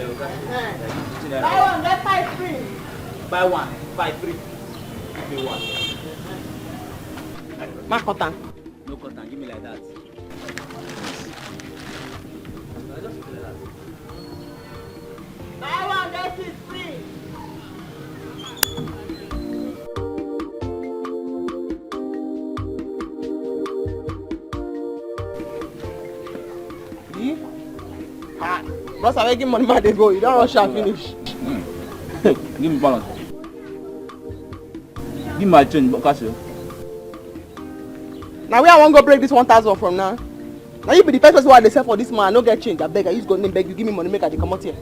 Buy one, get 5 free. Buy one, buy 3. Give me one. Ma cotton. No cotton, give me like that. Buy one, get 6 free. Boss, I give money, they go. You don't rush and finish. Give me balance. Give my change, because now where I won't go break this 1,000 from now. Now you be the first person who they sell for this man. I no get change. I beg. I use go name beg you. Give me money, make I come out here.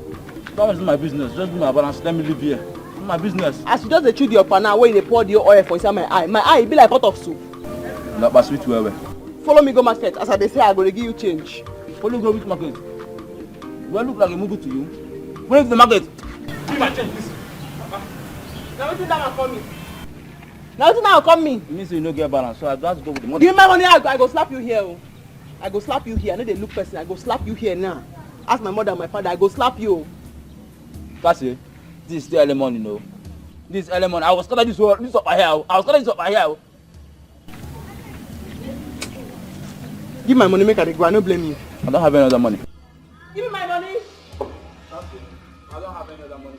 That is my business. Just give me my balance. Let me live here. It's my business. As you just the chew your pan now, where they pour the oil for inside my eye. My eye be like pot of soup. Not but sweet well. Follow me go market. As I say, I go to give you change. Follow go which market? Do I look like a movie to you? Where is the market? Give my change, please. Now what that for me? Now what now come me? It means you no get balance, so I just go with the money. Give me my money. I go slap you here. I go slap you here. I know they look person. I go slap you here now. Ask my mother and my father. I go slap you. Kasi, this is still early morning, no. This is early morning. I was scatter this up my hair. I was scatter this up my hair. Give my money, make I go. I don't blame you. I don't have any other money. Give me my money. I don't have any other money.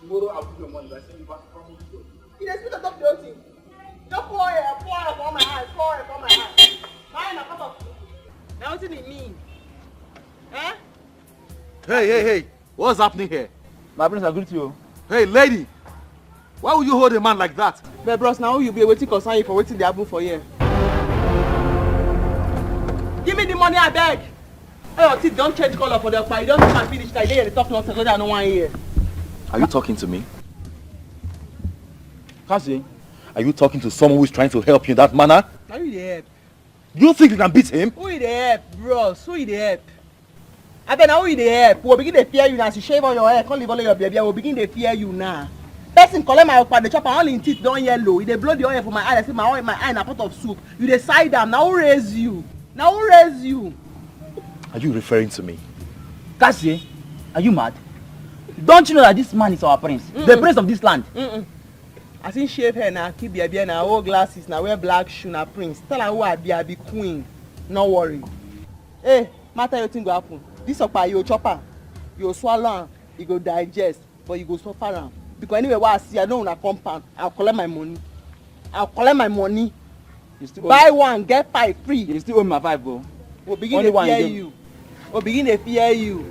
Tomorrow I'll give you money. I send you back from the store. You just put the top your thing. Just pour it on my hands. Pour it on my hands. Mine a cup of. Now what does it mean? Eh? Hey. What's happening here? My friends agree to you. Hey, lady. Why would you hold a man like that? But bros, now you be waiting concern you for waiting they happen for you. Give me the money, I beg. Hey, your teeth don't change color for the pie. You don't come and finish like they talk nonsense so I don't want to hear. Are you talking to me? Kasi, Are you talking to someone who is trying to help you in that manner? Now you dey help. You think you can beat him? Who you dey help, bros? Who you dey help? I bet now who you dey help? We'll begin to fear you now. As you shave on your hair, can't leave all your baby. We'll begin to fear you now. Person collect my okpa, the chopper all in teeth don't yellow. They blow the oil for my eye. I see my eye in a pot of soup. You decide them. Now who raise you? Now who raise you? Are you referring to me? Kasi, are you mad? Don't you know that this man is our prince? The prince of this land. I see shave hair now, keep your beard now, wear glasses now, wear black shoe now, prince. Tell her who I be queen. No worry. Hey, matter you think go happen. This okpa you chopper, you swallow am, you go digest, but you go suffer am. Because anyway, what I see, I don't want to compound. I'll collect my money. Buy one, get 5 free. You still owe me my 5, bro. We'll begin to fear you. We'll begin to fear you.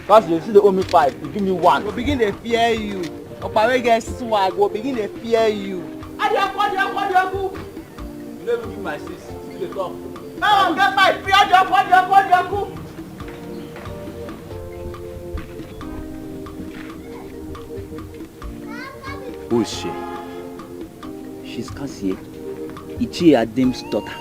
Kasi, you still owe me 5. You give me 1. We'll begin to fear you. Okpa get swag. We'll begin to fear you. Adiaku. You never give my 6. Still dey talk. Buy one, get 5 free. Adiaku. Who is she? She's Kasi, Ichie Adem's daughter.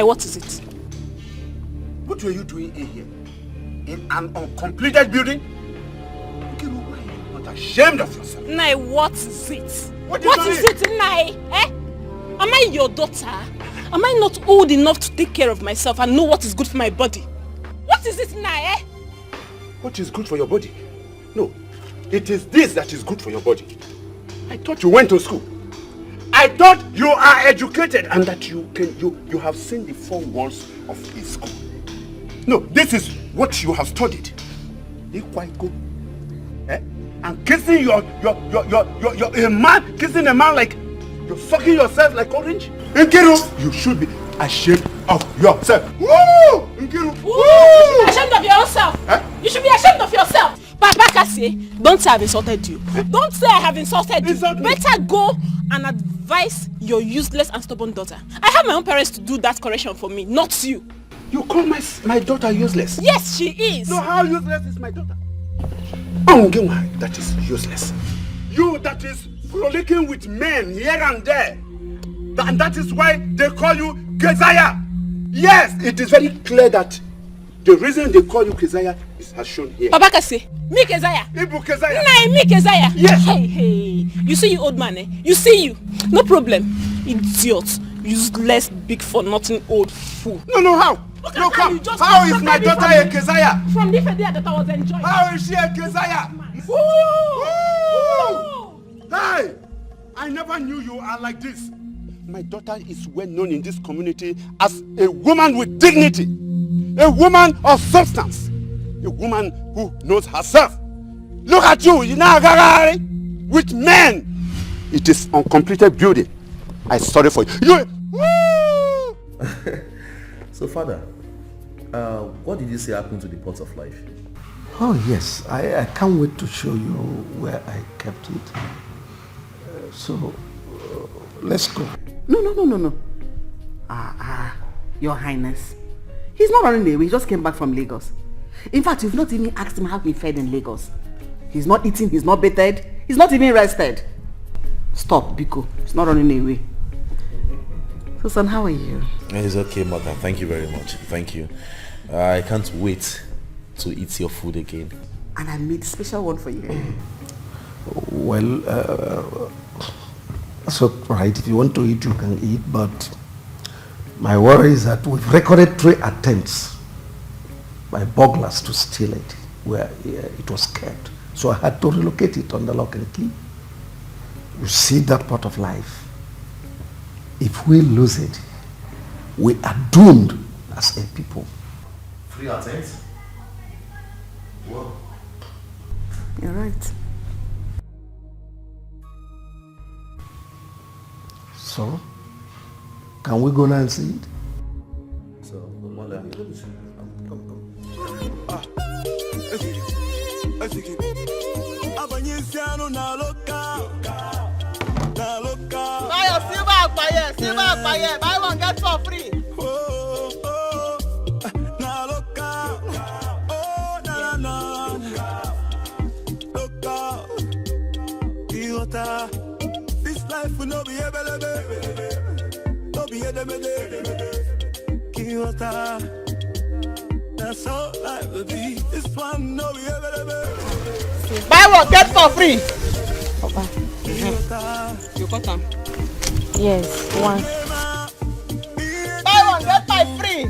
What is it? What were you doing in here? In an uncompleted building? Why are you not ashamed of yourself? Nai, what is it? What is it, Nai? Eh? Am I your daughter? Am I not old enough to take care of myself and know what is good for my body? What is it, Nai? Eh? What is good for your body? No, it is this that is good for your body. I thought you went to school. I thought you are educated and that you have seen the 4 walls of a school. No, this is what you have studied. And kissing a man like you're sucking yourself like orange. Nkiru, you should be ashamed of yourself. Woo! Nkiru. Woo! You should be ashamed of yourself. Eh? You should be ashamed of yourself. Papa Kasi, don't say I've insulted you. Don't say I have insulted you. Better go and advise your useless and stubborn daughter. I have my own parents to do that correction for me, not you. You call my daughter useless? Yes, she is. No, how useless is my daughter? Why that is useless. You that is frolicking with men here and there. And that is why they call you Keziah. Yes, it is very clear that the reason they call you Keziah is as shown here. Papa Kasi, me Keziah. Ibu Keziah. Nah, me Keziah. Yes. Hey. You see you old man, eh? You see you. No problem. Idiot. Useless, big for nothing old fool. No, how? No, come. How is my daughter a Keziah? From the day that I was enjoying. How is she a Keziah? Woo! Hey! I never knew you are like this. My daughter is well known in this community as a woman with dignity, a woman of substance, a woman who knows herself. Look at you, with men. It is uncompleted building. I'm sorry for you. Woo! So, Father, what did you say happened to the pot of life? Oh yes, I can't wait to show you where I kept it. Let's go. No. Your Highness. He's not running away. He just came back from Lagos. In fact, you've not even asked him how he fed in Lagos. He's not eating, he's not bathed, he's not even rested. Stop, Biko. He's not running away. So, son, how are you? It's okay, Mother. Thank you very much. Thank you. I can't wait to eat your food again. And I made a special one for you. Well, that's all right. If you want to eat, you can eat. But my worry is that we've recorded 3 attempts by burglars to steal it, where it was kept. So I had to relocate it under lock and key. You see that part of life. If we lose it, we are doomed as a people. 3 attempts? Whoa. You're right. So, can we go now and see it? So, Mother, Buy one, get for free. This life will not be able to be that's all life will be. This one no be able. Buy one, get for free. Papa. You got them? Yes, one. Buy one, get by free.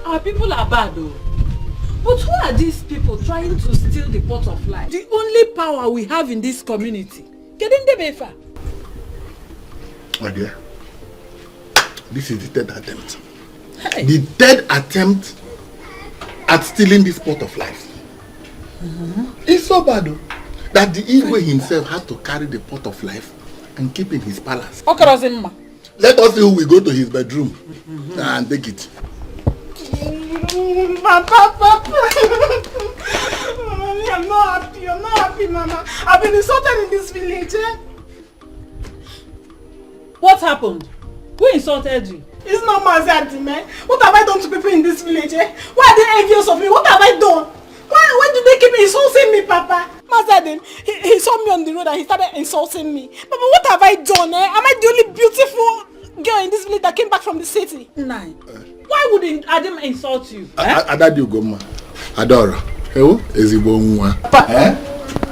Our people are bad though. But who are these people trying to steal the pot of life? The only power we have in this community. My dear, this is the 3rd attempt. Hey. The 3rd attempt at stealing this pot of life. It's so bad though, that the Igwe himself had to carry the pot of life and keep in his palace. Let us see who will go to his bedroom and take it. Papa. I'm not happy, Mama. I've been insulted in this village, eh? What happened? Who insulted you? It's not Mazadi, man. What have I done to people in this village, eh? Why are they envious of me? What have I done? Why Why do they keep insulting me, Papa? Mazadim, he saw me on the road and he started insulting me. Papa, what have I done? Am I the only beautiful girl in this village that came back from the city? Nine. Why would Adam insult you? Adadi Ugoma. Adora. Who is Ibonwa? Papa.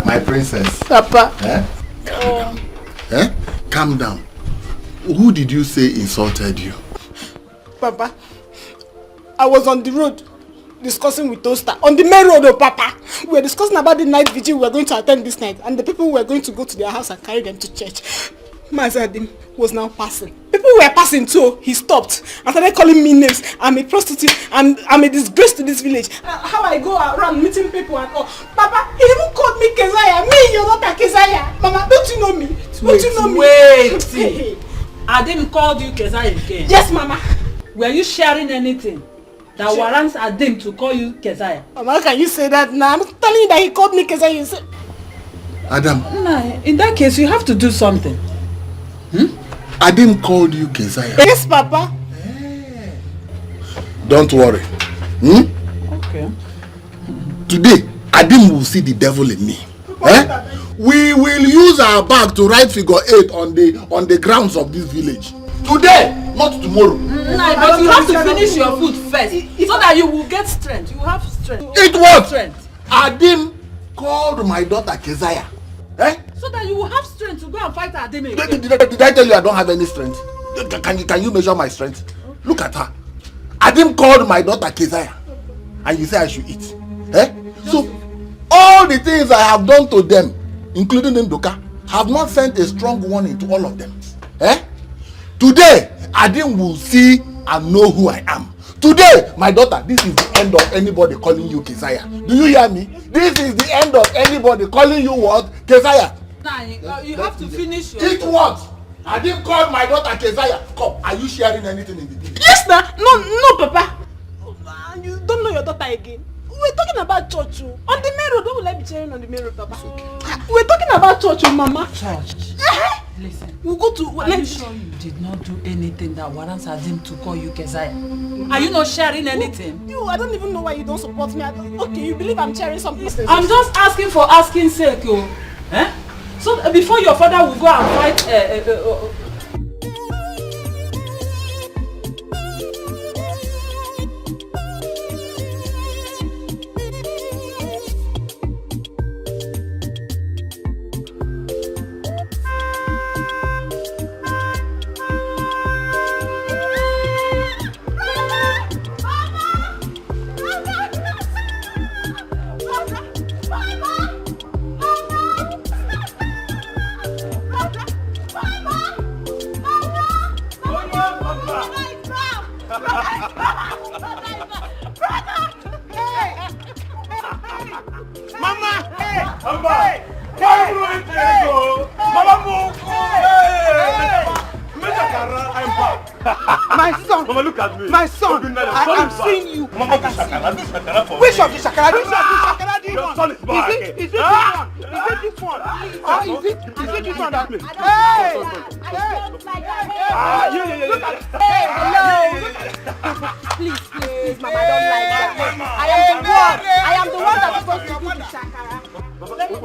My princess. Papa. Calm down. Calm down. Who did you say insulted you? Papa, I was on the road discussing with Toaster. On the main road, Papa. We were discussing about the night vigil we were going to attend this night and the people who were going to go to their house and carry them to church. Mazadim was now passing. People were passing too. He stopped and started calling me names. I'm a prostitute. I'm a disgrace to this village. How I go around meeting people and all. Papa, he even called me Kezaya. Me, your daughter Kezaya. Mama, don't you know me? Don't you know me? Wait. Adim called you Kezaya again? Yes, Mama. Were you sharing anything that warrants Adim to call you Kezaya? Mama, how can you say that now? I'm telling you that he called me Kezaya. You say... Adam. No, in that case, you have to do something. Adim called you Kezaya. Yes, Papa. Don't worry. Okay. Today, Adim will see the devil in me. We will use our bag to write figure 8 on the grounds of this village. Today, not tomorrow. But you have to finish your food first so that you will get strength. You have strength. It was strength. Adim called my daughter Kezaya. So that you will have strength to go and fight Adim again. Did I tell you I don't have any strength? Can you measure my strength? Look at her. Adim called my daughter Kezaya. And you say I should eat. So, all the things I have done to them, including Ndoka, have not sent a strong warning to all of them. Today, Adim will see and know who I am. Today, my daughter, this is the end of anybody calling you Kezaya. Do you hear me? This is the end of anybody calling you what? Kezaya. You have to finish your... It what? Adim called my daughter Kezaya. Come, are you sharing anything in the village? Yes, sir. No, Papa. You don't know your daughter again. We're talking about church. On the main road, why will I be sharing on the main road, Papa? Okay. We're talking about church, Mama. Church. Listen. We'll go to... Are you sure you did not do anything that warrants Adim to call you Kezaya? Are you not sharing anything? I don't even know why you don't support me. Okay, you believe I'm sharing something? I'm just asking for asking sake, So before your father will go and fight... My son! Mama, look at me! My son! I am seeing you! Mama, I can see you! Which of the shakara? Which of the shakara do you want? Your son is back! Is it this one? Is it this one? Is it this one? Hey! Look at it! Hey, hello! Please, Mama, don't like that. I am the one that's supposed to do the shakara. Let me.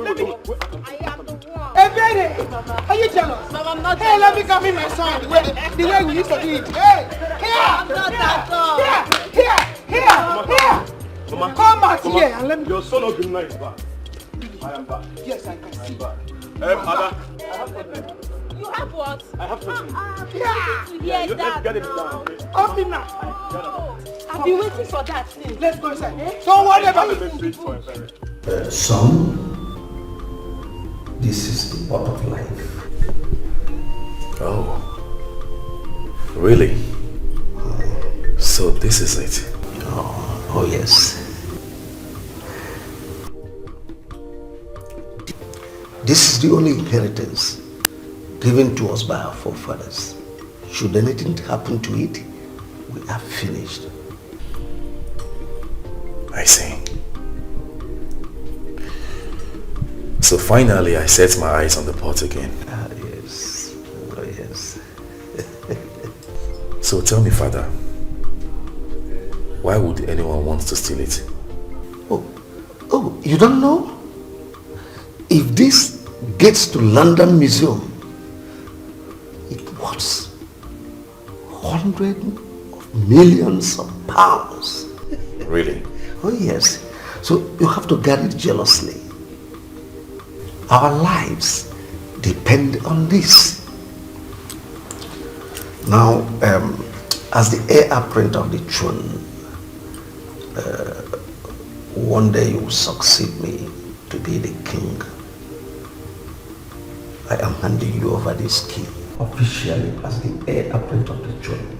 I am the one. Hey, baby! Are you jealous? Mama, I'm not jealous. Hey, let me come in, my son. The way we used to do it. Hey! Here! I'm not that son. Here! Mama, come back here and let me. Your son of the night is back. I am back. Yes, I can see. I'm back. Ada. I have something. You have what? I have something. Yes, let's get it down, okay? Open it now. I've been waiting for that thing. Let's go inside. Don't worry about it. Son, this is the part of life. Oh, really? So this is it? Oh yes. This is the only inheritance given to us by our forefathers. Should anything happen to it, we are finished. I see. So finally I set my eyes on the pot again. Yes. Oh yes. So tell me, Father, why would anyone want to steal it? Oh Oh, you don't know? If this gets to London Museum, it was hundreds of millions of pounds. Really? Oh yes. So you have to guard it jealously. Our lives depend on this. Now, as the heir apparent of the throne, one day you will succeed me to be the king. I am handing you over this key officially as the heir apparent of the throne.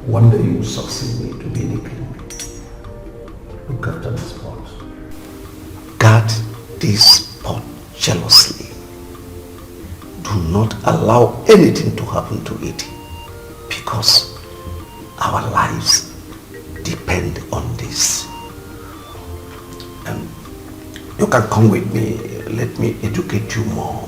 One day you will succeed me to be the king. Look after this pot. Guard this pot jealously. Do not allow anything to happen to it, because our lives depend on this. And you can come with me. Let me educate you more.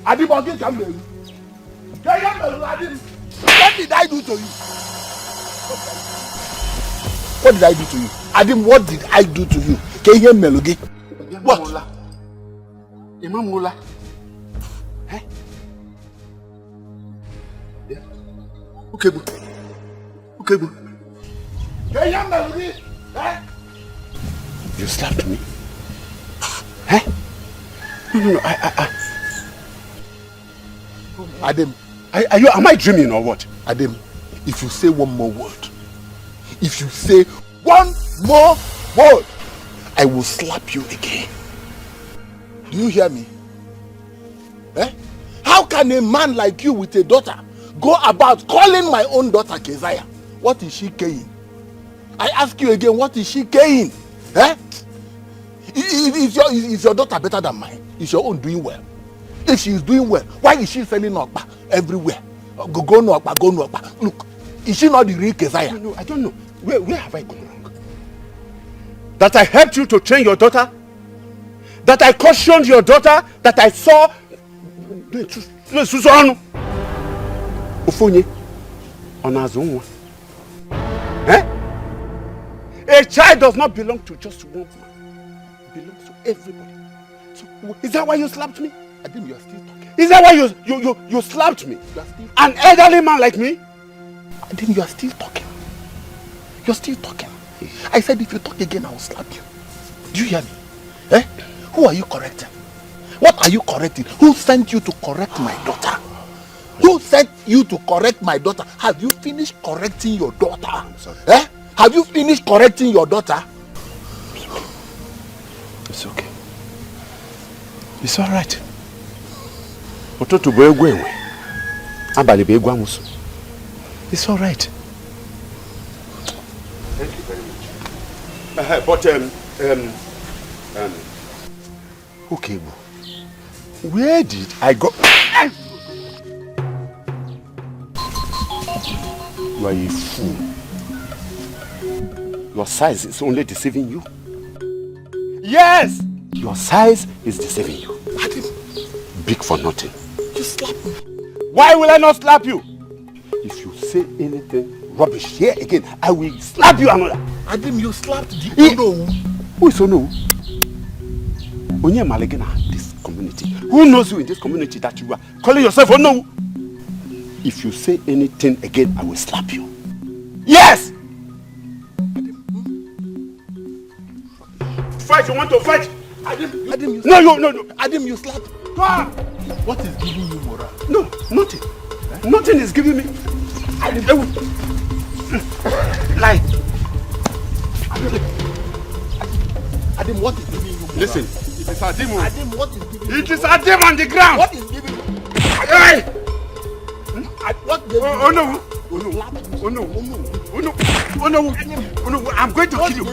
Adim, again, come here. Adim, what did I do to you? What did I do to you? Adim, what did I do to you? Can you hear Melogi? What? Imam Mula. Eh? Yeah. Okay, boo. Okay, boo. Can you hear Melogi? Eh? You slapped me? Eh? No, Adam, am I dreaming or what? Adam, if you say one more word, I will slap you again. Do you hear me? Eh? How can a man like you with a daughter go about calling my own daughter Keziah? What is she carrying? I ask you again, what is she carrying? Eh? Is your daughter better than mine? Is your own doing well? If she is doing well, why is she selling Okpa everywhere? Go no Okpa. Look, is she not the real Keziah? No, I don't know. Where have I gone wrong? That I helped you to train your daughter? That I cautioned your daughter? That I saw... Eh? A child does not belong to just one man. It belongs to everybody. So, is that why you slapped me? Adim, you are still talking. Is that why you slapped me? You are still an elderly man like me? Adim, you are still talking. You are still talking. I said if you talk again, I will slap you. Do you hear me? Eh? Who are you correcting? What are you correcting? Who sent you to correct my daughter? Who sent you to correct my daughter? Have you finished correcting your daughter? I'm sorry. Eh? Have you finished correcting your daughter? It's okay. It's all right. It's all right. Thank you very much. But okay, where did I go? You are a fool. Your size is only deceiving you. Yes! Your size is deceiving you. Big for nothing. You slap me. Why will I not slap you? If you say anything rubbish here again, I will slap you another. Adim, you slapped the Ono. Who is Ono? Onye Malegena, this community. Who knows you in this community that you are calling yourself Ono? If you say anything again, I will slap you. Yes! Fight, you want to fight? Adim, no. Adim, you slap. Ah! What is giving you moral? No, nothing. Eh? Nothing is giving me. Lie. Adim, what is giving you moral? Listen, it is Adim. Adim, what is giving you? It is Adim on the ground. What is giving you? Hey! What? Oh no. I'm going to kill you.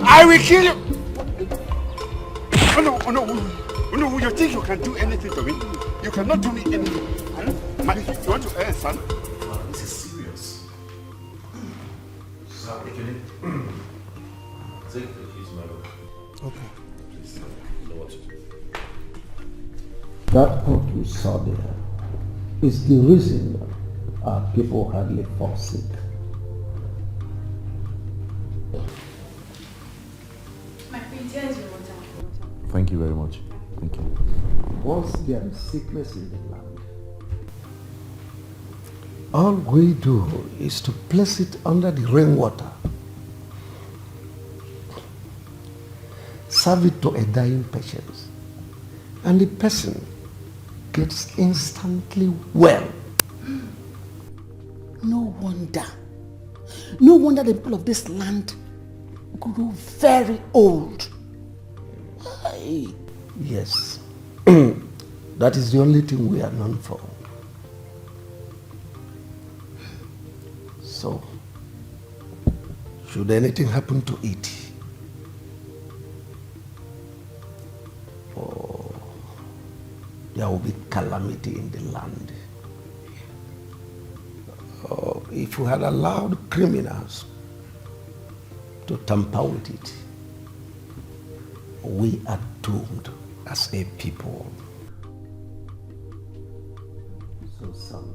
I will kill you. Oh no, you think you can do anything to me? You cannot do me anything. You want to son? This is serious. Sir, take the keys, my lord. Okay. Please, you know what to do. That pot you saw there is the reason our people hardly fall sick. My friend, here is your water. Thank you very much. Thank you. Once there is sickness in the land, all we do is to place it under the rainwater, serve it to a dying patient, and the person gets instantly well. No wonder the people of this land grew very old. Aye. Yes, that is the only thing we are known for. So, should anything happen to it, there will be calamity in the land. If you had allowed criminals to tamper with it, we are doomed as a people. So, son,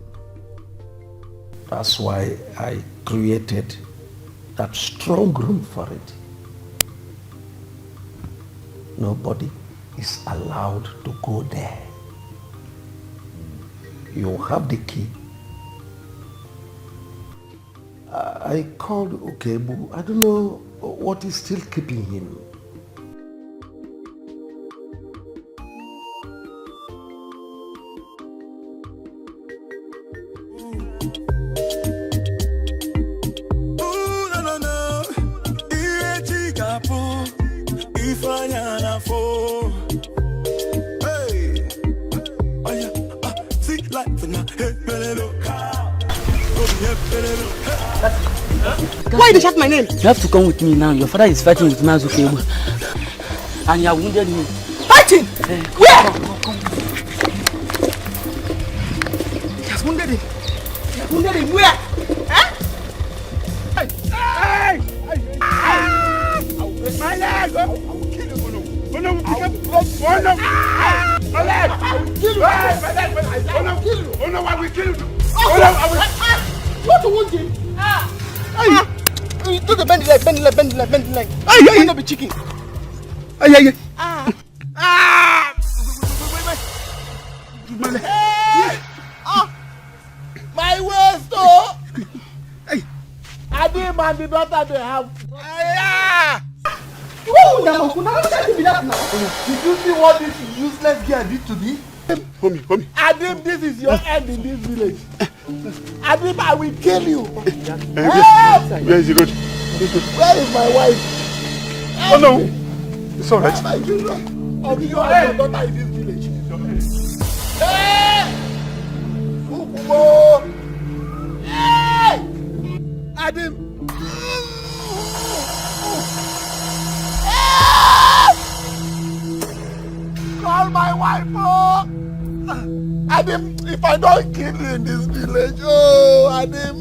that's why I created that strong room for it. Nobody is allowed to go there. You have the key. I called Okebu. I don't know what is still keeping him. Why did you shout my name? You have to come with me now. Your father is fighting with Mazukebu. And you have wounded me. Fighting? Where? He has wounded him. He has wounded him where? Huh? Hey! I will break my leg! I will kill you, Bono. Bono will become Bono! My leg! I will kill you! My leg! I will kill you! Bono, I will kill you! Bono, I will... You want to wound him? You do the bend the leg, bend the leg, bend the leg, bend the leg. You will not be chicken. Wait. My waist, oh! I didn't man the daughter they have. Did you see what this useless girl did to me? Homie. Adim, this is your end in this village. Adim, I will kill you. Where is he good? Where is my wife? Oh no! It's alright. My children. I'll be your daughter in this village. Hey! Ukubo! Hey! Adim! Hey! Call my wife, oh! Adim, if I don't kill you in this village, oh, Adim.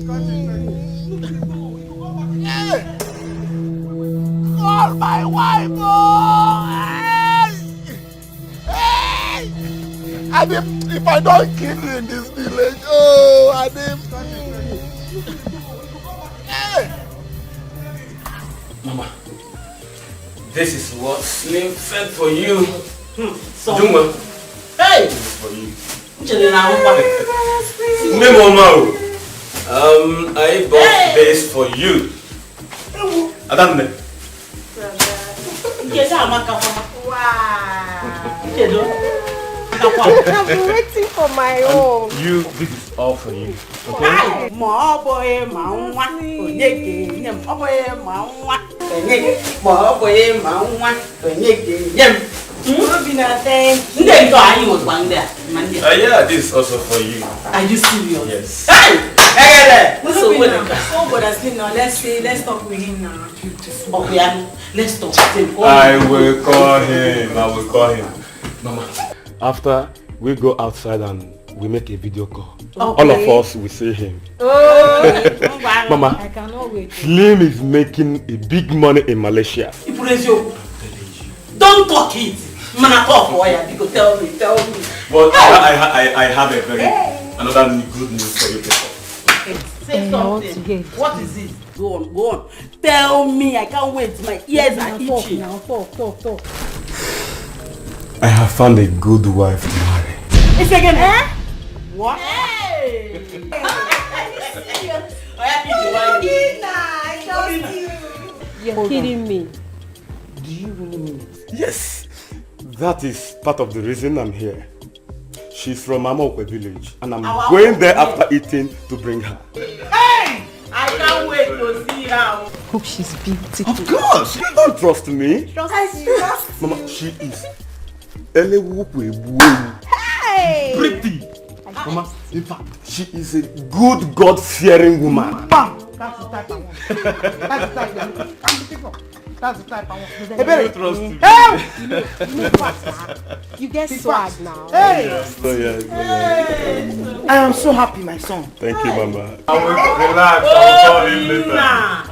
Hey! Call my wife, oh! Hey! Adim, if I don't kill you in this village, oh, Adim. Hey! Mama, this is what Slim fed for you. Juma. Hey! For you. Mama, I bought this for you. Adamne. I've been waiting for my own. You, this is all for you. Okay? Yeah, this is also for you. Are you serious? Yes. Hey! Let's talk with him now. Okay, let's talk. I will call him. Mama, after we go outside and we make a video call, all of us will see him. Mama, I cannot wait. Slim is making a big money in Malaysia. Don't talk it. Man, talk for you. You tell me. But I have another good news for you people. Say something. What is it? Go on. Tell me. I can't wait. My ears are itching. Now talk. I have found a good wife to marry. It's again. What? Hey! You're kidding me. Do you really mean it? Yes. That is part of the reason I'm here. She's from Amokwe village and I'm going there after eating to bring her. Hey! I can't wait to see her. Hope she's beautiful. Of course! You don't trust me. Trust. Mama, she is pretty. Mama, in fact, she is a good God-fearing woman. That's the type I want. That's the type I want. Hey, trust me. You get swag now. Hey! Yes. I am so happy, my son. Thank you, Mama. I will relax. I will call him later. I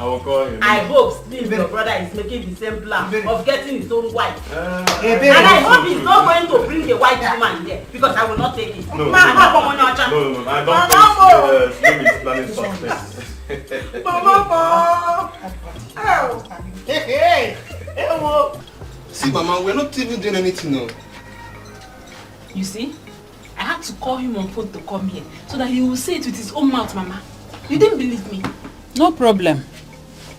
will call him. I hope Steve, your brother, is making the same plan of getting his own wife. And I hope he's not going to bring a white woman here because I will not take it. No, I don't think Slim is planning something. See, Mama, we're not even doing anything now. You see, I had to call him on phone to come here so that he will say it with his own mouth, Mama. You didn't believe me. No problem.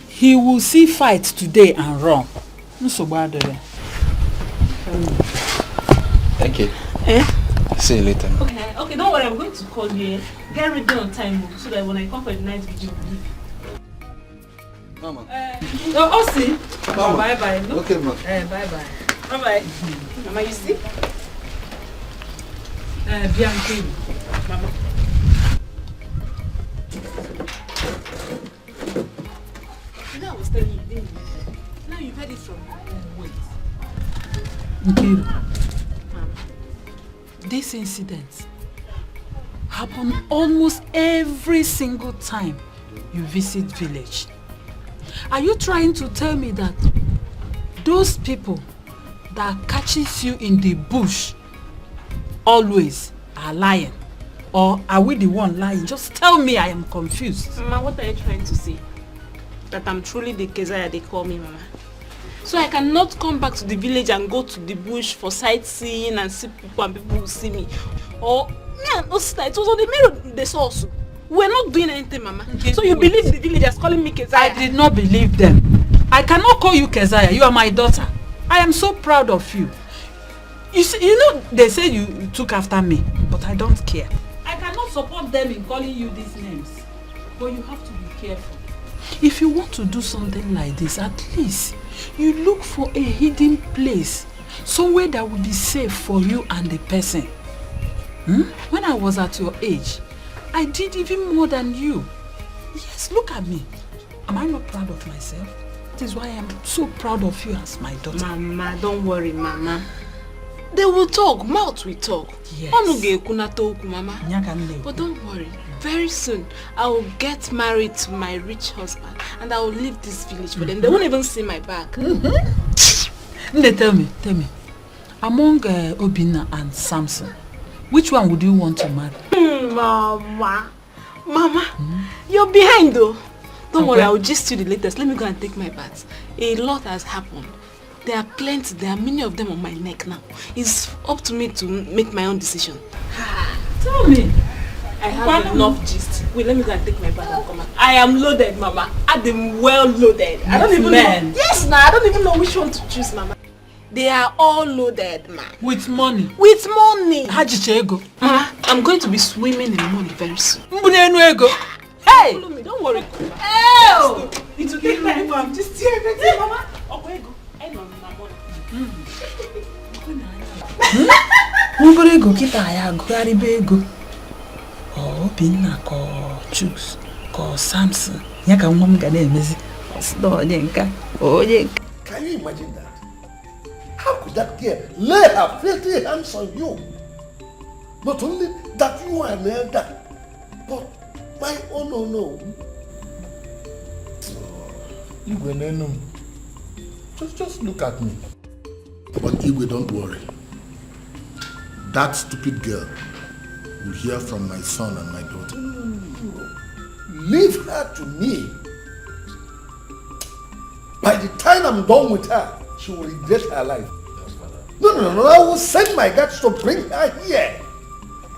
He will see fight today and run. No so bad. Thank you. See you later. Okay, don't worry. I'm going to call you. Get ready on time so that when I come for the night video, we'll leave. Mama. See. Mama. Bye. No? Okay, Mama. Bye. Mama, you see? Bianchi. Mama. You know I was telling you, didn't you? Now you've heard it from me. Wait. Nkiru, this incident happens almost every single time you visit village. Are you trying to tell me that those people that catches you in the bush always are lying? Or are we the one lying? Just tell me, I am confused. Mama, what are you trying to say? That I'm truly the Kezaya they call me, Mama. So I cannot come back to the village and go to the bush for sightseeing and see people and people will see me. Or, yeah, no sister, it was on the mirror they saw also. We're not doing anything, Mama. Okay, so you believe the villagers calling me Kezaya? I did not believe them. I cannot call you Kezaya. You are my daughter. I am so proud of you. You see, you know, they say you took after me, but I don't care. I cannot support them in calling you these names. But you have to be careful. If you want to do something like this, at least you look for a hidden place. Somewhere that will be safe for you and the person. When I was at your age, I did even more than you. Yes, look at me. Am I not proud of myself? That is why I am so proud of you as my daughter. Mama, don't worry, Mama. They will talk, mouth will talk. Yes. Mama. But don't worry. Very soon, I will get married to my rich husband and I will leave this village for them. They won't even see my back. Tell me. Among Obina and Samson, which one would you want to marry? Mama, you're behind though. Don't worry, I will just do the latest. Let me go and take my bath. A lot has happened. There are plenty, there are many of them on my neck now. It's up to me to make my own decision. Tell me. I have enough gist. Wait, let me go and take my bath and come back. I am loaded, Mama. I am well loaded. I don't even know. Yes, I don't even know which one to choose, Mama. They are all loaded, ma. With money? With money. Hajichego. Mama, I'm going to be swimming in the money very soon. Hey! Follow me, don't worry. Oh! It will take time. I'm just here, Mama. Okay, go. I know my money. Ngorego kita ya gari bego. Oh, binna ko Chooks call Samson. Yaka mom gane emezi. Onyeka. Onyeka. Can you imagine that? How could that girl lay her filthy hands on you? Not only that you are an elder, but my own no. Igwe, just look at me. But Igwe, don't worry. That stupid girl will hear from my son and my daughter. Leave her to me. By the time I'm done with her, she will regret her life. No. I will send my guards to bring her here.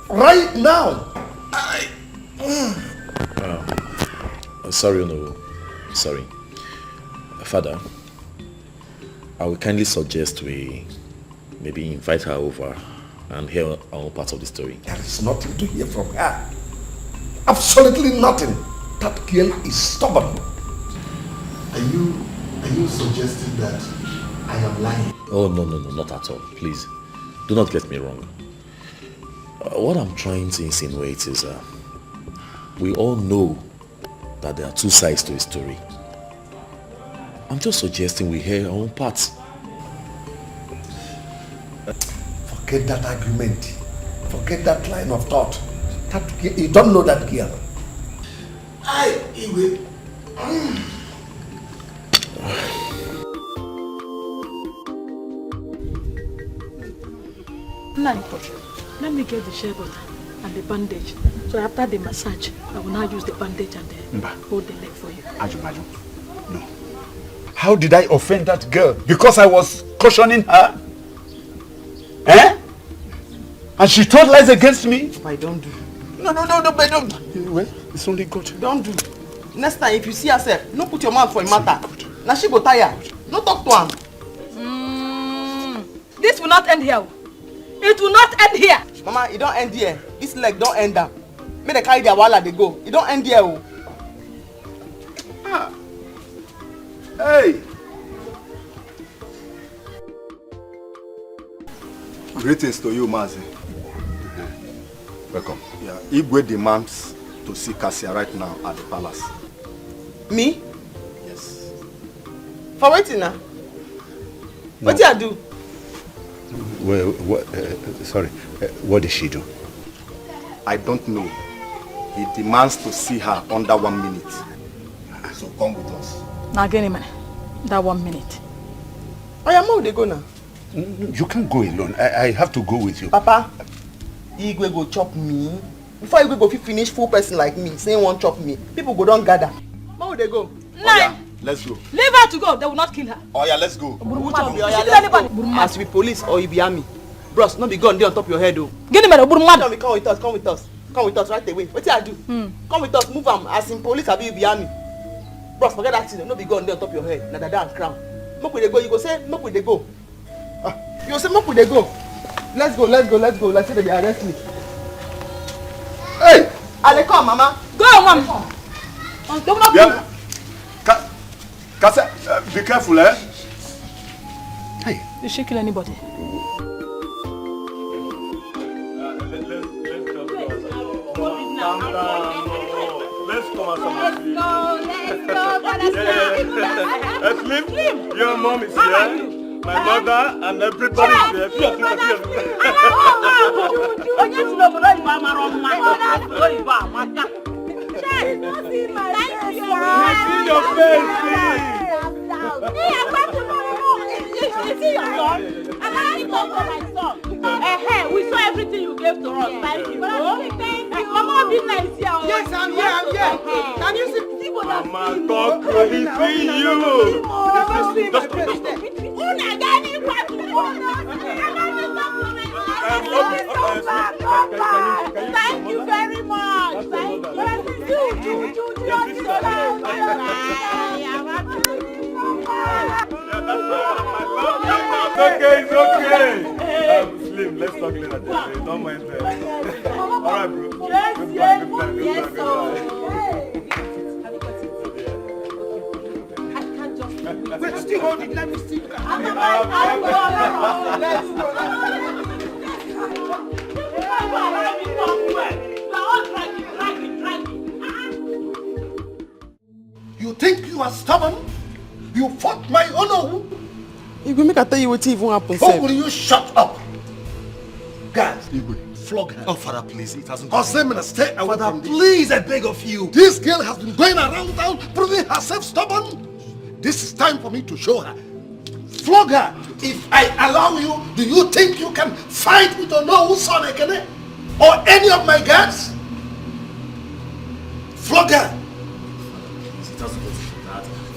Right now. Sorry, no. Sorry. Father, I will kindly suggest we maybe invite her over and hear our own part of the story. There is nothing to hear from her. Absolutely nothing. That girl is stubborn. Are you suggesting that I am lying? Oh, no, not at all. Please, do not get me wrong. What I'm trying to insinuate is we all know that there are two sides to a story. I'm just suggesting we hear our own parts. Forget that argument. Forget that line of thought. You don't know that girl. Igwe. Let me get the shea butter and the bandage. So after the massage, I will now use the bandage and hold the leg for you. Ajumaju, no. How did I offend that girl? Because I was cautioning her? Eh? And she told lies against me? I don't do. No, but don't. Well, it's only God. Don't do. Next time, if you see herself, no put your mouth for a matter. Now she go tire. No talk to him. This will not end here. It will not end here. Mama, it don't end here. This leg don't end up. Make they carry their wallet, they go. It don't end here. Hey! Greetings to you, Mazi. Welcome. Yeah, Igwe demands to see Cassia right now at the palace. Me? Yes. For waiting now? What did I do? Well, what did she do? I don't know. He demands to see her under 1 minute. So come with us. Now, get him, that 1 minute. Oh, yeah, mom, they go now. You can't go alone. I have to go with you. Papa, Igwe go chop me. Before Igwe go finish full person like me, saying one chop me, people go don't gather. Where would they go? Nine. Oh, yeah. Let's go. Leave her to go. They will not kill her. Oh yeah, let's go. As you be police or you be army. Bros, not be gun there on top of your head though. Get him, come with us, come with us. Come with us right away. What did I do? Come with us, move am. As in police, I be army. Bros, forget that thing. No be gun there on top of your head. Now that crown. Make we dey go. You go say, make we dey go. You go say, make we dey go. Let's go. Like say they be arrest me. Hey! Ale come, mama. Go on, mama. Don't knock. Kasa, be careful, eh? Hey. Did she kill anybody? Let's sleep. Your mom is here. My mother and everybody is here. Your face. We saw everything you gave to us. Thank you. Mama, be nice here. Yes, I'm here. Can you see what I'm Mama, God, can he see you? Thank you very much. Thank you. It's okay. Slim, let's talk later. Don't mind that. Alright, bro. Yes. Wait, still hold it. Let me see. Let's go. You think you are stubborn? You fought my honor. You go make I tell you what even happened. How will you shut up? Guys, flog her. Oh, Father, please. It hasn't Osemina, stay away from this. Please, I beg of you. This girl has been going around town proving herself stubborn. This is time for me to show her. Flog her. If I allow you, do you think you can fight with Onyeka or any of my guards? Flog her.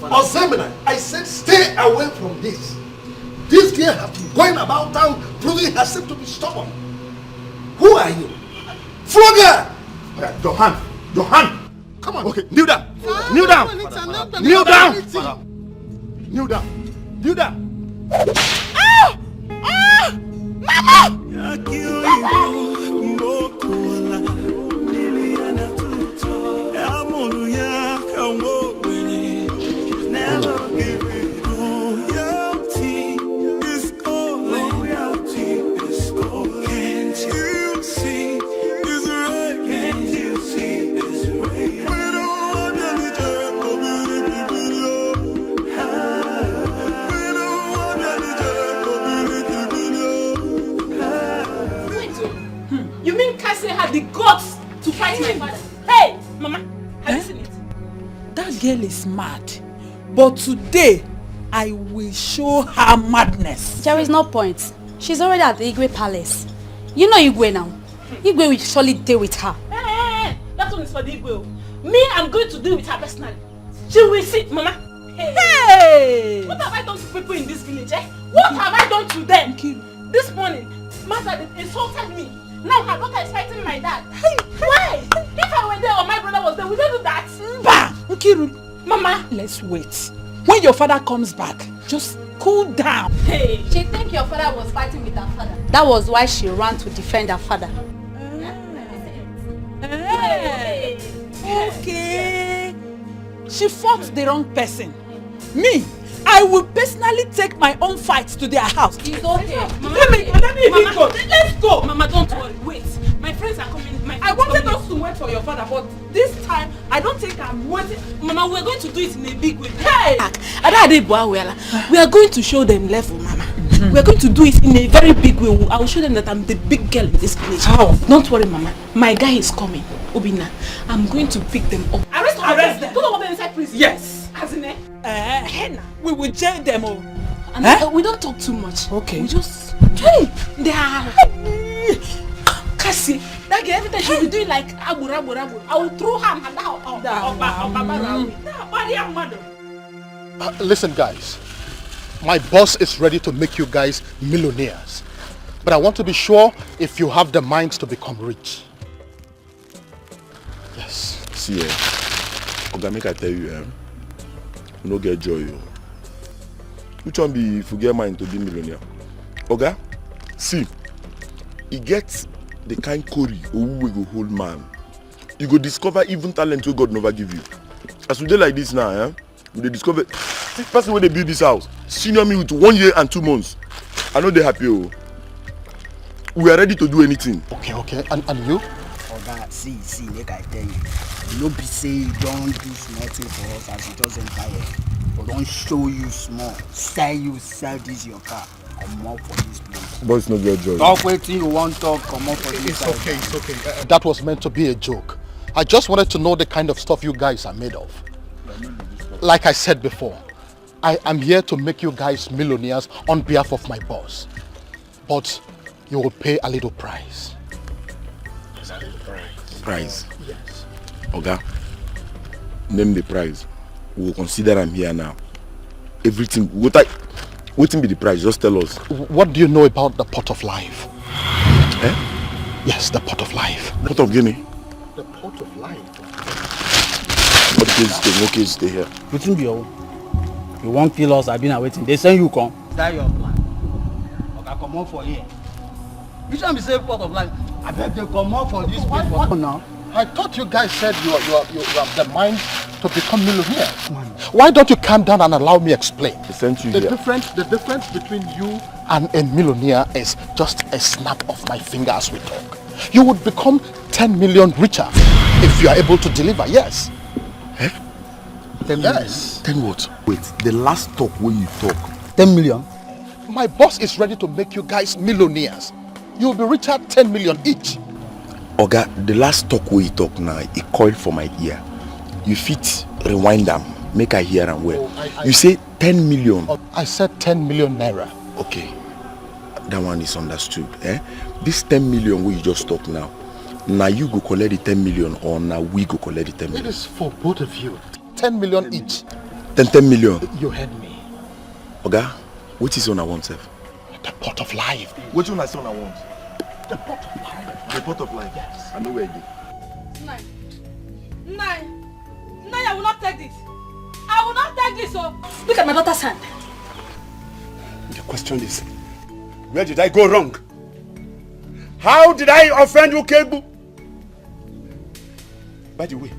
Osemina, I said stay away from this. This girl has been going about town proving herself to be stubborn. Who are you? Flog her! Your hand. Come on. Okay, kneel down. Kneel down. Kneel down. Kneel down. Kneel down. Ah! Ah! Mama! Had the guts to fight my father. Hey, Mama, have you seen it? That girl is mad. But today, I will show her madness. There is no point. She's already at the Igwe Palace. You know Igwe now. Igwe will surely deal with her. Hey, that one is for the Igwe. Me, I'm going to deal with her personally. She will see, Mama. Hey! What have I done to people in this village, eh? What have I done to them? This morning, Mother insulted me. Now her daughter is fighting my dad. Why? If I were there or my brother was there, would they do that? Bah! Nkiru, Mama, let's wait. When your father comes back, just cool down. Hey! She think your father was fighting with her father. That was why she ran to defend her father. Hey. Okay. She fought the wrong person. Me, I will personally take my own fight to their house. It's okay. Mama, let me go. Let's go. Mama, don't worry. Wait. My friends are coming. I wanted us to wait for your father, but this time, I don't think I'm waiting. Mama, we're going to do it in a big way. Hey! We are going to show them level, Mama. We are going to do it in a very big way. I will show them that I'm the big girl in this village. How? Don't worry, Mama. My guy is coming. Obina, I'm going to pick them up. Arrest them. Don't know what inside prison. Yes. Hasn't Henna, we will jail them all. And we don't talk too much. Okay. We just... Hey! They are... Cassie, that girl, every time she'll be doing like abu. I will throw her and listen, guys. My boss is ready to make you guys millionaires. But I want to be sure if you have the minds to become rich. Yes. See, Oga, make I tell you, no get joy. Which one be if you get mind to be millionaire? Oga, see, he gets the kind curry who will go hold man. You go discover even talent where God never give you. As we do like this now, we discover this person where they build this house. Senior me with 1 year and 2 months. I know they happy. We are ready to do anything. Okay. And you? Oga, see, make I tell you. You know, be say you don't do small thing for us as you just empire. But don't show you small. Sell this your car. Come up for this place. But it's not your job. Talk waiting you want talk. Come up for this. It's okay. That was meant to be a joke. I just wanted to know the kind of stuff you guys are made of. Like I said before, I am here to make you guys millionaires on behalf of my boss. But you will pay a little price. Price? Yes. Oga, name the price. We will consider I'm here now. Everything. What be the price? Just tell us. What do you know about the pot of life? Yes, the pot of life. Pot of Guinea? The pot of life. What case stay? No case stay here. Waiting be you won't kill us. I've been waiting. They send you come. That your plan. Okay, come on for here. Which one be say pot of life? I bet you come on for this people now. I thought you guys said you have the mind to become millionaires. Why don't you calm down and allow me explain? The difference between you and a millionaire is just a snap of my finger as we talk. You would become 10 million richer if you are able to deliver, yes. 10 million. Yes. 10 what? Wait, the last talk when you talk. 10 million? My boss is ready to make you guys millionaires. You'll be richer 10 million each. Oga, the last talk where you talk now, it coiled for my ear. You fit rewind them, make I hear and well. You say 10 million. I said 10 million naira. Okay, that one is understood. This 10 million where you just talk now you go collect the 10 million or now we go collect the 10 million? It is for both of you. 10 million each. 10 million? You heard me. Oga, what is on I want, sef? The pot of life. Which one I say I want? The pot of life. The pot of life? Yes. I know where it is. Nine, I will not take this. I will not take this, oh. Look at my daughter's hand. The question is, where did I go wrong? How did I offend Ukebu? By the way,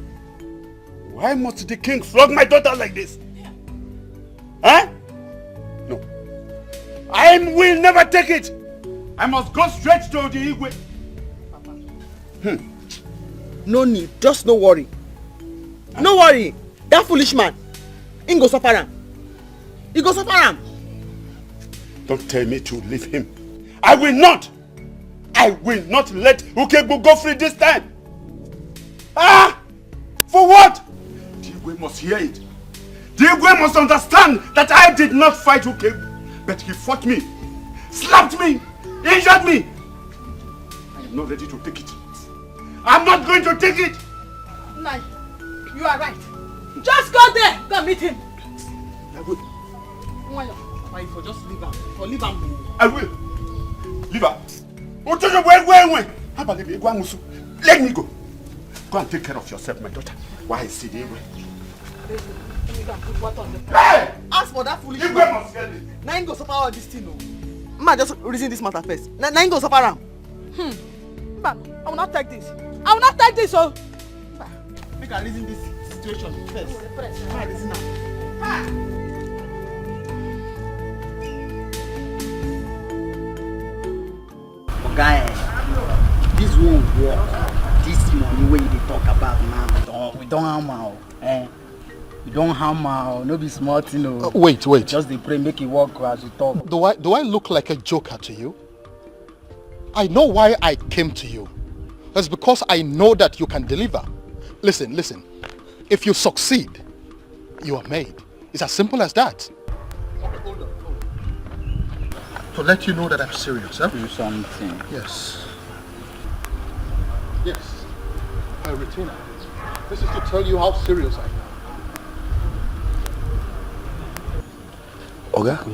why must the king flog my daughter like this? Huh? No. I will never take it. I must go straight to the Igwe. No need, just no worry. No worry. That foolish man, he go suffer am. He go suffer am. Don't tell me to leave him. I will not. I will not let Ukebu go free this time. Ah! For what? The Igwe must hear it. The Igwe must understand that I did not fight Ukebu, but he fought me, slapped me, injured me. I am not ready to take it. I'm not going to take it. Nine, you are right. Just go there. Go meet him. I will. Why for just leave him? For leave him. I will. Leave her. Let me go. Go and take care of yourself, my daughter. Why is he there? Hey! Ask for that foolish man. Now you go suffer all this thing. Man, just reason this matter first. Now you go suffer am. Man, I will not take this. I will not take this, oh. Make I reason this situation first. Man, reason now. Guy, this won't work. This money where you talk about now, we don't hammer. We don't hammer. No be smart, you know. Wait. Just they pray, make it work as we talk. Do I look like a joker to you? I know why I came to you. It's because I know that you can deliver. Listen. If you succeed, you are made. It's as simple as that. Okay, hold on. To let you know that I'm serious, huh? Do something. Yes. My retainer. This is to tell you how serious I am. Oga?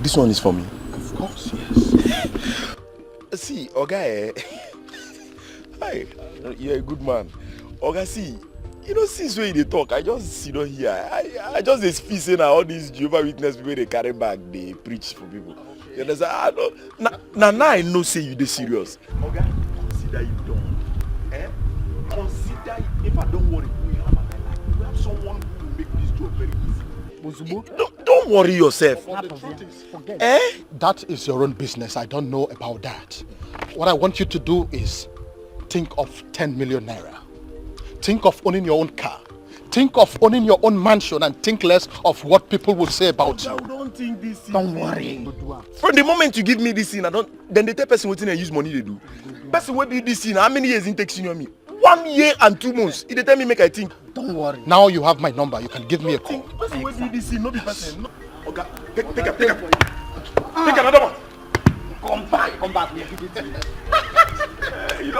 This one is for me. Of course, yes. See, Oga, hi, you're a good man. Oga, see, since when they talk, I just here. I just feel saying all these Jehovah Witness people they carry back, they preach for people. Okay. You understand? Now I know say you dey serious. Oga, consider you done. Consider it. If I don't worry, we have someone who will make this job very easy. Don't worry yourself. That is your own business. I don't know about that. What I want you to do is think of 10 million naira. Think of owning your own car. Think of owning your own mansion and think less of what people will say about you. Don't think this. Don't worry. From the moment you give me this thing, then the third person waiting and use money they do. Person will do this thing. How many years it takes you on me? 1 year and 2 months. It tell me make I think. Don't worry. Now you have my number. You can give me a call. Person will do this thing, not the person. No. Okay, take up. Take another one. Come back. We'll give it to you.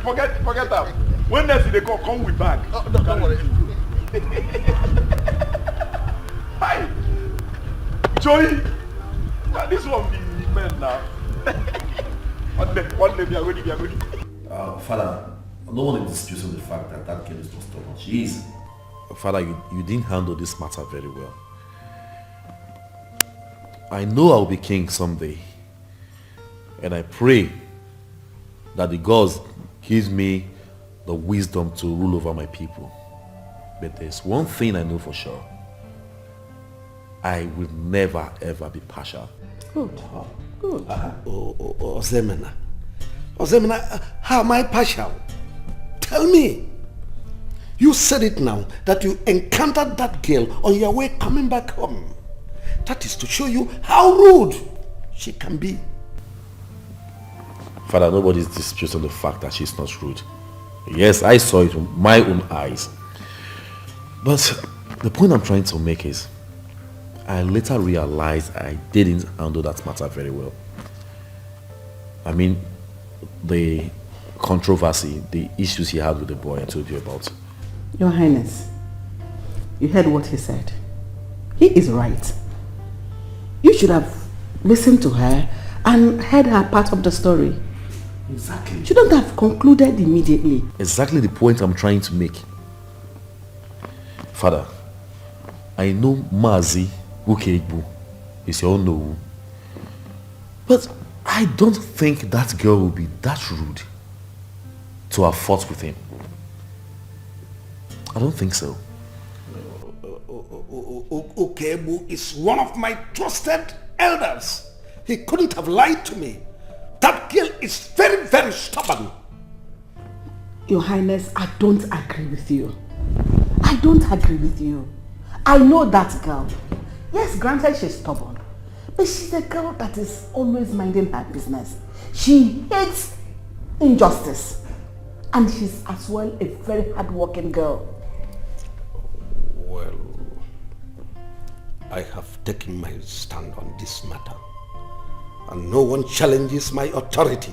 Forget that. When next they come with bag. Oh, no, don't worry. Hi, Joey. Now this one be men now. One day we are ready. Father, no one is disputing the fact that that girl is not stubborn. She is. Father, you didn't handle this matter very well. I know I'll be king someday. And I pray that the gods give me the wisdom to rule over my people. But there's one thing I know for sure. I will never ever be partial. Good. Ozemena, how am I partial? Tell me. You said it now, that you encountered that girl on your way coming back home. That is to show you how rude she can be. Father, nobody is disputing the fact that she's not rude. Yes, I saw it with my own eyes. But the point I'm trying to make is, I later realized I didn't handle that matter very well. I mean, the controversy, the issues he had with the boy I told you about. Your Highness, you heard what he said. He is right. You should have listened to her and heard her part of the story. Exactly. You shouldn't have concluded immediately. Exactly the point I'm trying to make. Father, I know Mazi Ukegbu is your own no. But I don't think that girl will be that rude to have fought with him. I don't think so. Ukegbu is one of my trusted elders. He couldn't have lied to me. That girl is very, very stubborn. Your Highness, I don't agree with you. I don't agree with you. I know that girl. Yes, granted she's stubborn. But she's a girl that is always minding her business. She hates injustice. And she's as well a very hard-working girl. Well, I have taken my stand on this matter. And no one challenges my authority.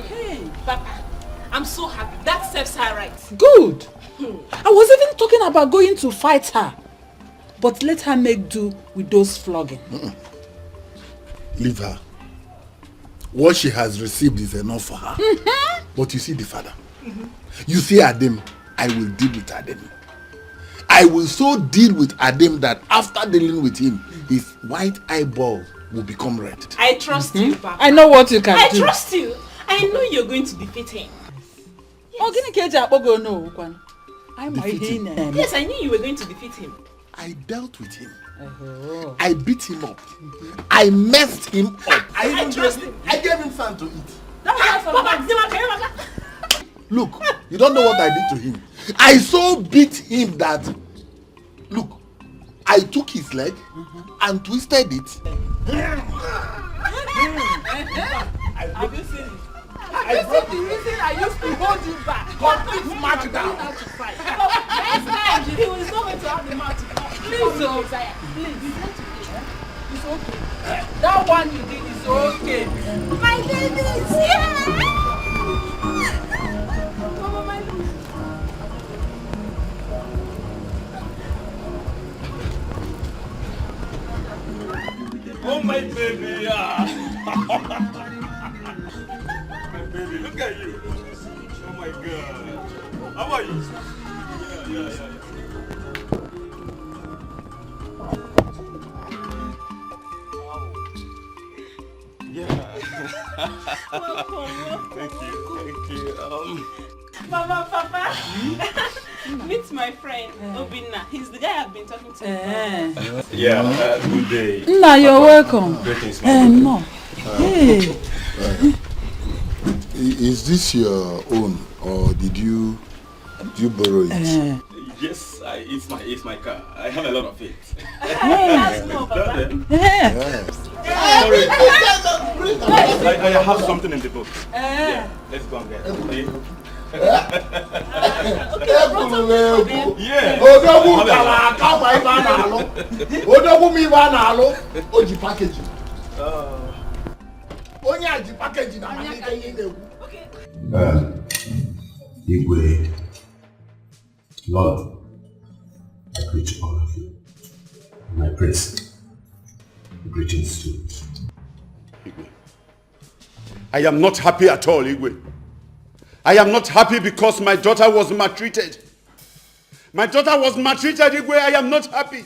Hey, Papa, I'm so happy. That serves her right. Good. I was even talking about going to fight her. But let her make do with those flogging. Leave her. What she has received is enough for her. But you see the father. You see Adem, I will deal with Adem. I will so deal with Adem that after dealing with him, his white eyeball will become red. I trust you, Papa. I know what you can do. I trust you. I know you're going to defeat him. Yes, I knew you were going to defeat him. I dealt with him. I beat him up. I messed him up. I trust him. I gave him something to eat. Papa, Look, you don't know what I did to him. I so beat him that, look, I took his leg and twisted it. have you seen it? Have you seen the reason I used to hold you back? Complete match down. Next time, he was not going to have the match. Please, please. It's okay. That one you did is okay. My baby is here. Mama, my baby. Oh, my baby. My baby, look at you. Oh, my God. How are you? Yeah. Welcome. Thank you. Mama, Papa. Meet my friend, Obinna. He's the guy I've been talking to. Good day. Nah, you're welcome. Greetings, No. Hey. Is this your own or did you borrow it? Yes, it's my car. I have a lot of it. Sorry. I have something in the book. Yeah, let's go and get it. Igwe, Lord, I greet all of you. My prince, greetings to you. Igwe, I am not happy at all, Igwe. I am not happy because my daughter was maltreated. My daughter was maltreated, Igwe. I am not happy.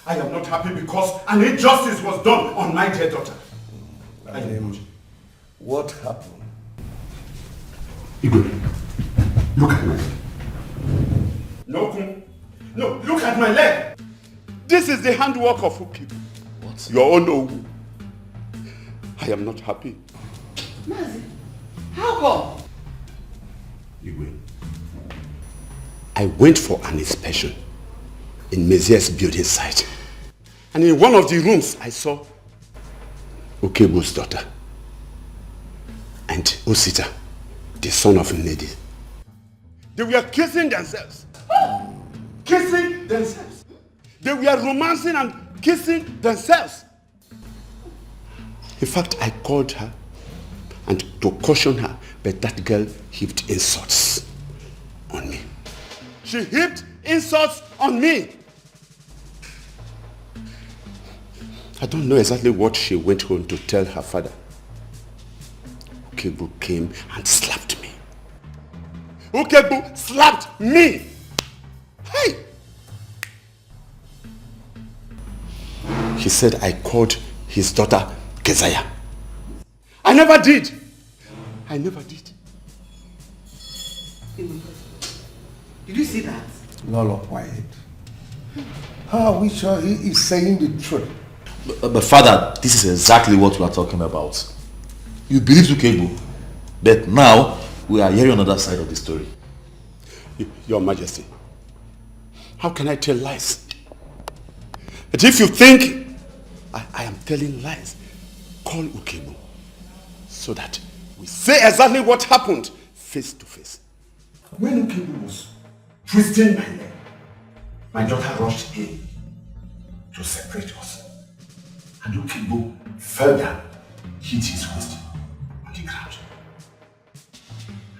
I am not happy because an injustice was done on my dear daughter. What happened? Igwe, look at my leg. No, look at my leg. This is the handwork of Uki. What? Your own Owu. I am not happy. Mazi, How come? I went for an inspection in Mezier's building site. And in one of the rooms, I saw Okebo's daughter and Osita, the son of Nnedi. They were kissing themselves. Kissing themselves. They were romancing and kissing themselves. In fact, I called her and to caution her, but that girl heaped insults on me. She heaped insults on me. I don't know exactly what she went home to tell her father. Okebo came and slapped me. Okebo slapped me. Hey! He said I called his daughter Kezaya. I never did. I never did. Did you see that? Lolo, quiet. How are we sure he is saying the truth? But father, this is exactly what we are talking about. You believe Okebo, but now we are hearing another side of the story. Your Majesty, how can I tell lies? But if you think I am telling lies, call Okebo so that we say exactly what happened face to face. When Okebo was twisting my leg, my daughter rushed in to separate us. And Okebo fell down, hit his waist on the ground.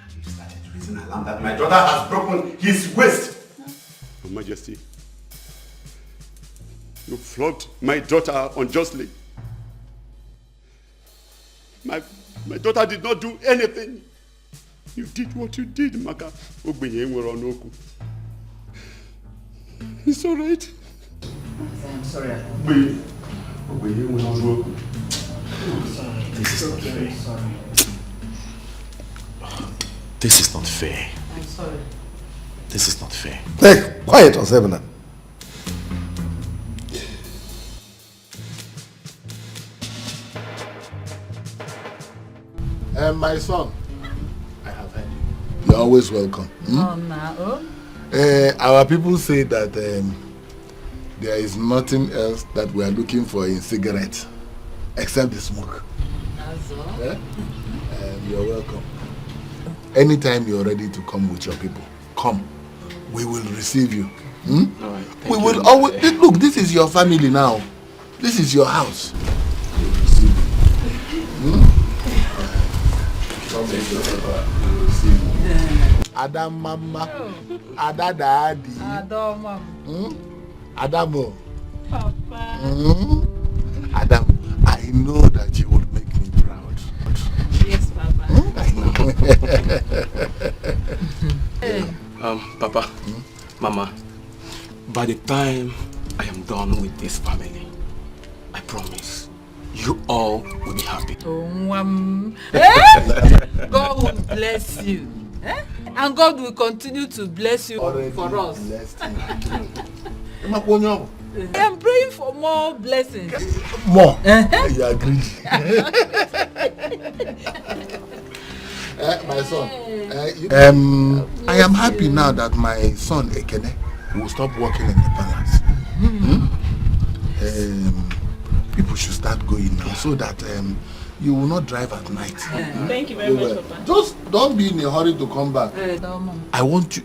And he started to raise an alarm that my daughter has broken his waist. Your Majesty, you flogged my daughter unjustly. My daughter did not do anything. You did what you did, Maka. It's all right. I'm sorry. This is not fair. This is not fair. I'm sorry. This is not fair. Hey, quiet, Osebna. My son, I have heard you. You're always welcome. Our people say that there is nothing else that we are looking for in cigarettes except the smoke. You're welcome. Anytime you're ready to come with your people, come. We will receive you. Right, we will always look. This is your family now. This is your house. We will receive you. Adam Mama, Ada Daddy, Adamo, Papa. Adam, I know that you will make me proud. Yes, Papa. I know. Papa, Mama, by the time I am done with this family, I promise you all will be happy. God will bless you. And God will continue to bless you for us. I am praying for more blessings. More? You agree? My son, I am happy now that my son Ekene will stop working in the palace. People should start going now so that you will not drive at night. Thank you very much, Papa. Just don't be in a hurry to come back. I want you.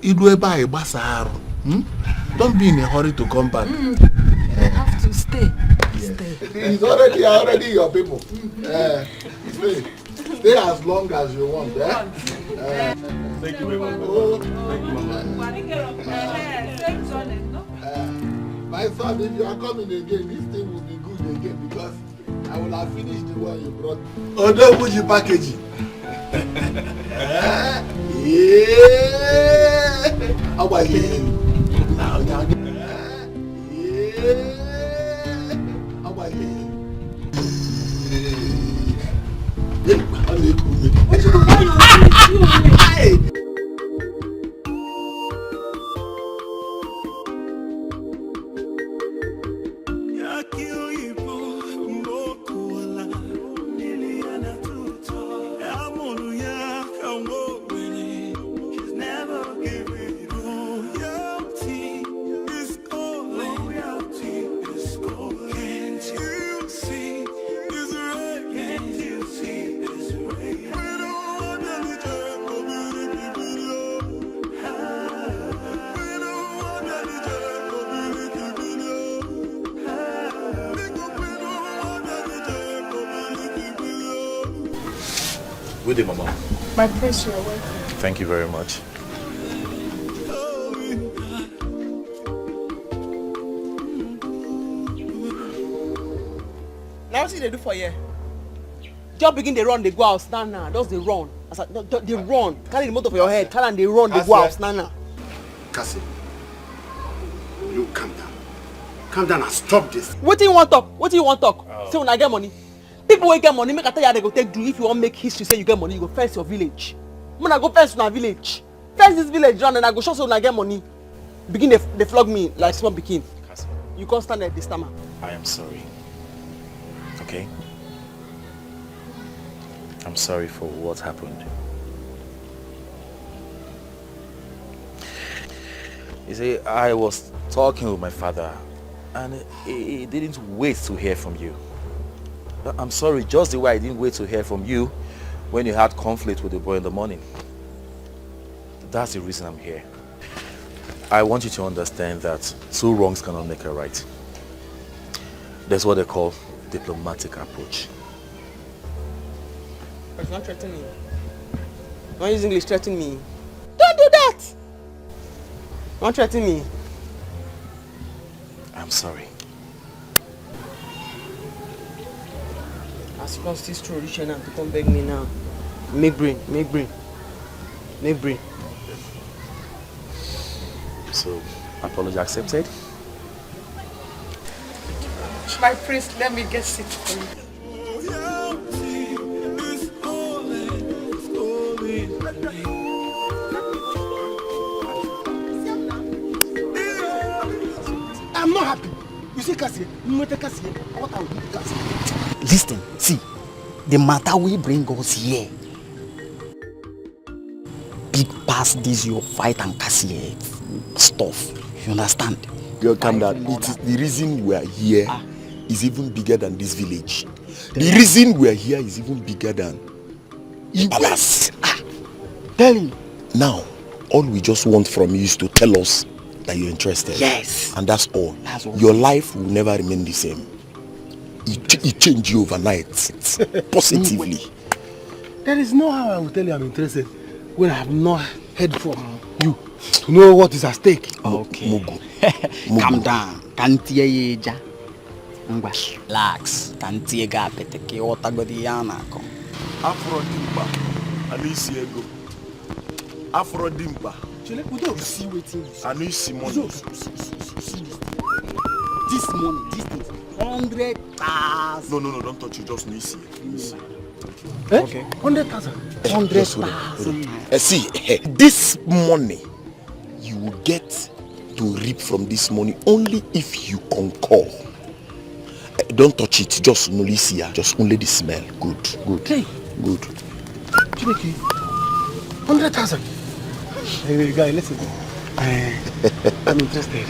Don't be in a hurry to come back. You have to stay. Yes. It's already your people. Stay as long as you want. Thank you very much. My son, if you are coming again, this thing will be good again because I will have finished the one you brought. Oh, don't put your packaging. How about you? How about you? Good day, Mama. My prince, you are welcome. Thank you very much. Now what they do for you? Just begin they run, they go out, now. Just they run. They run. Carry the motor for your head. Carry and they run, they go out, now. Cassie, you calm down. Calm down and stop this. What do you want talk? What do you want talk? Say when I get money. People will get money, make I tell you how they go take do. If you want make history, say you get money, you go fence your village. When I go fence my village. Fence this village round and I go show so when I get money. Begin they flog me like small pikin. You can't stand at this time. I am sorry. Okay? I'm sorry for what happened. You see, I was talking with my father and he didn't wait to hear from you. I'm sorry, just the way I didn't wait to hear from you when you had conflict with the boy in the morning. That's the reason I'm here. I want you to understand that two wrongs cannot make a right. That's what they call diplomatic approach. But not threaten me. Don't use English, threaten me. Don't do that! Don't threaten me. I'm sorry. As you can see, through reaching out to come beg me now. Make brain. So, apology accepted? My prince, let me get seat for you. I'm not happy. You see, Cassie, what are you, Cassie? Listen, see, the matter we bring us here big past this your fight and Cassie stuff. You understand? Girl, calm down. It is the reason we are here is even bigger than this village. The reason we are here is even bigger than Palace. Tell him. Now, all we just want from you is to tell us that you're interested. Yes. And that's all. That's all. Your life will never remain the same. It changed you overnight. Positively. There is no how I will tell you I'm interested when I have not heard from you to know what is at stake. Okay. Mugu. Calm down. Kantie yeja. Relax. Kantie ga peteke otagodi yana ko. Afrodimba. Anisi ego. Afrodimba. We don't see waiting. Anisi money. This money, this thing, 100,000. No, don't touch it. Just Nisi. Okay. 100,000. 100,000. See, this money you will get to reap from this money only if you concur. Don't touch it. Just Nolisia. Just only the smell. Good. Hey. Good. Chineke, 100,000. Hey, guy, listen. I'm interested.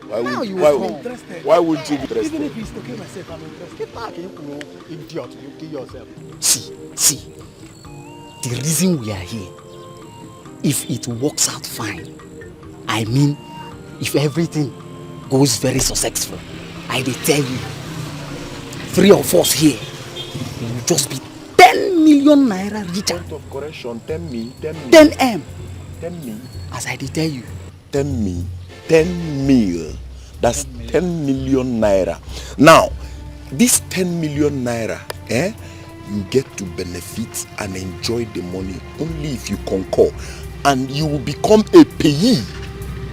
Why would you be interested? Even if it's okay myself, I'm interested. Get back, you idiot. You kill yourself. See. The reason we are here, if it works out fine, I mean, if everything goes very successful, I will tell you, 3 of us here, we will just be 10 million naira richer. Point of correction, 10 me. 10M. 10 me. As I did tell you. 10 me. 10 mil. That's 10 million naira. Now, this 10 million naira, you get to benefit and enjoy the money only if you concur. And you will become a payee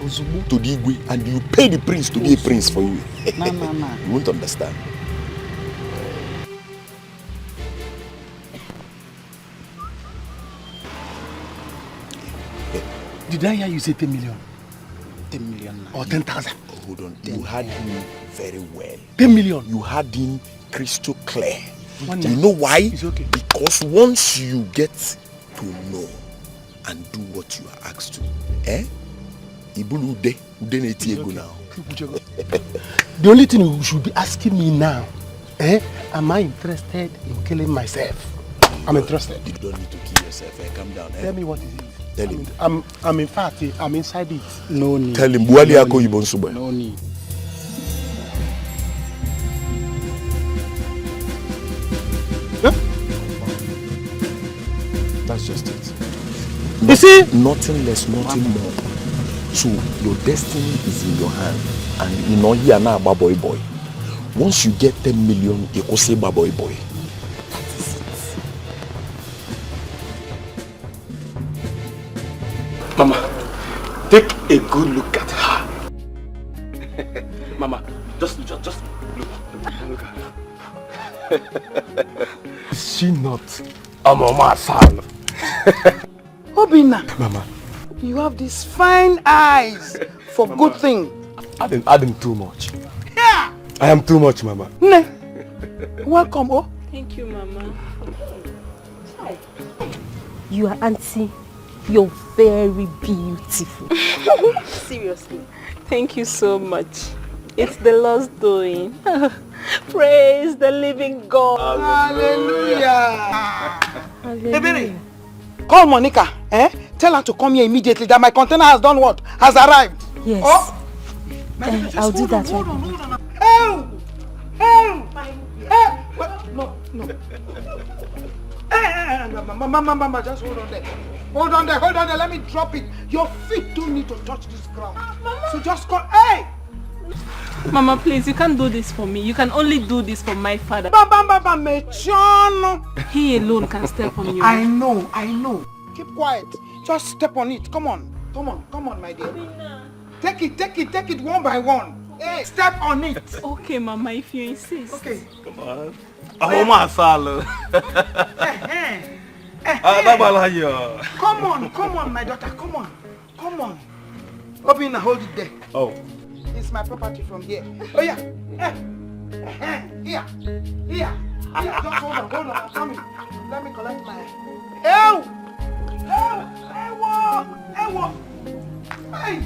to the Igwe, and you pay the prince to be a prince for you. No. You won't understand. Did I hear you say 10 million? 10 million. Or 10,000? Hold on. You had him very well. 10 million? You had him crystal clear. Wonder. You know why? It's okay. Because once you get to know and do what you are asked to, now. The only thing you should be asking me now, am I interested in killing myself? I'm interested. You don't need to kill yourself. Calm down. Tell me what is it? Tell him. I'm in fact, I'm inside it. No need. Tell him. No need. That's just it. You see? Nothing less, nothing more. So your destiny is in your hand. And you know you are now boy. Once you get 10 million, you can say boy. Mama, take a good look at her. Mama, just look at her. Is she not a mama son? Obina, Mama, you have these fine eyes for good thing. adding too much. Yeah. I am too much, Mama. Ne. Welcome, oh. Thank you, Mama. You are auntie. You're very beautiful. Seriously. Thank you so much. It's the Lord's doing. Praise the living God. Hallelujah. Hallelujah. Call Monica. Tell her to come here immediately that my container has done what? Has arrived. Yes. Oh? I'll do that right now. No. Mama, just hold on there. Hold on there. Let me drop it. Your feet don't need to touch this ground. So just call. Hey! Mama, please, you can't do this for me. You can only do this for my father. He alone can step on you. I know. Keep quiet. Just step on it. Come on, my dear. Take it one by one. Hey, step on it. Okay, Mama, if you insist. Okay. Come on. Ahoma Salo. Come on, my daughter. Come on. Obina, hold it there. Oh. It's my property from here. Oh yeah. Here. Just hold on. I'm coming. Let me collect my. Ew! Hey!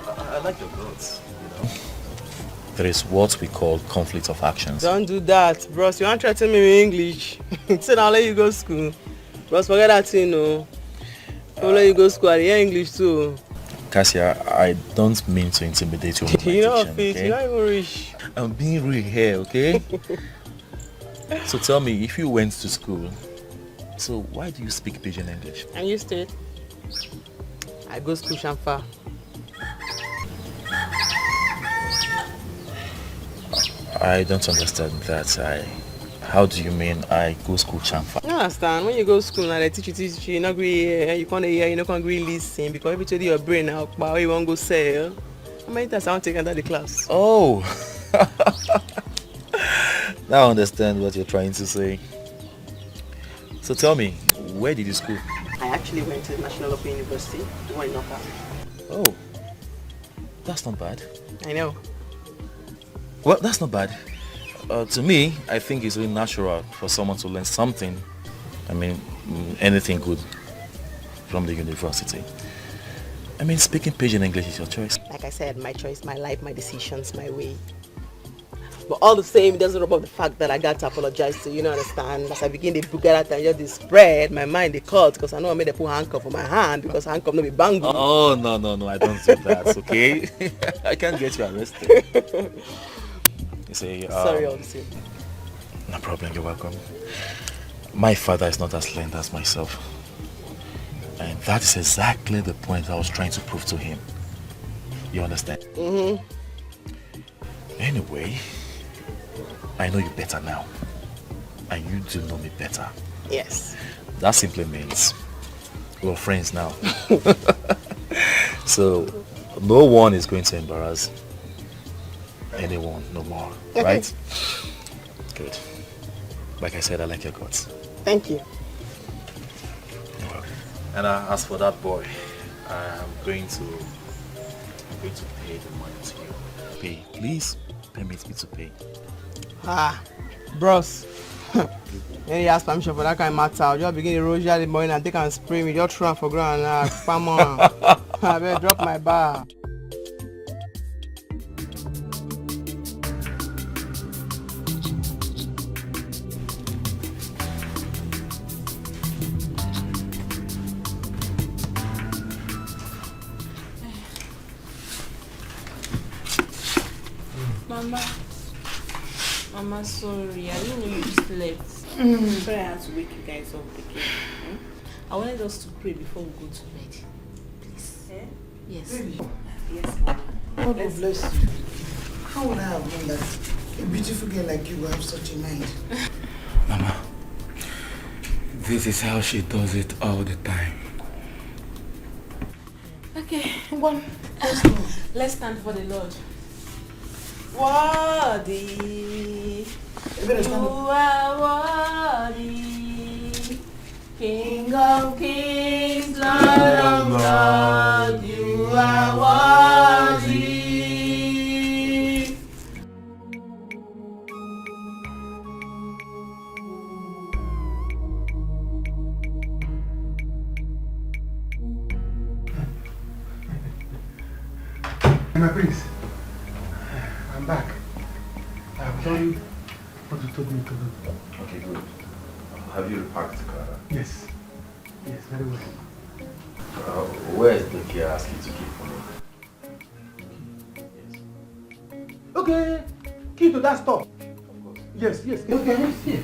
I like your words, There is what we call conflict of actions. Don't do that, bros. You want to threaten me with English? Say I'll let you go to school. Bros, forget that thing, no. I'll let you go to school. I hear English too. Cassia, I don't mean to intimidate you. You know, Fit, you're not even rich. I'm being real here, okay? So tell me, if you went to school, so why do you speak pidgin English? I'm used to it. I go to school Shamfa. I don't understand that. How do you mean I go school Chamfa? You understand? When you go to school and they teach you, you not agree, you can't hear, you not agree listen because every time your brain now, but you won't go sell. How many times I want to take under the class? Oh, now I understand what you're trying to say. So tell me, where did you school? I actually went to the National Open University, the one in Onyeka. Oh, that's not bad. I know. Well, that's not bad. To me, I think it's really natural for someone to learn something. I mean, anything good from the university. I mean, speaking pidgin English is your choice. Like I said, my choice, my life, my decisions, my way. But all the same, it doesn't rub off the fact that I got to apologize to you, know, understand? As I begin the book at that time, just spread, my mind they cut because I know I made a put handcuff on my hand because handcuff no be bangle. Oh, no, I don't do that, okay? I can't get you arrested. You say, sorry, all the same. No problem, you're welcome. My father is not as learned as myself. And that is exactly the point I was trying to prove to him. You understand? Mm-hmm. Anyway, I know you better now. And you do know me better. Yes. That simply means we're friends now. So, no one is going to embarrass anyone no more, right? Good. Like I said, I like your guts. Thank you. You're welcome. And as for that boy, I'm going to pay the money to you. Pay, please permit me to pay. Bros. When you ask permission for that kind of matter, I'll just begin to roll you the morning and take and spray me. Just throw for ground now. Come on. I better drop my bar. Mama, sorry. I didn't know you slept. Sorry I had to wake you guys up again. I wanted us to pray before we go to bed. Please. Eh? Yes. Baby. Yes, Mama. God will bless you. How would I have known that a beautiful girl like you will have such a mind? Mama, this is how she does it all the time. Okay, one. Let's stand for the Lord. Worthy, you are worthy, King of kings, Lord of lords, you are worthy. My prince, I'm back. I have done what you told me to do. Okay, good. Have you repacked the car? Yes. Yes, very well. Where is the key I asked you to keep for me? Okay, key to that store. Of course. Yes. Okay, let's see.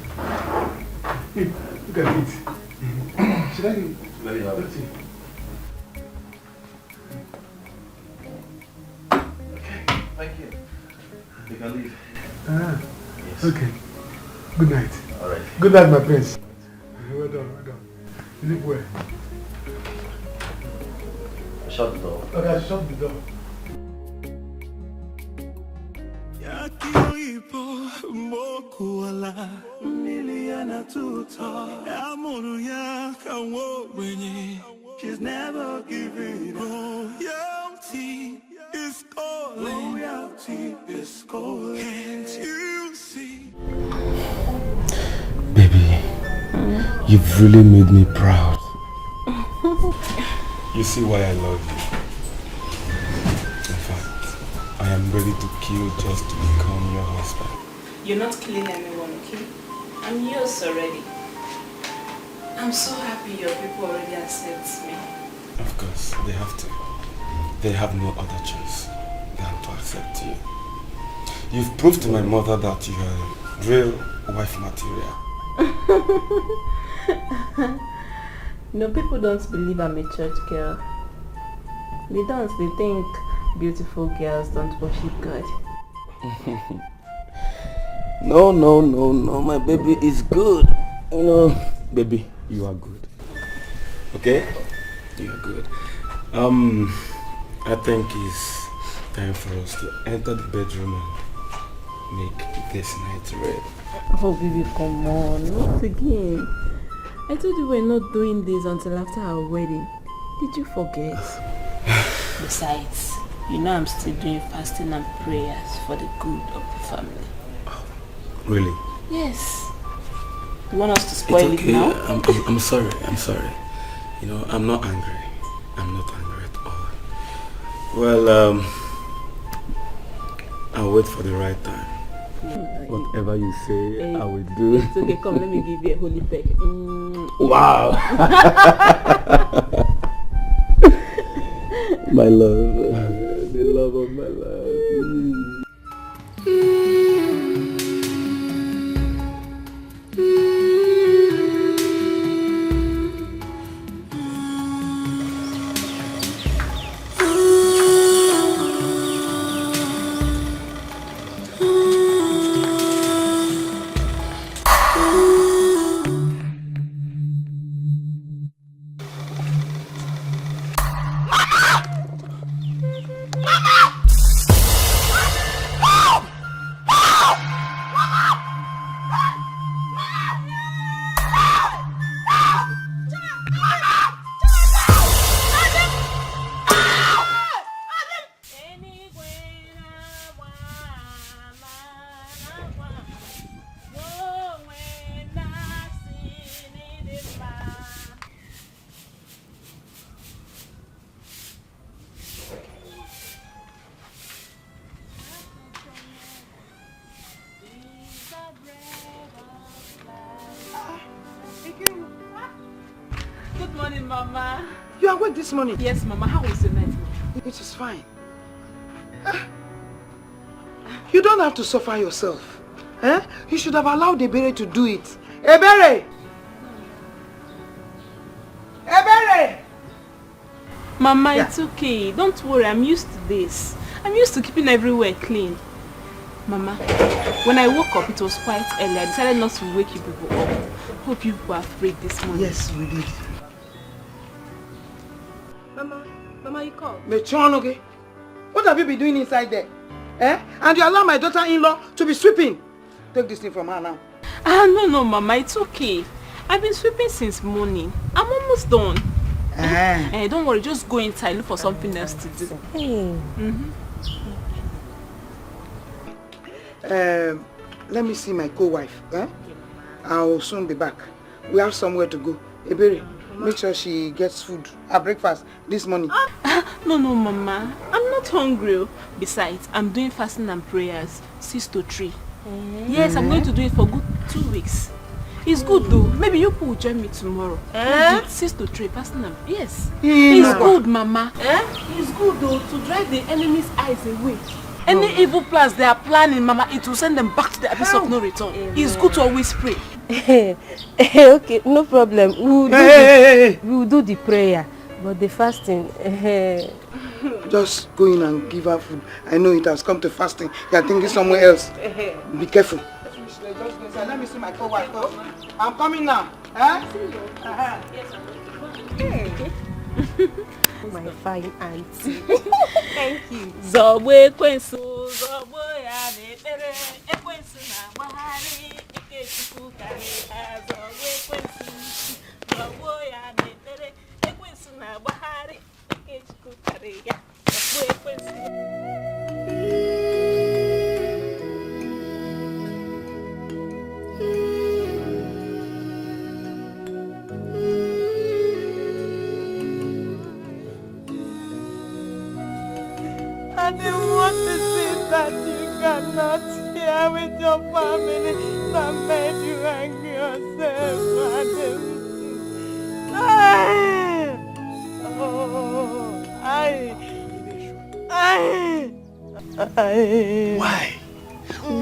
Look at it. Should I do it? Let me have it. Thank you. You can leave. Yes. Okay. Good night. All right. Good night, my prince. Well done. Sleep well. Shut the door. Okay, shut the door. She's never giving up. Royalty is calling. Royalty is calling. Can't you see? Baby, you've really made me proud. You see why I love you. In fact, I am ready to kill just to become your husband. You're not killing anyone, okay? I'm yours already. I'm so happy your people already accept me. Of course, they have to. They have no other choice than to accept you. You've proved to my mother that you are real wife material. No, people don't believe I'm a church girl. They don't. They think beautiful girls don't worship God. No, my baby is good. You know, baby, you are good. Okay? You are good. I think it's time for us to enter the bedroom and make this night red. Oh baby, come on, not again. I told you we're not doing this until after our wedding. Did you forget? Besides, you know I'm still doing fasting and prayers for the good of the family. Really? Yes. You want us to spoil it's okay. it now? I'm sorry. You know, I'm not angry. I'm not angry at all. Well, I'll wait for the right time. Whatever you say, I will do. It's okay, come, let me give you a holy peck. Wow! My love. The love of my life. Good morning, Mama. You are awake this morning? Yes, Mama. How was the night? It is fine. You don't have to suffer yourself. Eh? You should have allowed Ebere to do it. Ebere! Ebere! Mama, it's okay. Don't worry, I'm used to this. I'm used to keeping everywhere clean. Mama, when I woke up, it was quite early. I decided not to wake you people up. Hope you were afraid this morning. Yes, we did. Mama, you called? Mechonoge, what have you been doing inside there? Eh? And you allow my daughter-in-law to be sweeping. Take this thing from her now. No, Mama, it's okay. I've been sweeping since morning. I'm almost done. Don't worry, just go inside, look for something else to do. Let me see my co-wife. Eh? I'll soon be back. We have somewhere to go. Ebere, make sure she gets food, her breakfast this morning. No, Mama. I'm not hungry. Besides, I'm doing fasting and prayers 6 to 3. Yes, I'm going to do it for good 2 weeks. It's good though. Maybe you will join me tomorrow. 6 to 3 fasting and yes. It's good, Mama. It's good though to drive the enemy's eyes away. Any evil plans they are planning, Mama, it will send them back to the abyss of no return. It's good to always pray. Okay, no problem. We'll do the prayer, but the fasting. Just go in and give her food. I know it has come to fasting. You are thinking somewhere else. Be careful. Let me see my co-wife. I'm coming now. My fine auntie. Thank you. Zobwe kwensu, zobo ya netere, ekwensu na bahari, ekechuku kare, zobwe kwensu, zobo ya netere, ekwensu na bahari, ekechuku kare, zobwe kwensu. And the what is it that you cannot share with your family that made you hang yourself, Adam? Why?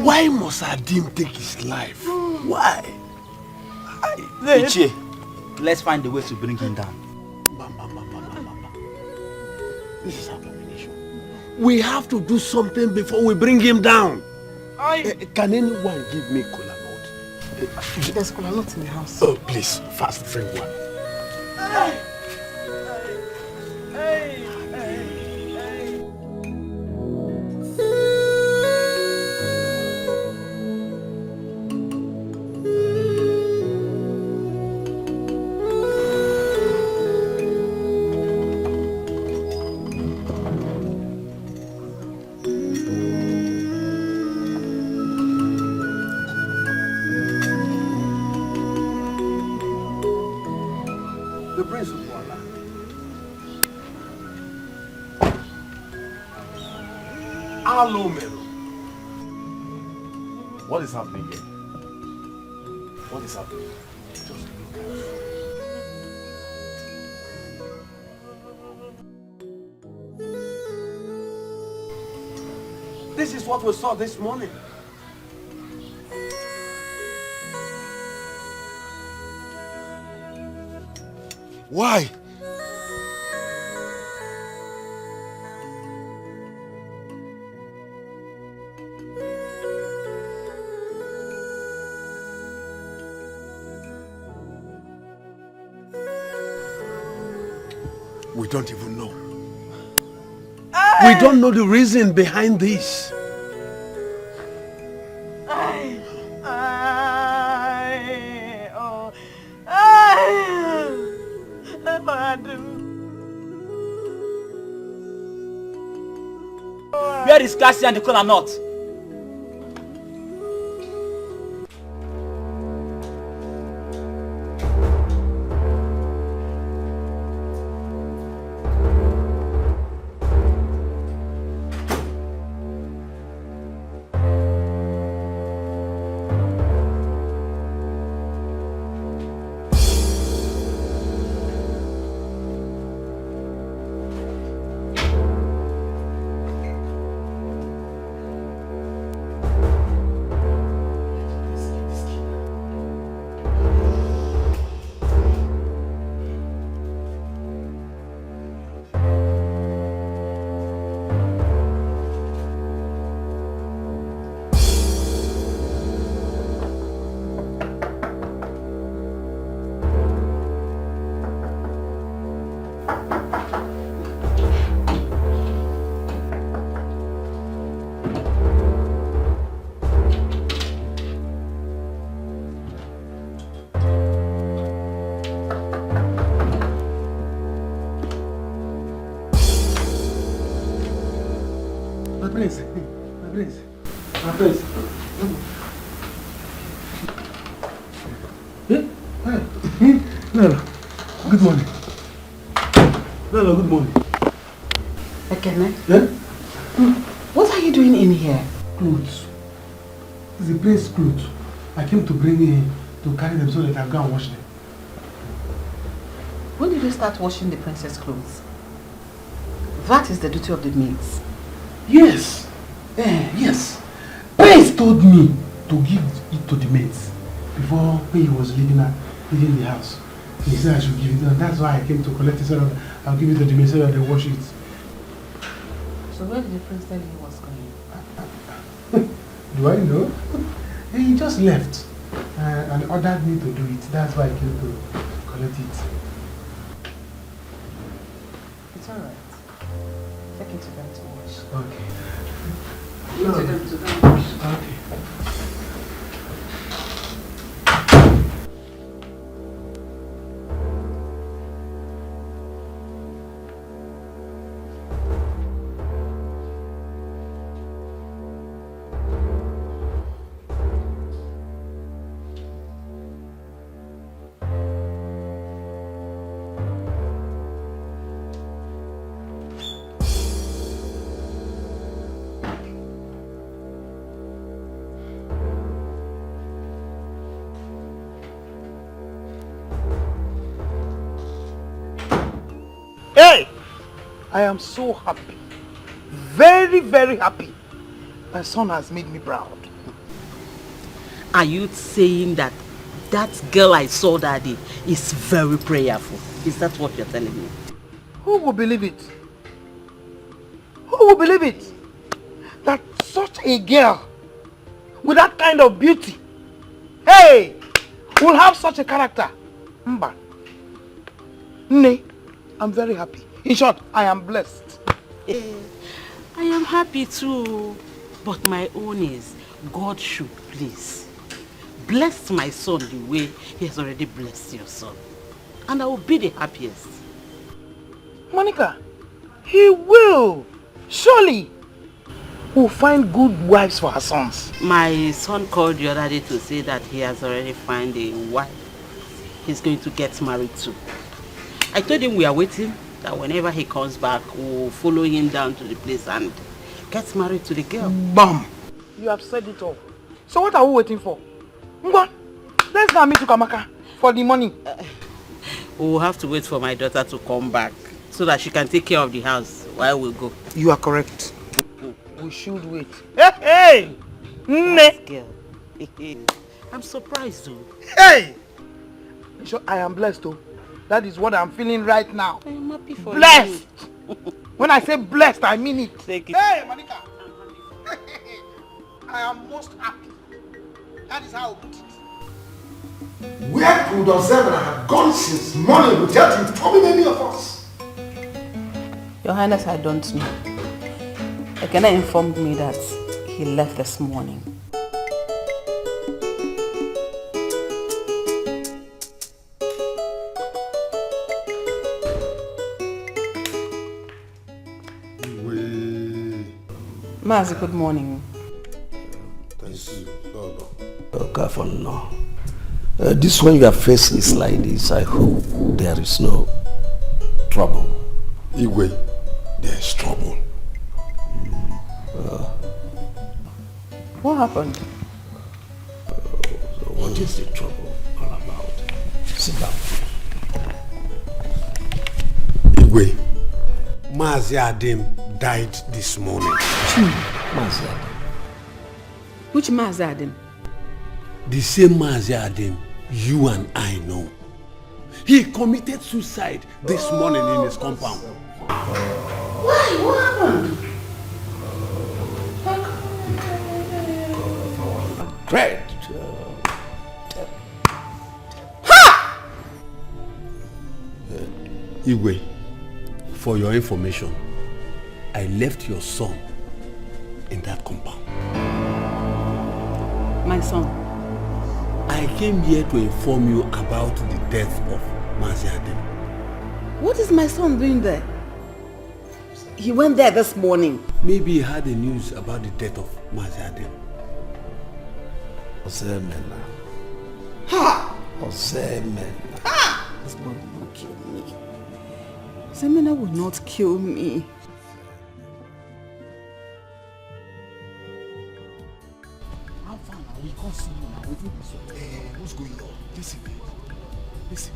Why must Adim take his life? Why? Ichie, let's find a way to bring him down. This is abomination. We have to do something before we bring him down. Can anyone give me cola nut? There's cola nut in the house. Oh, please, fast, bring one. What is happening here? What is happening? Just look at it. This is what we saw this morning. Why? We don't even know. We don't know the reason behind this. Where is Cassie and the cola nut? Eh? Hi. Nala, good morning. Nala, good morning. Ekene? Yeah? What are you doing in here? Clothes. It's a place clothes. I came to bring in to carry them so that I can go and wash them. When did you start washing the princess clothes? That is the duty of the maids. Yes. Yes. Prince told me to give it to the maids before when he was leaving the house. He said I should give it, and that's why I came to collect it so that I'll give it to the maids so that they wash it. So where did the prince tell you he was going? Do I know? He just left and ordered me to do it. That's why I came to collect it. It's alright. Take it to them to wash. Okay. Take it to them to wash. Okay. Hey! I am so happy. Very, very happy. My son has made me proud. Are you saying that that girl I saw that day is very prayerful? Is that what you're telling me? Who will believe it? Who will believe it? That such a girl with that kind of beauty, hey, will have such a character. Mba. Nay, I'm very happy. In short, I am blessed. I am happy too. But my own is, God should please bless my son the way he has already blessed your son. And I will be the happiest. Monica, he will. Surely. We'll find good wives for our sons. My son called the other day to say that he has already found a wife he's going to get married to. I told him we are waiting, that whenever he comes back, we'll follow him down to the place and get married to the girl. Bam! You have said it all. So what are we waiting for? Ngwa, let's go and meet Ukamaka for the money. We'll have to wait for my daughter to come back so that she can take care of the house while we go. You are correct. We should wait. Hey! Hey! Girl. I'm surprised though. Hey! So I am blessed though. That is what I'm feeling right now. I am happy for blessed. you. When I say blessed, I mean it. Take it. Hey, Monica. I am most happy. That is how I put it. Where could Ozebra have gone since morning without informing any of us? Your Highness, I don't know. Ekene informed me that he left this morning. Mazi, good morning. No. This one your face is like this. I hope there is no trouble. Igwe, there is trouble. What happened? What is the trouble all about? Sit down. Igwe, Mazi Adim died this morning. Mazi Adim? Which Mazi Adim? The same Mazi Adim you and I know. He committed suicide this morning in his compound. Why? What happened? Great. Igwe, for your information, I left your son in that compound. My son? I came here to inform you about the death of Mazi Adim. What is my son doing there? He went there this morning. Maybe he had the news about the death of Mazi Adim. Ha! Osemena. This boy will not kill me. Semena will not kill me. How far now? We can't see you now. What's going on? Listen.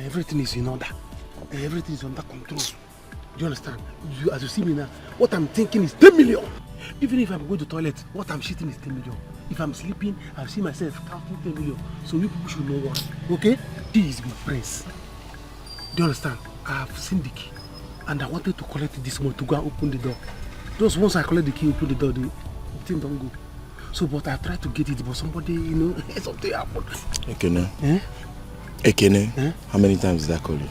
Everything is in order. Everything is under control. Do you understand? As you see me now, what I'm thinking is 10 million. Even if I'm going to the toilet, what I'm shitting is 10 million. If I'm sleeping, I've seen myself counting 10 million. So you people should know what. Okay? He is my prince. Do you understand? I've seen the key. And I wanted to collect it this morning to go and open the door. Just once I collect the key, open the door, the thing don't go. So, but I tried to get it, but somebody, something happened. Ekene. Ekene, how many times did I call you?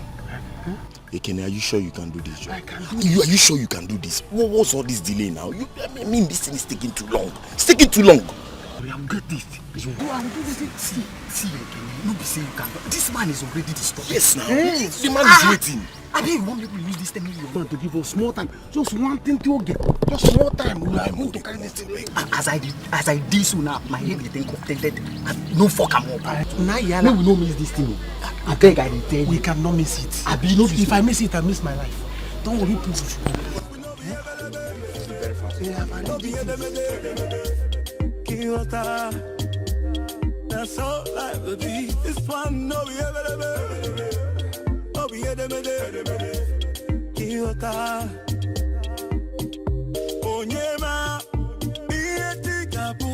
Ekene, are you sure you can do this job? I can do this. Are you sure you can do this? What's all this delay now? I mean, this thing is taking too long. It's taking too long. I will get this. See, Ekene, no be say you can. This man is already disturbed. Yes, now. The man is waiting. I mean, you want me to use this 10 million to give us small time. Just one thing to get. Just small time. We are going to carry this thing. As I did so now, my head is contented. No fuck am up. Now, we will not miss this thing. I beg, I tell you. We cannot miss it. If I miss it, I miss my life. Don't worry, please. That's all life will be. This one, no, we ever. Kiota Onyema Bieti Kapu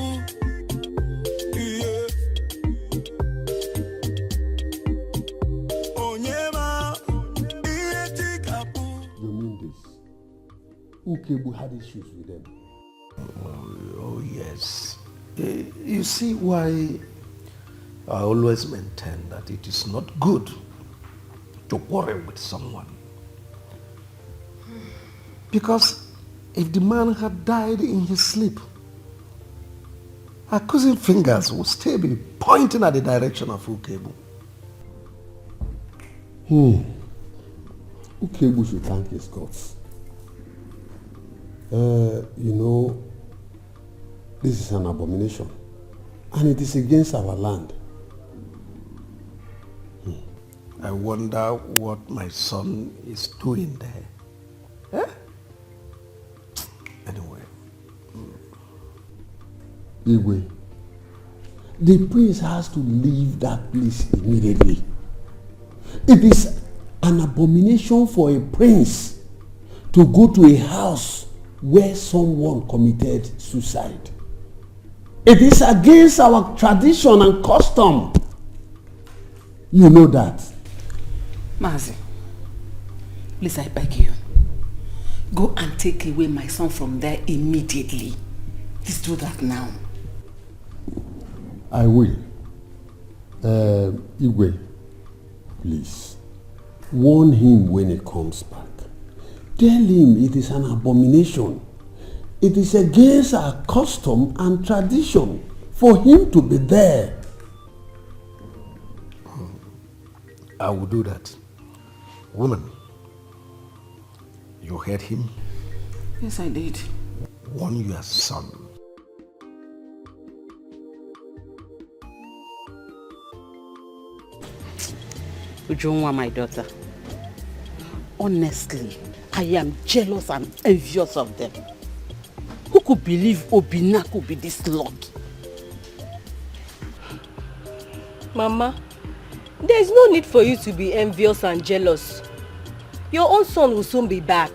Onyema Bieti Kapu. You mean this? Ukebu had issues with them? Oh yes. You see why I always maintain that it is not good to quarrel with someone. Because if the man had died in his sleep, accusing fingers would still be pointing at the direction of Ukebu. Ukebu should thank his gods. This is an abomination, and it is against our land. I wonder what my son is doing there. Anyway. Igwe, the prince has to leave that place immediately. It is an abomination for a prince to go to a house where someone committed suicide. It is against our tradition and custom. You know that. Mazi, please, I beg you. Go and take away my son from there immediately. Please do that now. I will. Igwe, please. Warn him when he comes back. Tell him it is an abomination. It is against our custom and tradition for him to be there. I will do that. Woman, you heard him? Yes, I did. Warn your son. Ujunwa, my daughter. Honestly, I am jealous and envious of them. Who could believe Obina could be this lucky? Mama, there is no need for you to be envious and jealous. Your own son will soon be back.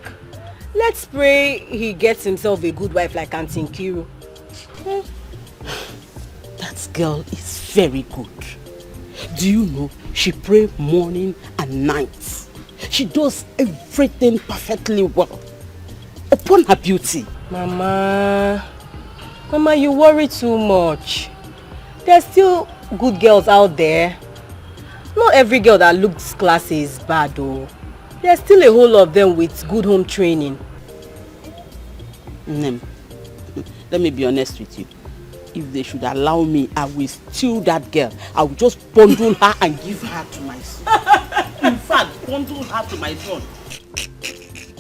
Let's pray he gets himself a good wife like Auntie Nkiru. That girl is very good. Do you know she prays morning and night? She does everything perfectly well. Upon her beauty. Mama, you worry too much. There's still good girls out there. Not every girl that looks classy is bad though. There's still a whole lot of them with good home training. Nem, let me be honest with you. If they should allow me, I will steal that girl. I will just bundle her and give her to my son. In fact, bundle her to my son.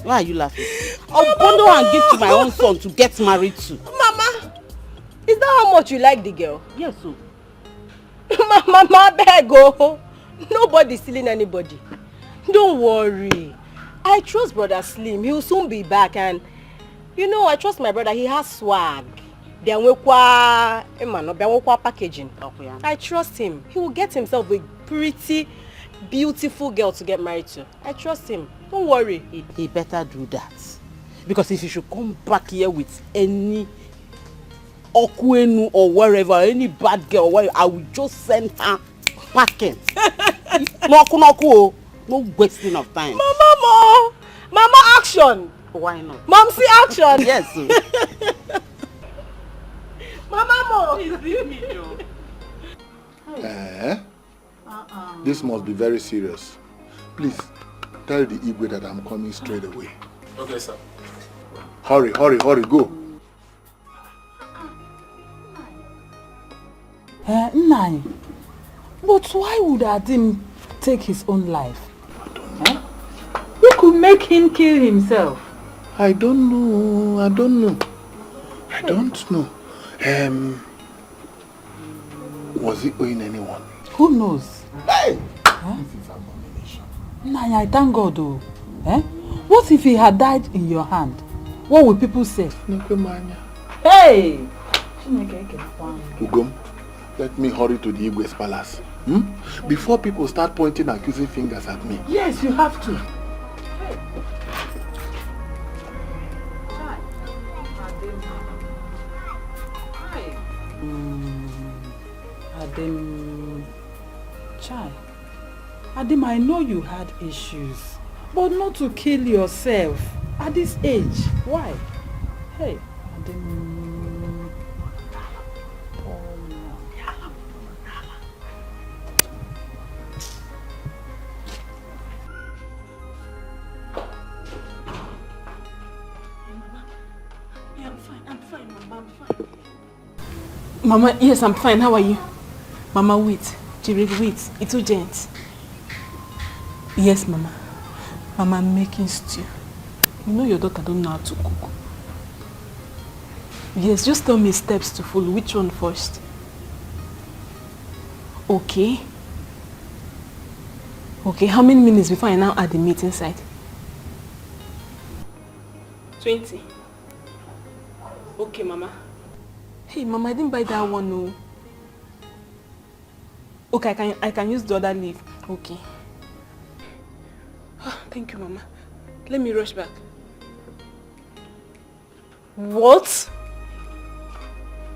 Why are you laughing? I'll bundle her and give to my own son to get married to. Mama, is that how much you like the girl? Yes, so. Mama, beg go. Nobody's stealing anybody. Don't worry. I trust Brother Slim. He'll soon be back, and you know, I trust my brother. He has swag. Packaging. I trust him. He will get himself a pretty, beautiful girl to get married to. I trust him. Don't worry. He better do that. Because if he should come back here with any Okwenu or wherever, any bad girl, whatever, I will just send her packing. No wasting of time. Mama, action. Why not? Mom, see action. Yes. Mama, please leave me, Joe. This must be very serious. Please, tell the Igwe that I'm coming straight away. Okay, sir. Hurry, go. Nai, but why would Adim take his own life? You could make him kill himself. I don't know. Was he owing anyone? Who knows? Hey! This is abomination. Nai, I thank God though. What if he had died in your hand? What would people say? Hey! Ugom, let me hurry to the Igwe's palace. Before people start pointing accusing fingers at me. Yes, you have to. Adim, I know you had issues, but not to kill yourself at this age. Why? Hey, Adim. Mama, yes, I'm fine. How are you? Mama, wait. Jerry, wait. It's urgent. Yes, Mama. Mama, I'm making stew. You know your daughter don't know how to cook. Yes, just tell me steps to follow. Which one first? Okay. Okay, how many minutes before I now add the meat inside? 20. Okay, Mama. Hey, Mama, I didn't buy that one, no. Okay, I can use the other leaf. Okay. Oh, thank you, Mama. Let me rush back. What?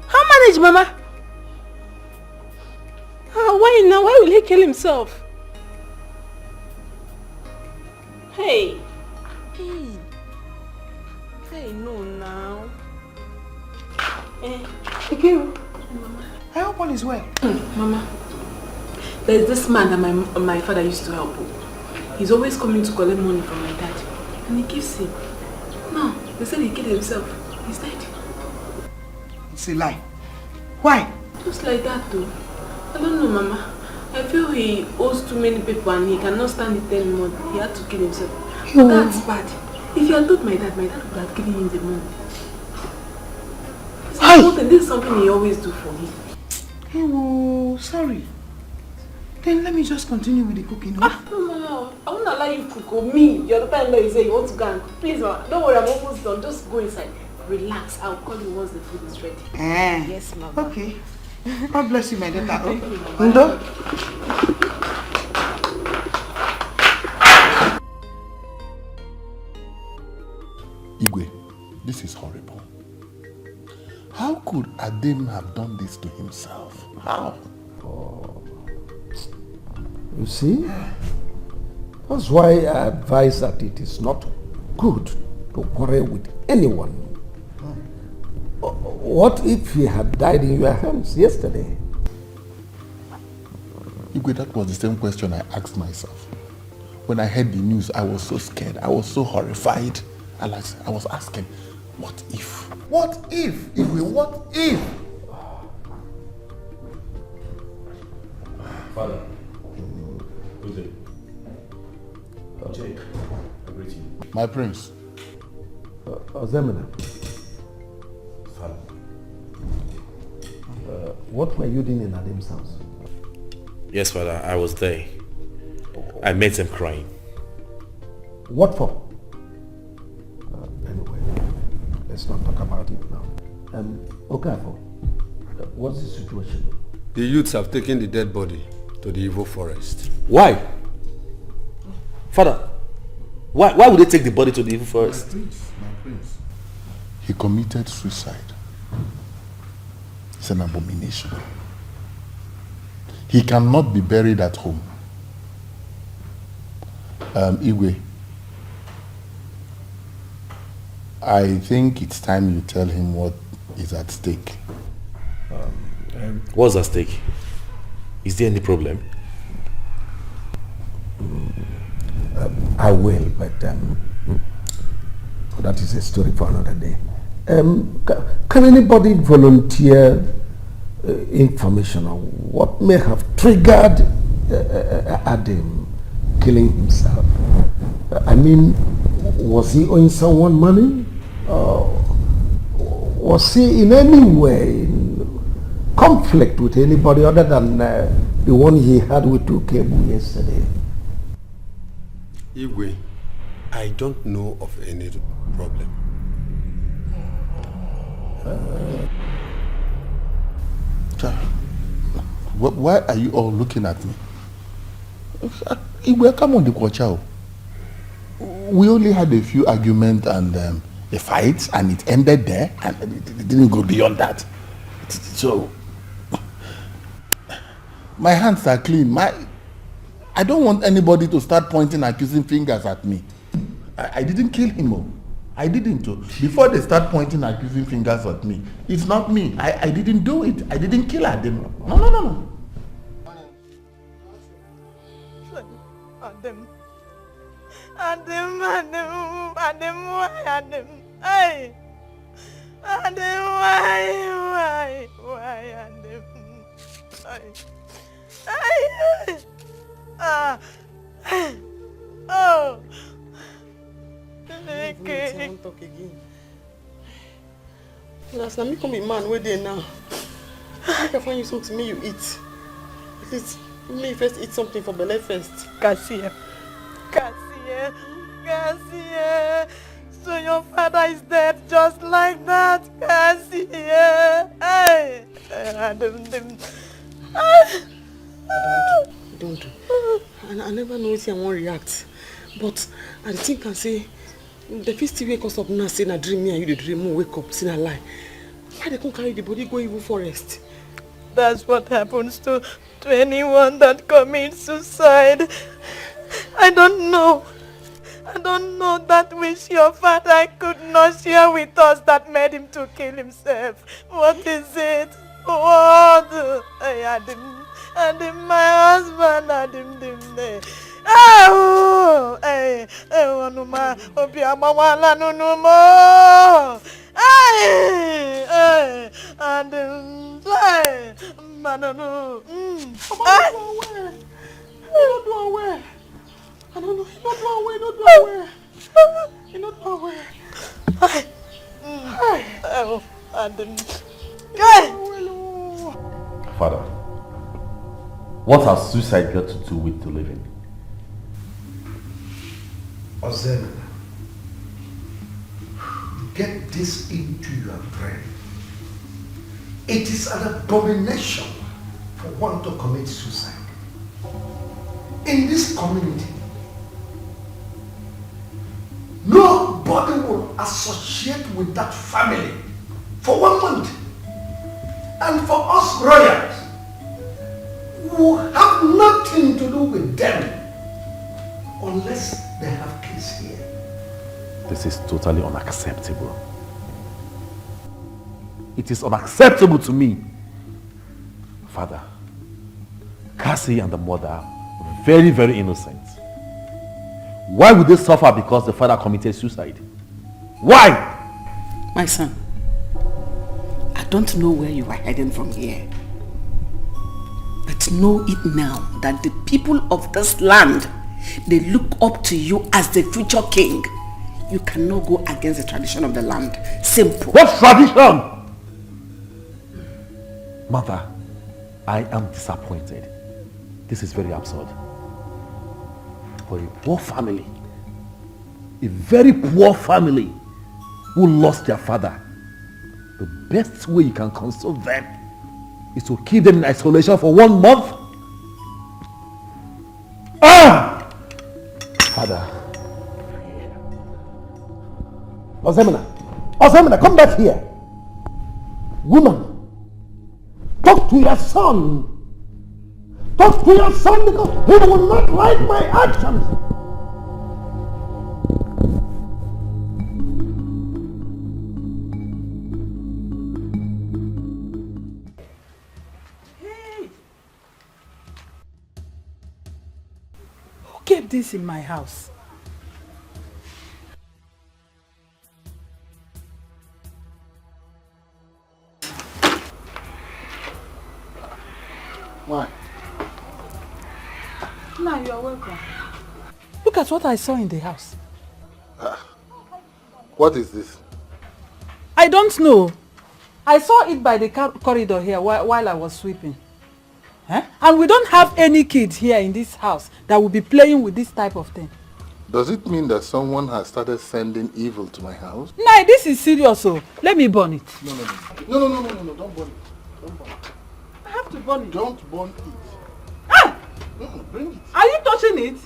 How manage, Mama? Why now? Why will he kill himself? Hey. Hey, no now. Again. I hope all is well. Mama, there's this man that my father used to help. He's always coming to collect money from my dad. And he gives him. No, they said he killed himself. He's dead. It's a lie. Why? Just like that though. I don't know, Mama. I feel he owes too many people and he cannot stand it anymore. He had to kill himself. Oh. That's bad. If you had told my dad would have given him the money. This is something he always do for me. Oh, sorry. Then let me just continue with the cooking. No, I won't allow you to cook. Or me, your daughter-in-law, you say you want to go and cook. Please, Mama, don't worry, I'm almost done. Just go inside. Relax. I'll call you once the food is ready. Yes, Mama. Okay. God bless you, my daughter. Thank you, Mama. Ndo? Igwe, this is horrible. How could Adim have done this to himself? How? You see? That's why I advise that it is not good to quarrel with anyone. What if he had died in your hands yesterday? Igwe, that was the same question I asked myself. When I heard the news, I was so scared. I was so horrified. I was asking, what if? What if? Igwe, what if? Father. Who's it? Jake, I greet you. My prince. Zemina. Father. What were you doing in Adim's house? Yes, Father, I was there. I met them crying. What for? Anyway, let's not talk about it now. Okafor, what's the situation? The youths have taken the dead body to the evil forest. Why? Father, why would they take the body to the evil forest? My prince. He committed suicide. It's an abomination. He cannot be buried at home. Igwe, I think it's time you tell him what is at stake. What's at stake? Is there any problem? I will, but that is a story for another day. Can anybody volunteer information on what may have triggered Adam killing himself? I mean, was he owing someone money? Was he in any way in conflict with anybody other than the one he had with Ukebu yesterday? Igwe, I don't know of any problem. Why are you all looking at me? Igwe, come on, the Kwacha. We only had a few arguments and a fight, and it ended there, and it didn't go beyond that. So, my hands are clean. I don't want anybody to start pointing accusing fingers at me. I didn't kill him. I didn't. Before they start pointing accusing fingers at me, it's not me. I didn't do it. I didn't kill Adam. No. Adam, hey! Adam, why, Adam? Oh! Okay. Won't talk again. That's not me come be man where they now. I can find you something me you eat. At least me first eat something for belly first. Cassia. So your father is dead just like that, Cassia. Hey. Don't do. I never know if I won't react. But I think I say the first wake us up now saying I dream me and you the dream wake up saying I lie. Why they can't carry the body go evil forest? That's what happens to anyone that commits suicide. I don't know that which your father could not share with us that made him to kill himself. What is it? What? Adam, my husband, Adam. Oh, Wanuma, Obiama, Wala, no more. Adam, Manano. You don't do away. I don't know. You don't do away. You don't do away. Oh, Adam. Father, what has suicide got to do with the living? Ozen, get this into your brain. It is an abomination for one to commit suicide. In this community, nobody will associate with that family for 1 month. And for us royals, who have nothing to do with them unless they have kids here. This is totally unacceptable. It is unacceptable to me. Father, Cassie and the mother are very, very innocent. Why would they suffer because the father committed suicide? Why? My son, I don't know where you are heading from here. But know it now that the people of this land, they look up to you as the future king. You cannot go against the tradition of the land. Simple. What tradition? Mother, I am disappointed. This is very absurd. For a poor family, a very poor family who lost their father, the best way you can console them is to keep them in isolation for 1 month. Ah! Father. Osemina, come back here. Woman, talk to your son. Talk to your son because he will not like my actions. Hey! Who kept this in my house? Why? Now you are welcome. Look at what I saw in the house. What is this? I don't know. I saw it by the corridor here while I was sweeping. And we don't have any kids here in this house that will be playing with this type of thing. Does it mean that someone has started sending evil to my house? Nah, this is serious, so let me burn it. No, don't burn it. Don't burn it. I have to burn it. Don't burn it. Ah! Bring it. Are you touching it?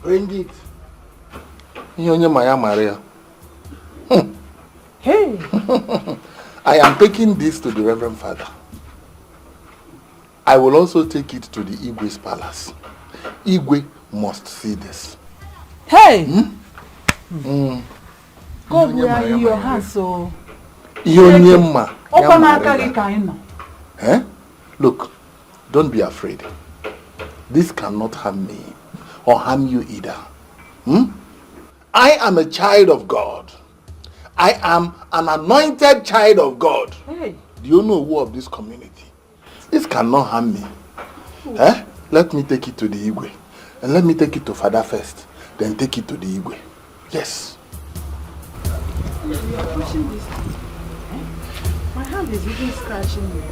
Bring it. Nyonya Maya Maria. Hey! I am taking this to the Reverend Father. I will also take it to the Igwe's palace. Igwe must see this. Hey! God, we are in your hands, so... Look, don't be afraid. This cannot harm me or harm you either. I am a child of God. I am an anointed child of God. Hey. Do you know who of this community? This cannot harm me. Let me take it to the Igwe. And let me take it to Father first. Then take it to the Igwe. Yes. You are pushing this. My hand is even scratching me.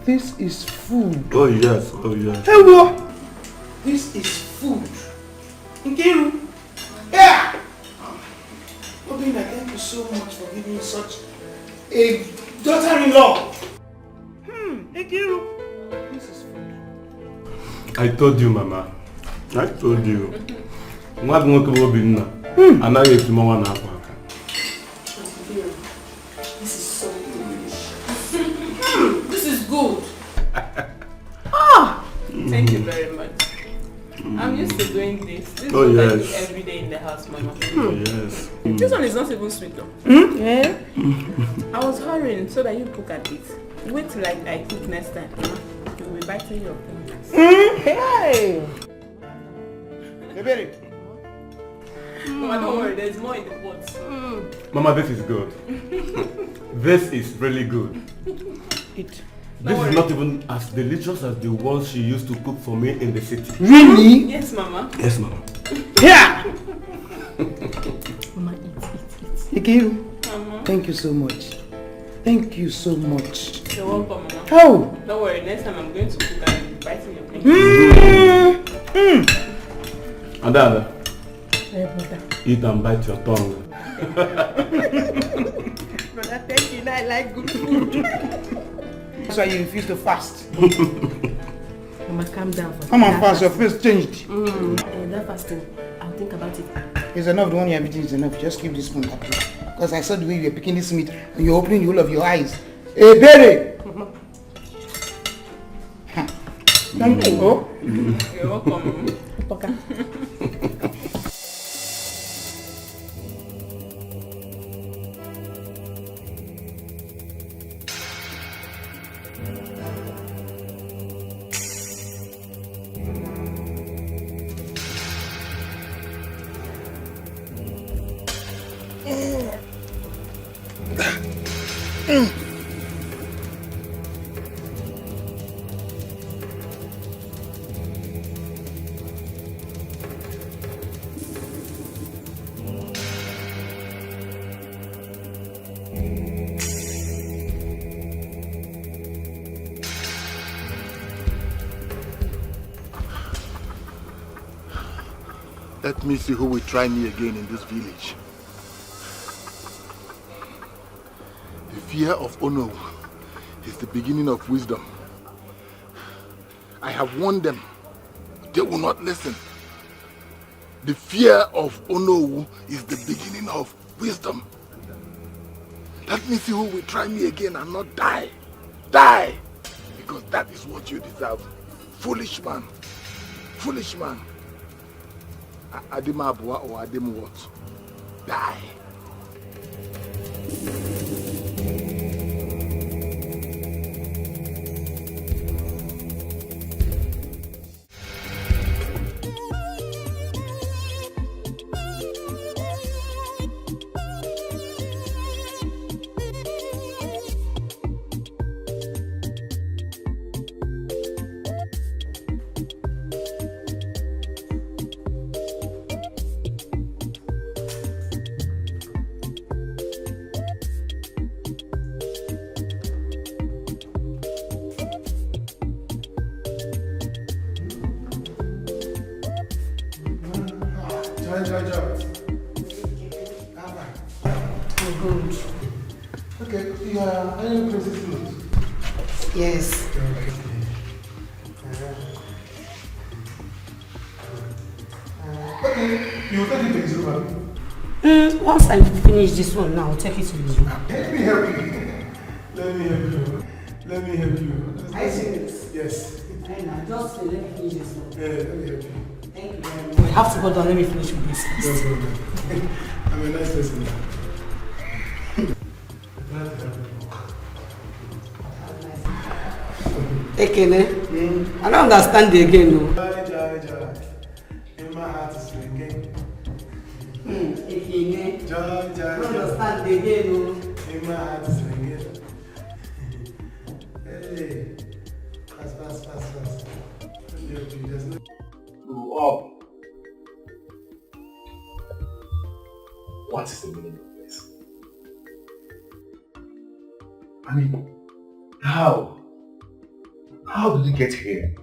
This is food. Oh yes, oh yes. Hello! This is food. Nkiru! Yeah! Obina, thank you so much for giving me such a daughter-in-law. Nkiru! This is food. I told you, Mama. I told you. What going to be now? And now you tomorrow now. This is so delicious. This is good. Thank you very much. I'm used to doing this. This is what I do every day in the house, Mama. Oh, yes. This one is not even sweet though. Yeah. I was hurrying so that you cook at it. Wait till I cook next time. You'll be biting your fingers. Hey! Hey, Mama, don't worry, there's more in the pot. Mama, this is good. This is really good. Eat. This is not even as delicious as the ones she used to cook for me in the city. Really? Yes, Mama. Yes, Mama. Yeah! Mama, eat. Nkiru, thank you so much. Thank you so much. You're welcome, Mama. Oh! Don't worry, next time I'm going to cook and be biting your fingers. And then, Hey, brother. eat and bite your tongue. Brother, thank you. Now I like good food. That's why you refuse to fast. Mama, calm down. Come on, fast. Your face changed. That fasting, I'll think about it. It's enough. The one you're eating is enough. Just keep this spoon happy. Because I saw the way you were picking this meat and you're opening the whole of your eyes. Hey, baby! Thank you. You're welcome. Okay. Let me see who will try me again in this village. The fear of Ono is the beginning of wisdom. I have warned them. They will not listen. The fear of Ono is the beginning of wisdom. Let me see who will try me again and not die. Die! Because that is what you deserve. Foolish man. Foolish man. Adim Abua or Adim what? Die. Yes. Okay, you will take it to his room. Once I finish this one now, I'll take it to his room. Let me help you. Let me help you. Let me help you. Are you serious? Yes. Just let me finish this one. Yeah, let me help you. Thank you very much. I have to go down. Let me finish with this. No problem. I'm a nice person. Ekene, I don't understand the again, no. In my heart is ringing. Ekene, I don't understand the again, no. In my heart is ringing. Hey, fast. There's no. Grow up. What is the meaning of this? I mean, how? How did we get here?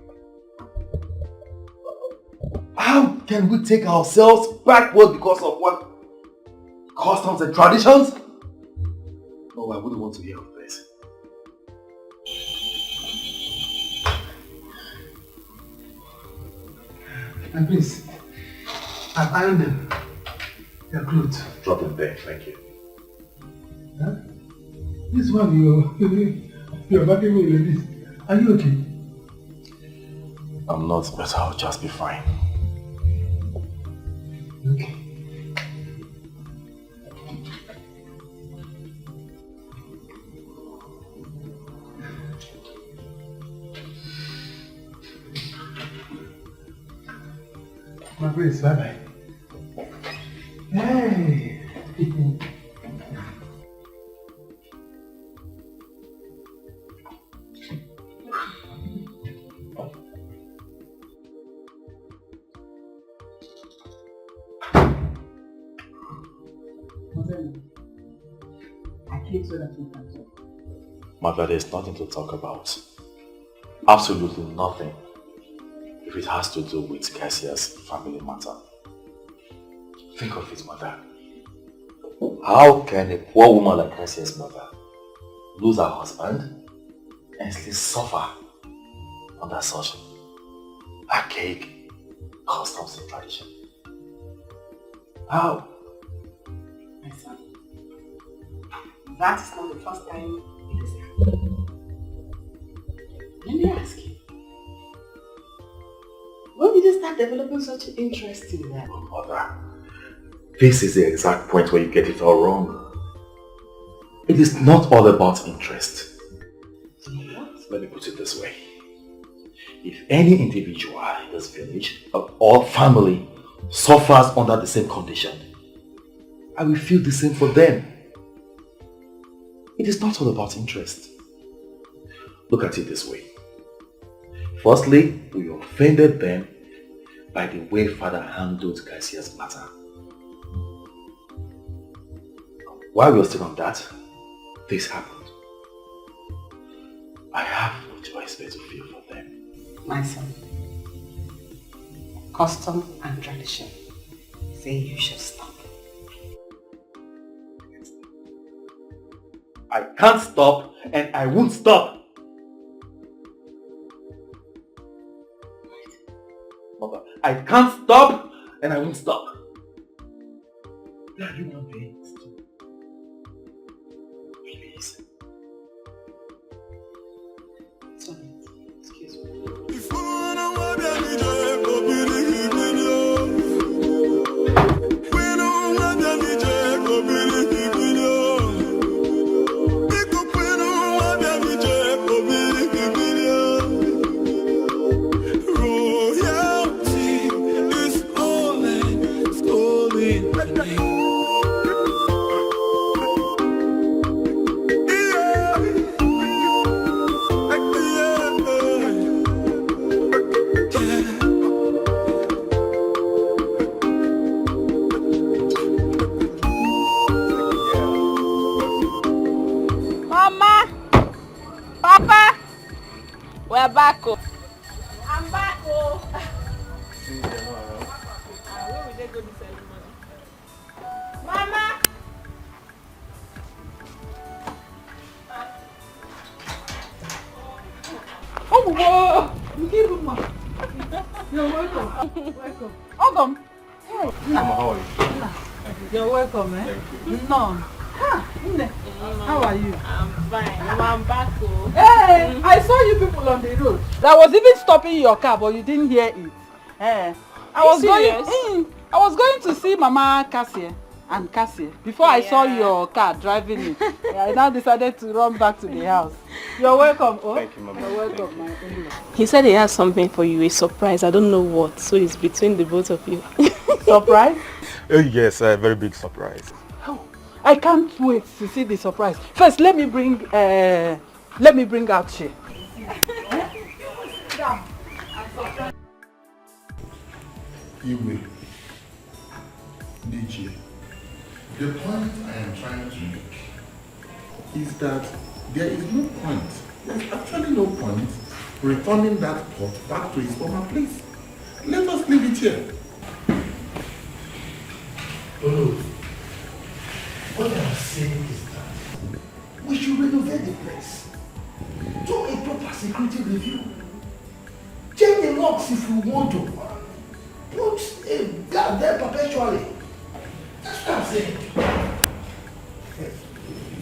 How can we take ourselves backward because of what? Customs and traditions? No, I wouldn't want to hear of this. And please, I've ironed them. They're clothes. Drop them there, thank you. Huh? This one, you're backing me like this. Are you okay? I'm not, but I'll just be fine. Okay. My prince, bye-bye. Hey! Mother, there's nothing to talk about. Absolutely nothing. If it has to do with Cassia's family matter. Think of it, Mother. How can a poor woman like Cassia's mother lose her husband and still suffer under such archaic customs and tradition? How? My son, that is not the first time it has happened. Let me ask you, when did you start developing such an interest in that? Oh, Mother, this is the exact point where you get it all wrong. It is not all about interest. What? Let me put it this way. If any individual in this village or family suffers under the same condition, I will feel the same for them. It is not all about interest. Look at it this way. Firstly, we offended them by the way Father handled Garcia's matter. While we were still on that, this happened. I have no choice but to feel for them. My son, custom and tradition say you should stop. I can't stop and I won't stop. Mother, I can't stop and I won't stop. We are human beings too. Please. Sorry, excuse me. We're back. I'm back. Where will they go this ceremony? Mama! Oh, whoa! You're welcome. Welcome. Welcome. Hey. How are you? You're welcome, eh? Thank you. No. How are you? I'm fine. I'm back. Hey, I saw you people on the road. I was even stopping your car, but you didn't hear it. I was going to see Mama Cassie and Cassie before I saw your car driving in. I now decided to run back to the house. You're welcome. Oh, thank you, Mama. You're welcome, my in-law. He said he has something for you, a surprise. I don't know what, so it's between the both of you. Surprise? Oh yes, a very big surprise. I can't wait to see the surprise. First, let me bring out Shay. Iwe, DJ, the point I am trying to make is that there is no point, there's actually no point returning that pot back to its former place. Let us leave it here. Oh. What I'm saying is that we should renovate the place. Do a proper security review. Change the locks if we want to. Put a guard there perpetually. That's what I'm saying.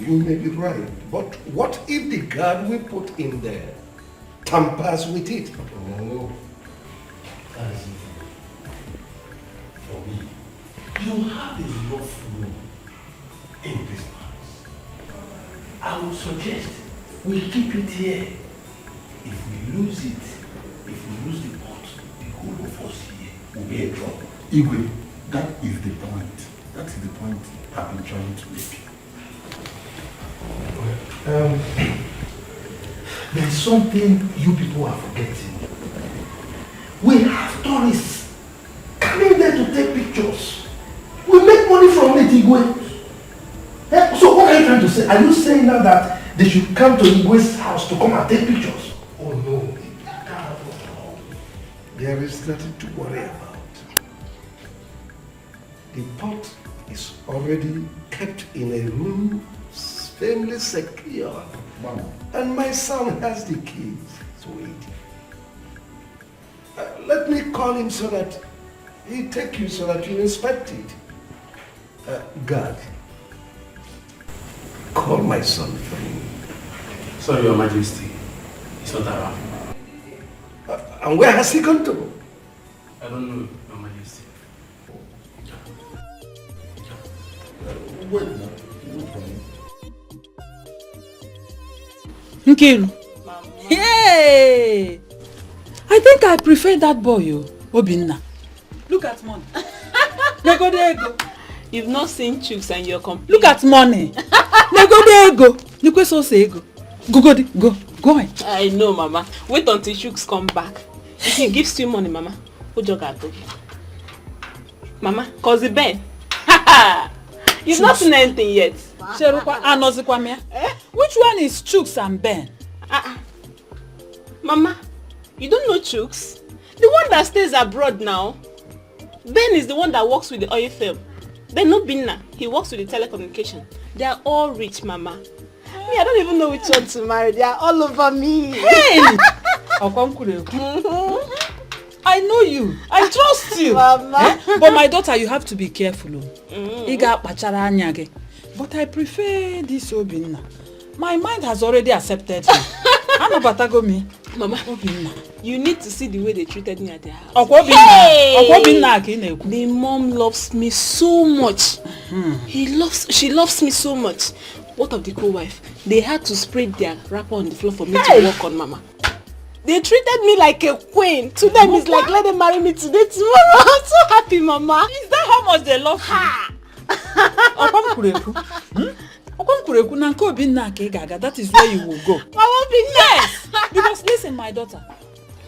You may be right, but what if the guard we put in there tampers with it? Oh, that is it. For me, you have enough room in this house. I would suggest we keep it here. If we lose it, if we lose the pot, the whole of us here will be a trouble. Igwe, that is the point. That is the point I've been trying to make. There is something you people are forgetting. We have tourists coming there to take pictures. We make money from it, Igwe. So what are you trying to say? Are you saying now that they should come to Igwe's house to come and take pictures? Oh no. There is nothing to worry about. The pot is already kept in a room firmly secure. Wow. And my son has the keys to it. Let me call him so that he'll take you so that you inspect it. Guard, call my son for me. Sorry, Your Majesty. It's not around. And where has he gone to? I don't know, Your Majesty. Wait now. Wait for me. Nkiru. Yay! I think I prefer that boy, Obinna. Look at money. Nego. You've not seen chooks and you're complete. Look at money. Nego. so say go. Go on. I know, Mama. Wait until Shooks come back. If he gives you money, Mama, who jogato? Mama, cause the Ben. You've not seen anything yet. Which one is Chooks and Ben? Mama, you don't know Chooks? The one that stays abroad now. Ben is the one that works with the oil firm. Then no Binna, he works with the telecommunication. They are all rich, Mama. Me, I don't even know which one to marry. They are all over me. Hey! I know you. I trust you. Mama. But my daughter, you have to be careful. But I prefer this Obinna. My mind has already accepted him. Mama, you need to see the way they treated me at their house. Hey! The mom loves me so much. She loves me so much. What of the co-wife? They had to spread their wrapper on the floor for me to walk on, Mama. They treated me like a queen. To them, it's like, let them marry me today, tomorrow. I'm so happy, Mama. Is that how much they love you? That is where you will go. Yes! Because listen, my daughter,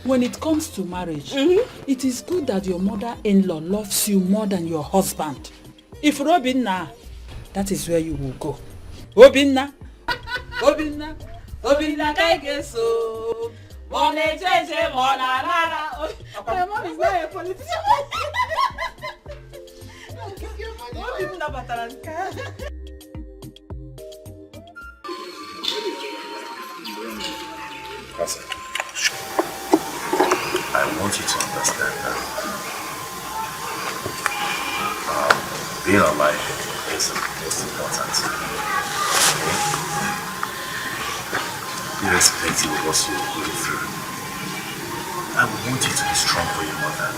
when it comes to marriage, it is good that your mother-in-law loves you more than your husband. If Robinna, that is where you will go. Obinna, Kaikeso. My mom is not a politician. I want you to understand that being alive is the most important. Irrespective of what you're going through, I want you to be strong for your mother.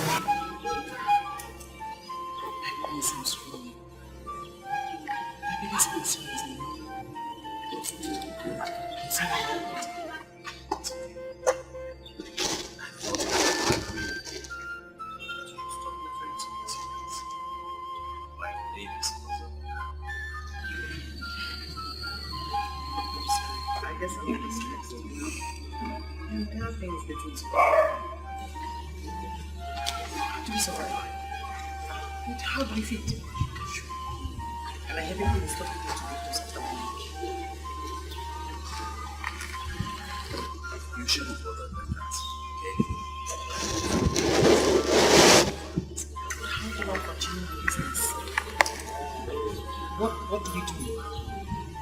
How do you feel? And I have everything stuff to do after my You shouldn't bother like that, How do I continue my business? What do we do?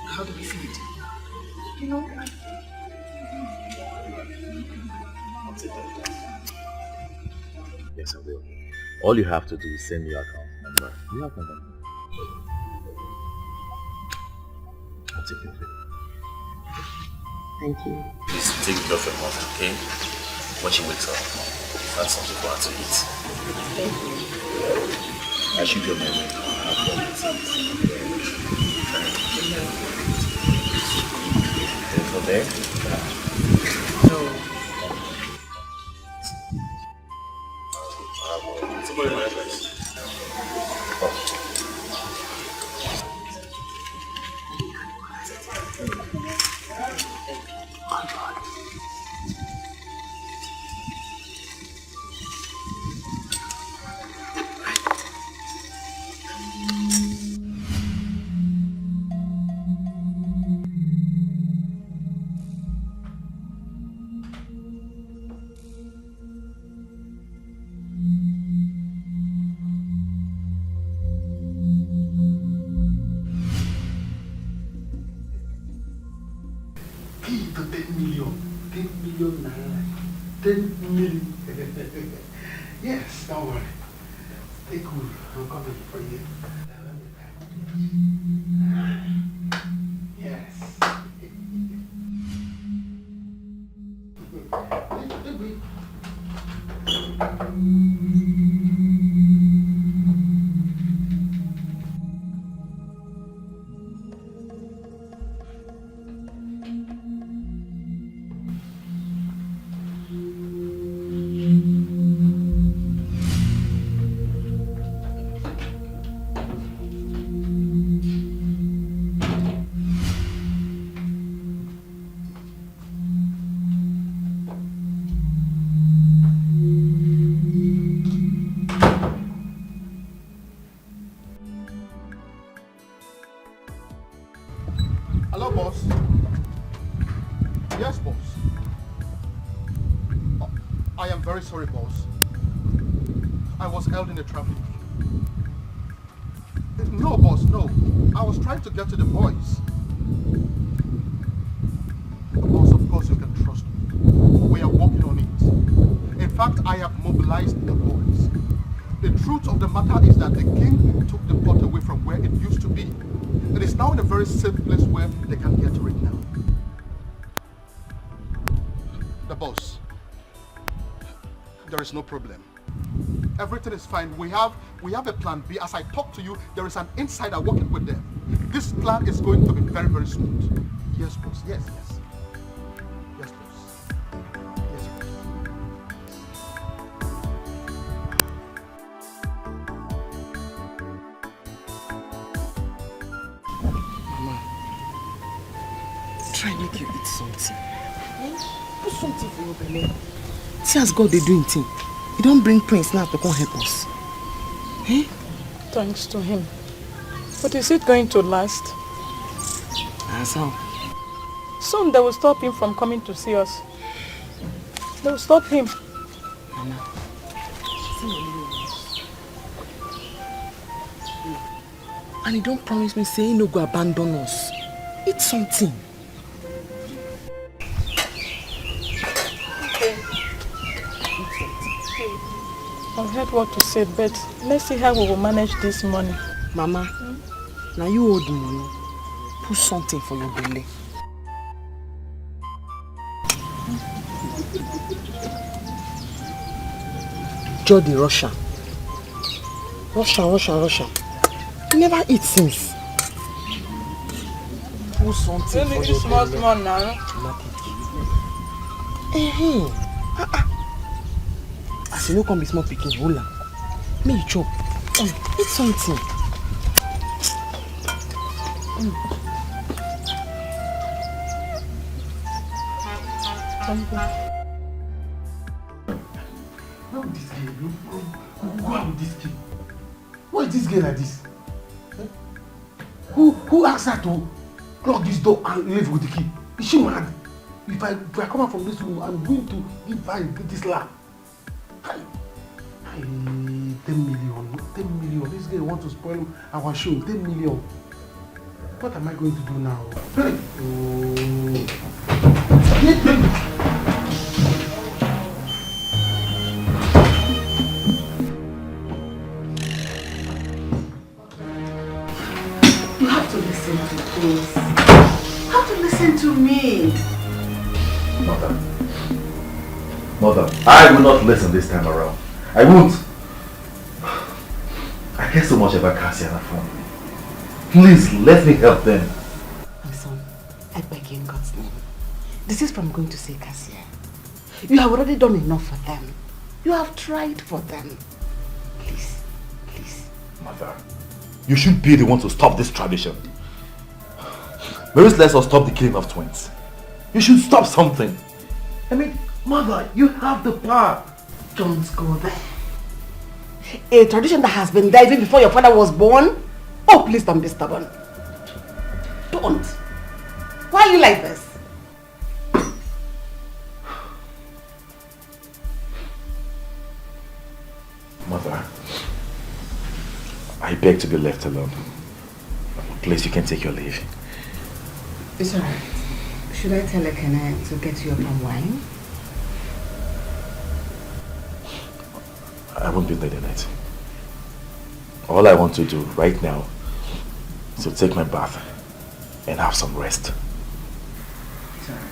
How do we feed? You know, Yes, I will. All you have to do is send me your account number. Your account number. I'll take care of it. Thank you. Please take care of your mother, okay? When she wakes up, that's something for her to eat. Thank you. I should go my way. From there? No. Somebody in my place. To 10 million. 10 million naira. 10 million. Yes, don't worry. Stay cool. I'm coming for you. Yes. boss. Yes, boss. I am very sorry, boss. I was held in the traffic. No, boss, no. I was trying to get to the boys. Boss, of course you can trust me. We are working on it. In fact, I have mobilized the boys. The truth of the matter is that the king took the pot away from where it used to be. It is now in a very safe place where they can get to it now. The boss. There is no problem. Everything is fine. We have a plan B. As I talk to you, there is an insider working with them. This plan is going to be very, very smooth. Yes, boss. Yes, yes. Yes, boss. Yes, boss. Mama, try make you eat something. Put something for your belly. See as God they doing thing. He don't bring Prince now to come help us. Eh? Thanks to him. But is it going to last? As how? Soon they will stop him from coming to see us. They will stop him. Mama, and he don't promise me say he no go abandon us. Eat something. I've heard what you said, but let's see how we will manage this money. Mama, now you hold the money. Put something for your belly. Jody Russia. Russia. You never eat since. Put something for your belly. Small now. As you no come be small picking, hold on. May you chop. Eat something. Where would this girl go out with this kid? Why is this girl like this? Eh? Who asked her to lock this door and leave with the key? Is she mad? If I come out from this room, I'm going to give her this lamb. 10 million. This girl wants to spoil our show. 10 million. What am I going to do now? Hey. You have to listen to this. You have to listen to me. Mother, I will not listen this time around. I won't. I care so much about Cassie and her family. Please, let me help them. My son, I beg you in God's name. This is from going to say Cassia. You have already done enough for them. You have tried for them. Please. Mother, you should be the one to stop this tradition. Maybe let's stop the killing of twins. You should stop something. I mean, Mother, you have the power. Don't go there. A tradition that has been there even before your father was born? Oh, please don't be stubborn. Don't. Why are you like this? Mother, I beg to be left alone. Please, you can take your leave. It's alright. Should I tell Ekene to get you up on wine? I won't be there tonight. All I want to do right now is to take my bath and have some rest. It's alright.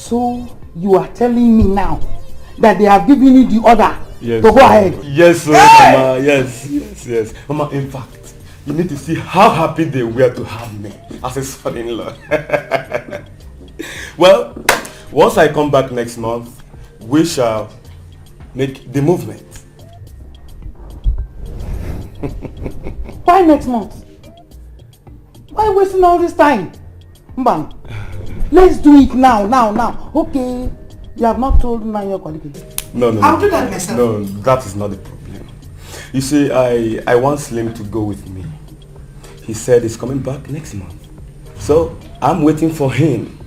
So you are telling me now that they have given you the order yes, to go ahead? Yes, sir, hey! Mama. Yes. Mama, in fact, you need to see how happy they were to have me as a son-in-law. Well, once I come back next month, we shall make the movement. Why next month? Why wasting all this time? Mbang, let's do it now. Okay, you have not told my your colleague. No. I'll do that myself. No, that is not the problem. You see, I want Slim to go with me. He said he's coming back next month. So, I'm waiting for him.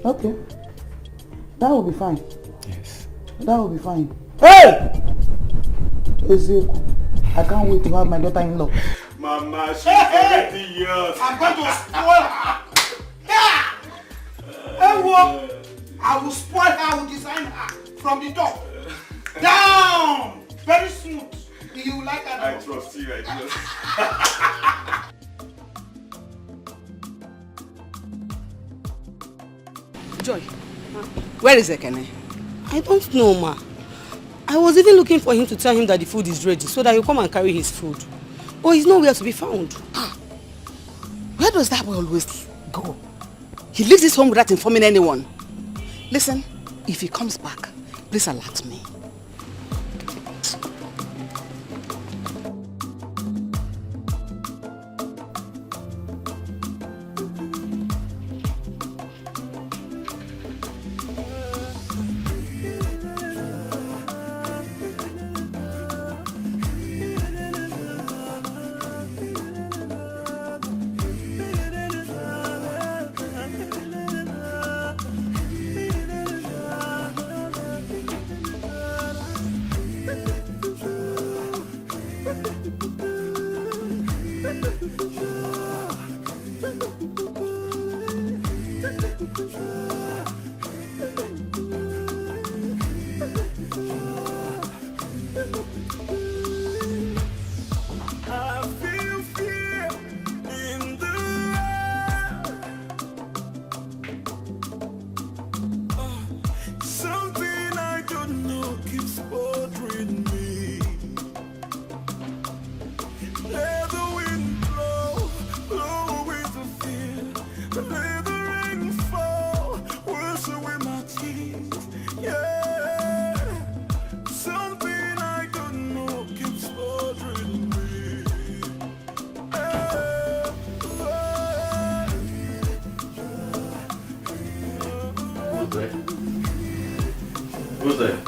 Okay. That will be fine. Yes. That will be fine. Hey! Ezeku, I can't wait to have my daughter-in-law. Mama, she's already yours. I'm going to spoil her. Yeah! I will spoil her, I will design her from the top. Down! Very smooth. You like her? I trust you, I trust. Joy, where is Ekene? I don't know, ma. I was even looking for him to tell him that the food is ready so that he'll come and carry his food. But he's nowhere to be found. Where does that boy always go? He leaves his home without informing anyone. Listen, if he comes back, please alert me. Who's there?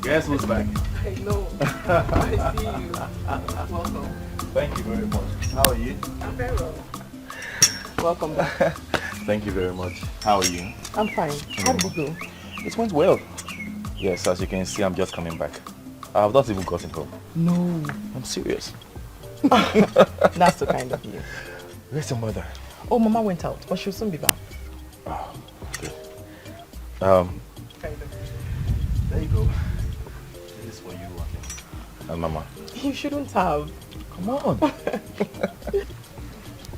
Guess who's back? I know. I see you. Welcome. Thank you very much. How are you? I'm very well. Welcome back. Thank you very much. How are you? I'm fine. How did it go? It went well. Yes, as you can see, I'm just coming back. I've not even gotten home. No. I'm serious. That's so kind of you. Where's your mother? Oh, Mama went out, but she'll soon be back. Oh, okay. There you go. This is for you and Mama. You shouldn't have. Come on.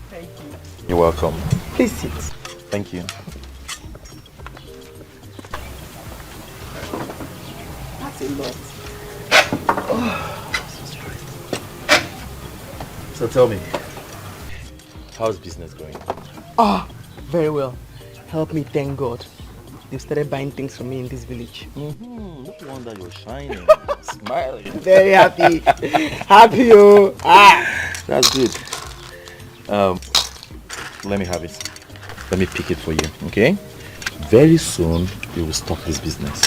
Thank you. You're welcome. Please sit. Thank you. a lot. So tell me, how's business going? Ah, very well. Help me thank God. They started buying things from me in this village. No wonder you're shining, smiling. Very happy. Happy, oh. Ah. That's good. Let me have it. Let me pick it for you, okay? Very soon, you will stop this business.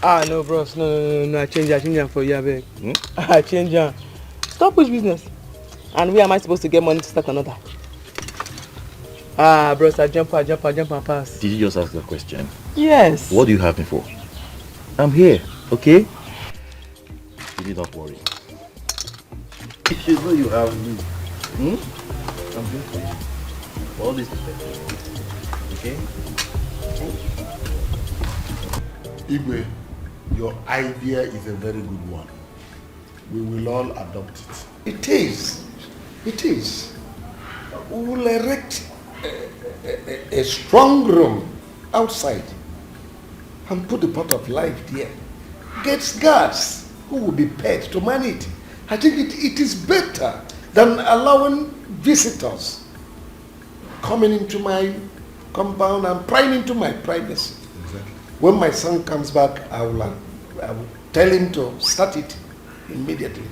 Ah, no, bros. No. I change it for you, I beg. I change it. Stop which business? And where am I supposed to get money to start another? Ah, bros, I jump and pass. Did you just ask the question? Yes. What do you have me for? I'm here, okay? You need not worry. If you know you have me, I'm here for you. All this is better. Okay? Igwe, your idea is a very good one. We will all adopt it. It is. It is. We will erect a strong room outside and put the pot of life there. Get guards who will be paid to man it. I think it is better than allowing visitors coming into my compound and prying into my privacy. Exactly. When my son comes back, I will tell him to start it immediately.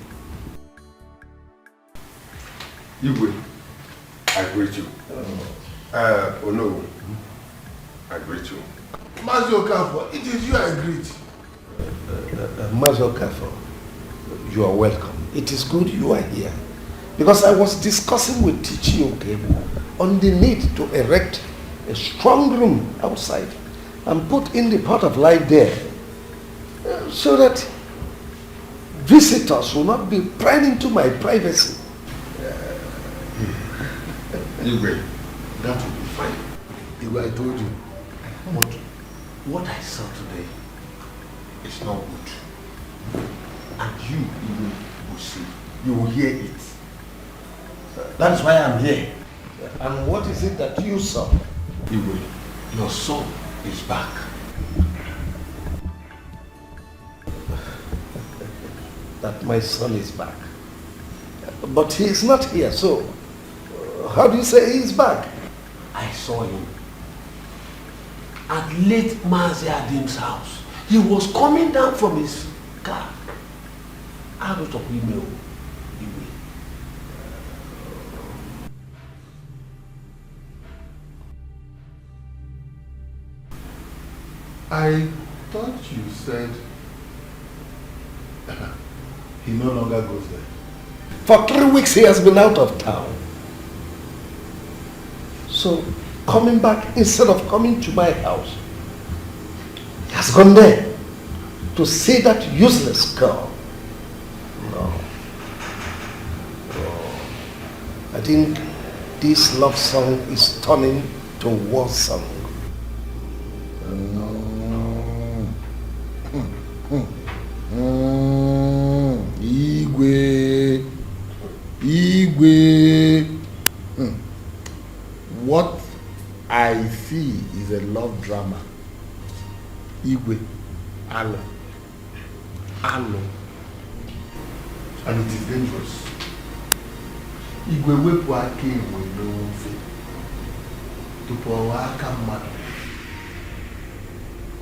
Igwe, I greet you. Oh no, I greet you. Mazi Okafor, it is you I greet. Mazi Okafor, you are welcome. It is good you are here. Because I was discussing with Tichi Okebo on the need to erect a strong room outside and put in the pot of life there so that visitors will not be prying into my privacy. Igwe, that will be fine. Igwe, I told you, what I saw today is not good. And you, Igwe, will see. You will hear it. That's why I'm here. And what is it that you saw? Igwe, your son is back. That my son is back. But he is not here, so how do you say he is back? I saw him at late Mazi Adim's house. He was coming down from his car. Out of email. I thought you said he no longer goes there. For 3 weeks he has been out of town. So coming back instead of coming to my house, he has gone there to see that useless girl. No. I think this love song is turning to war song. Igwe. What I see is a love drama. Igwe. Alo. And it is dangerous. Igwe wepu aka Igwe n'ofe tupu ọwa aka mmadụ.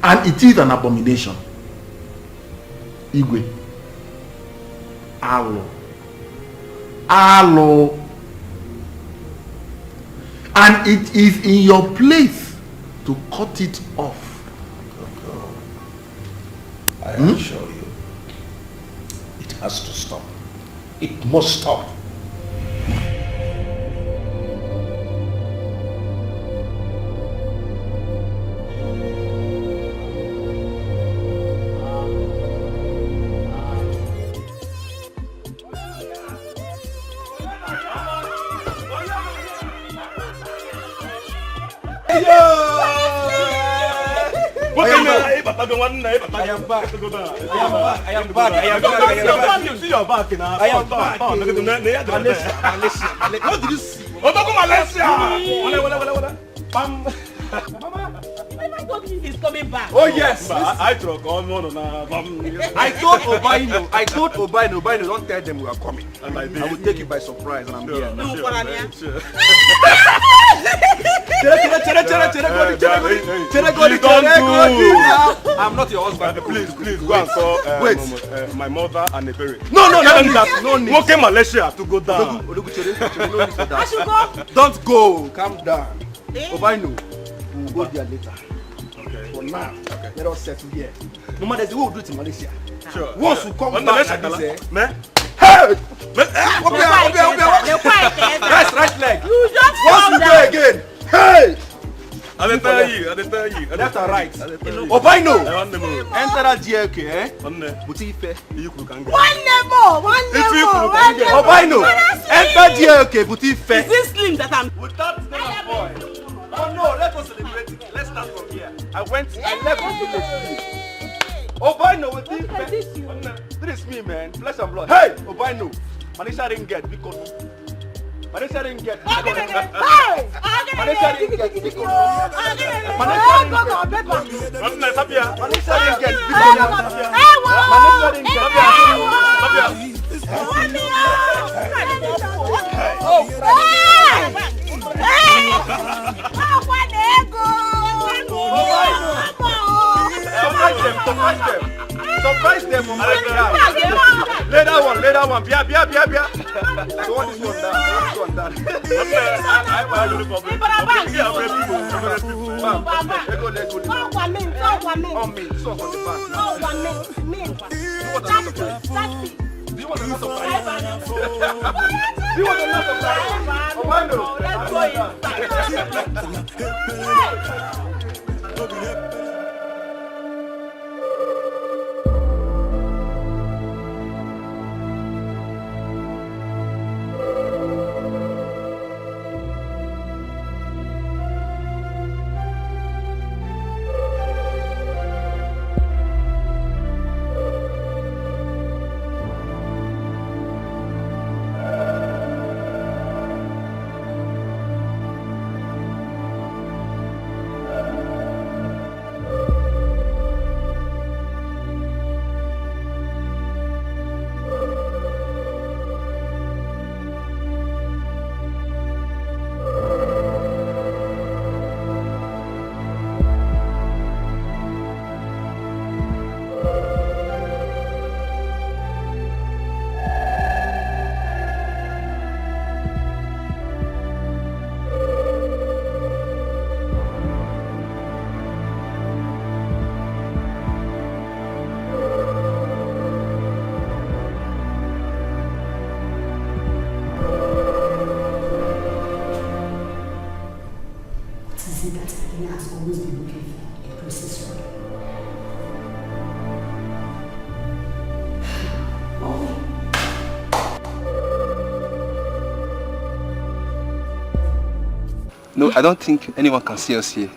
And it is an abomination. Igwe. Alo. And it is in your place to cut it off. I assure you, it has to stop. It must stop. I am back. You see your back now. I am back. Malaysia. What did you see? Malaysia. Oh my God, He's coming back. Oh yes. I drunk on one on I told Obaino, don't tell them we are coming. And I will take it by surprise and I'm here. No, I'm not your husband. Please, go and call my mother and the parent. No need. Okay, Malaysia to go down. I should go. Don't go. Calm down. Obaino, we'll go there later. Okay. For now, let us settle here. No matter the way we do it in Malaysia. Sure. Once we come back like this, Hey! Yes, right leg. You just Once we go again. Hey! I tell you. Left and right. Obaino! Enter that GLK, eh? Butife. One more. Obaino! Enter GLK, Butife. Is this slim that I'm... With that name boy. Oh no, let us celebrate it. Let's start from here. I left this village. Obaino with Butife. This is me, man. Flesh and blood. Hey! Obaino. Manisha didn't get because Manisha didn't get because Manisha didn't get because Surprise them on my ground. Lay that one. Bia. So what is one down? No, I don't think anyone can see us here.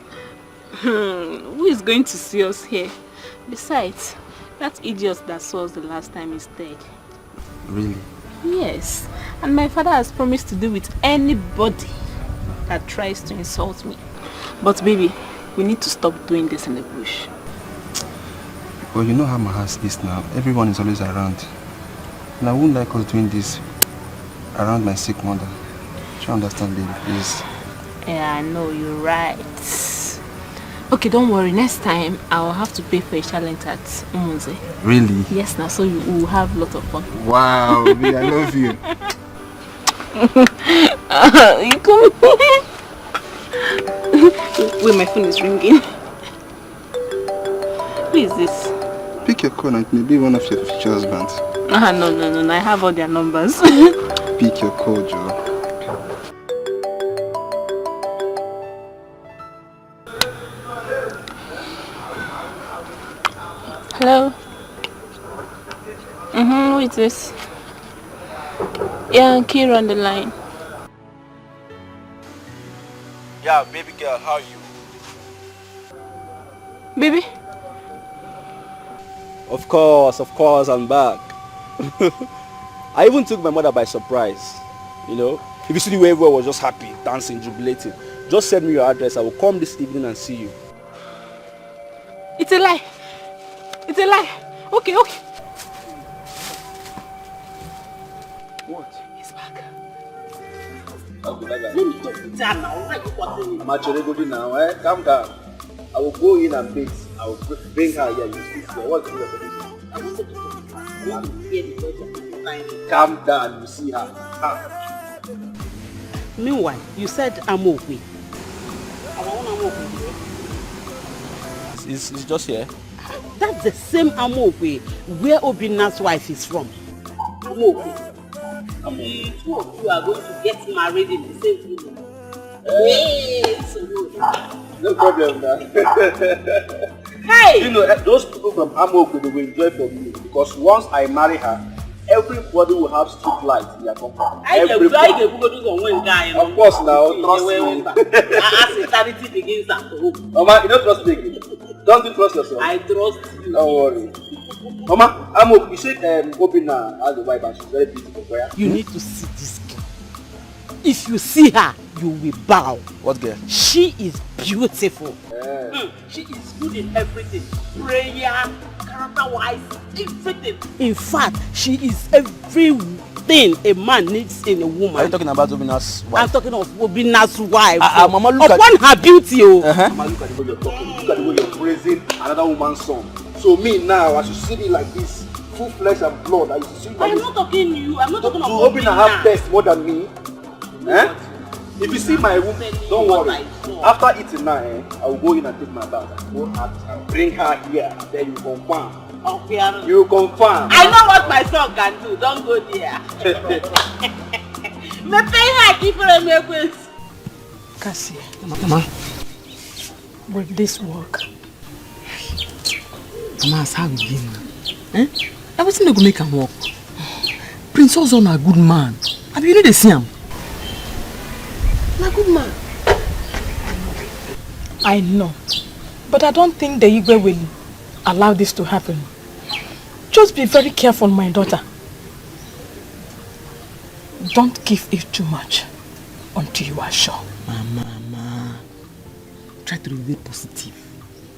Who is going to see us here? Besides, that idiot that saw us the last time is dead. Really? Yes, and my father has promised to deal with anybody that tries to insult me. But baby, we need to stop doing this in the bush. Well, you know how my house is now. Everyone is always around. And I wouldn't like us doing this around my sick mother. Try to understand, baby, please. Yeah, I know, you're right. Okay, don't worry. Next time, I'll have to pay for a challenge at Umunze. Really? Yes, now, so you will have a lot of fun. Wow, baby, I love you. You come. Wait, my phone is ringing. Who is this? Pick your call and it may be one of your future husbands. No, I have all their numbers. Pick your call, Joe. Hello? Who is this? Yeah, Kira on the line. Yeah, baby girl, how are you? Baby? Of course, I'm back. I even took my mother by surprise, you know. If you see the way everyone was just happy, dancing, jubilating, just send me your address. I will come this evening and see you. It's a lie. It's a lie. Okay. What? He's back. Okay, Let me talk to Jan now. Why you bothering me? Machorego now, eh? Calm down. I will go in and bait. I will bring her here. You speak here. What's the reason? I wanted to talk to her. I want to hear the voice. Calm down. You see her. Meanwhile, you said Amokwe. It's just here. That's the same Amokwe where Obinna's wife is from. Amokwe. The two of you are going to get married in the same room. Yes. No problem, man. Hey! You know, those people from Amokwe, they will enjoy from you because once I marry her, everybody will have street lights in their compound. Everybody. Of course, now, trust me. As eternity begins at home. Mama, you don't trust me again. Don't you trust yourself? I trust you. Don't worry. Mama, Amokwe, you said Obinna has a wife and she's very beautiful. Where? You need to see this girl. If you see her, you will bow. What girl? She is beautiful. Yeah. She is good in everything. Prayer, character-wise, everything. In fact, she is everything a man needs in a woman. Are you talking about Obinna's wife? I'm talking of Obinna's wife. Mama, look upon her beauty. Mama, look at the way you're talking. Look at the way you're praising another woman's son. So me now, as you see me like this, full flesh and blood, I see you like I'm this. not talking to you. I'm not talking about Obinna have best more than me. Eh? If you see my room, don't worry. After eating now, I will go in and take my bath. Go out and bring her here. Then you confirm. Okay, you confirm. I know what my son can do. Don't go there. Me pay her different ways. Cassie, Mama, will this work? Mama, as how we begin? Eh? Everything will make him work. Prince Osas a good man. Have you really seen him? A good man. I know. But I don't think the Igwe will allow this to happen. Just be very careful, my daughter. Don't give it too much until you are sure. Mama, try to be positive.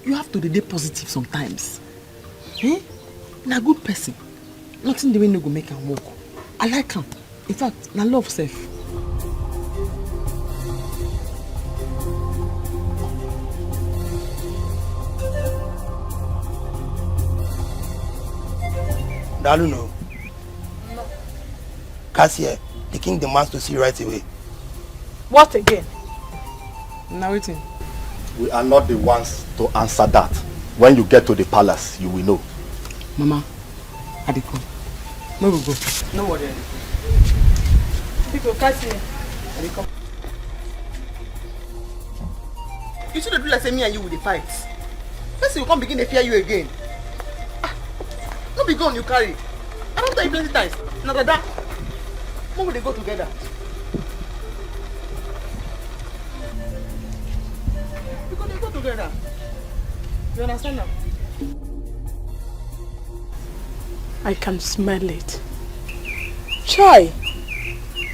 You have to be positive sometimes. Eh? Na good person. Nothing the way no go make him walk. I like him. In fact, na love self. Dalu no. Cassie, the king demands to see you right away. What again? Now waiting. We are not the ones to answer that. When you get to the palace, you will know. Mama, Adiko, where we go? No worry. People, Cassie. Adiko. You should do like say me and you with the fight. First you come begin to fear you again. No be gun you carry. I don't tell you plenty times. Now that when will they go together? Because they go together. You understand now? I can smell it. Chai,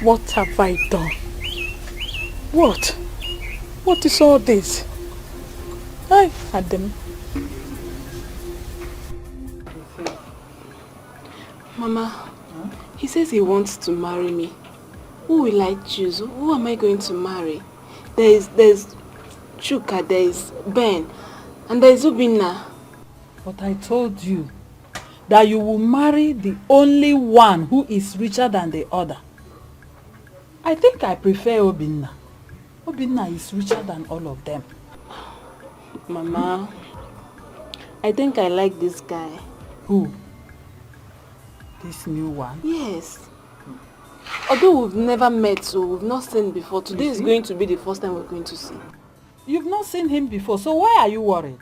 what have I done? What? What is all this? I had them. Mama, he says he wants to marry me. Who will I choose? Who am I going to marry? There's Chuka, there's Ben, and there's Obinna. But I told you that you will marry the only one who is richer than the other. I think I prefer Obinna. Obinna is richer than all of them. Mama, I think I like this guy. Who? This new one? Yes. Although we've never met, so we've not seen before, today is going to be the first time we're going to see. You've not seen him before, so why are you worried?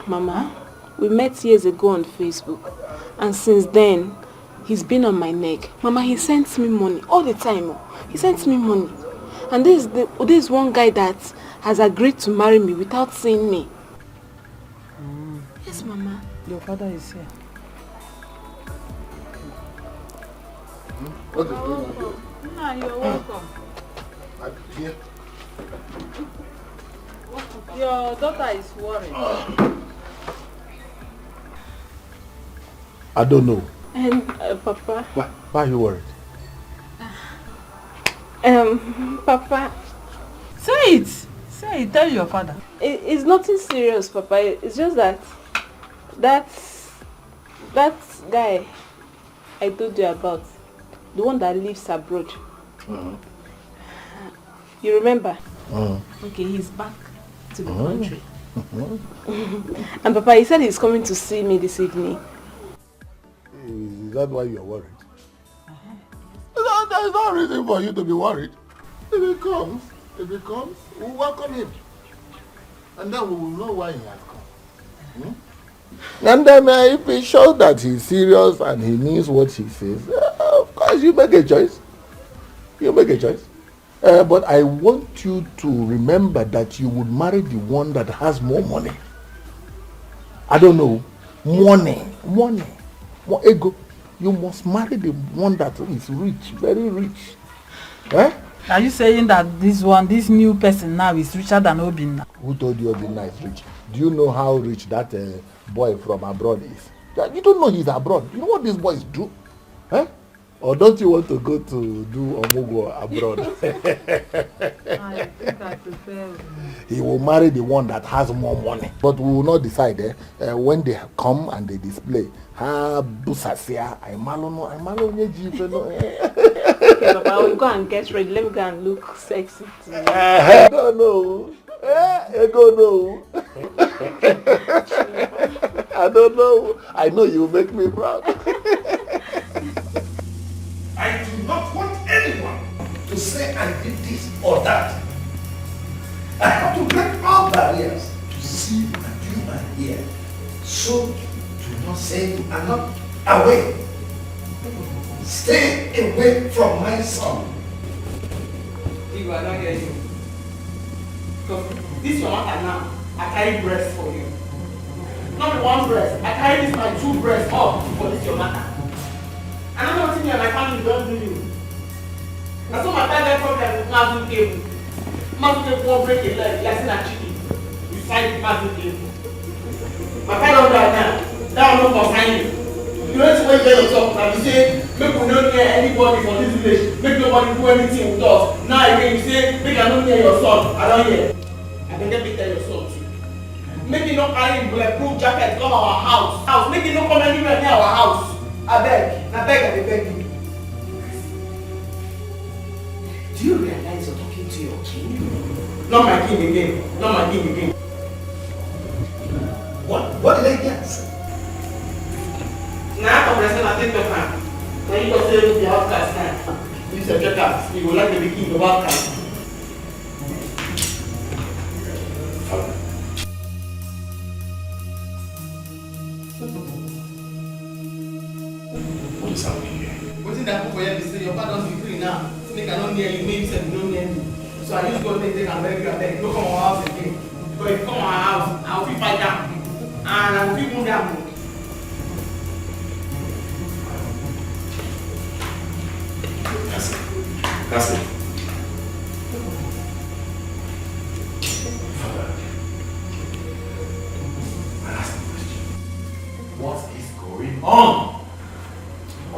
Mama, we met years ago on Facebook, and since then, he's been on my neck. Mama, he sends me money all the time. He sends me money. And this is one guy that has agreed to marry me without seeing me. Yes, Mama. Your father is here. What is going on here? Nah, you're welcome. Here. Your daughter is worried. I don't know. And Papa. Why are you worried? Papa. Say it. Say it. Tell your father. It's nothing serious, Papa. It's just that that guy I told you about, the one that lives abroad. You remember? Okay, he's back to the country. And Papa, he said he's coming to see me this evening. Is that why you're worried? There's no reason for you to be worried. If he comes, we'll welcome him. And then we will know why he has come. And then if he shows that he's serious and he means what he says, of course you make a choice. But I want you to remember that you would marry the one that has more money. I don't know. Money. More ego. You must marry the one that is rich, very rich. Eh? Are you saying that this new person now is richer than Obinna? Who told you Obinna is rich? Do you know how rich that boy from abroad is? You don't know he's abroad. You know what these boys do? Eh? Or don't you want to go to do Omugo abroad? I think I prefer. He will marry the one that has more money. But we will not decide when they come and they display. Okay, Papa, I will go and get ready. Let me go and look sexy. I don't know. I don't know. I don't know. I know you make me proud. I do not want anyone to say I did this or that. I have to break all barriers to see and do and hear. So do not say you are not away. Stay away from my son. You are not getting. Because this your matter now. I carry breast for you. Not one breast. I carry this my 2 breasts up for this your matter. And I'm not thinking my family don't do you. That's what my target problem with Mazu cable. Mazu cable won't break a leg, like a chicken. You fight Mazu cable. My father don't die now. That will not concern you. You don't see what you get yourself and you say, make we not hear anybody from this village, make nobody do anything with us. Now again you say, make I not hear your son. I don't hear. I can get me tell your son too. Make you not carry bulletproof jacket come our house. Make you not come anywhere near our house. I beg, I beg you. Do you realize you're talking to your king? Not my king again. What did I get? Now I'm present at the time. When you go say the outcast now, you say outcast, you will like to be king of outcast. What is happening here? What is that for you? Your father doesn't be free now. They cannot near you, maybe you don't near me. So I just go and take and beg you, don't come to our house again. But if you come to our house, I'll be fight down. And I'll be move down. That's it. What is going on?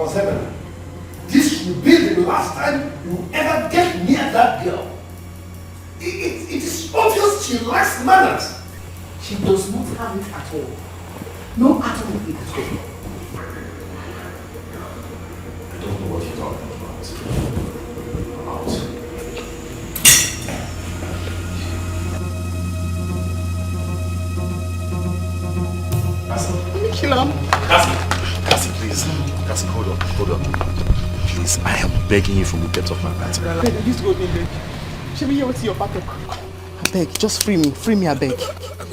Seven. This will be the last time you ever get near that girl. It is obvious she lacks manners. She does not have it at all. No atom of it at all. I don't know what you're talking about. Kill him. Cassie, please. Cassie, hold on. Please, I am begging you from the depths of my heart. This go in there. Should we hear what's your pattern? I beg, just free me, I beg.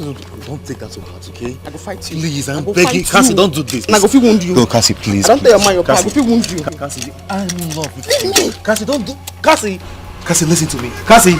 No, don't take that to heart, okay? I go fight you. Please, I'm begging. Cassie, don't do this. And I go feel wound you. No, Cassie, please. I don't tell your man your plan. I go feel wound you. Cassie, I'm in love with you. Cassie, don't do. Cassie, listen to me. Cassie.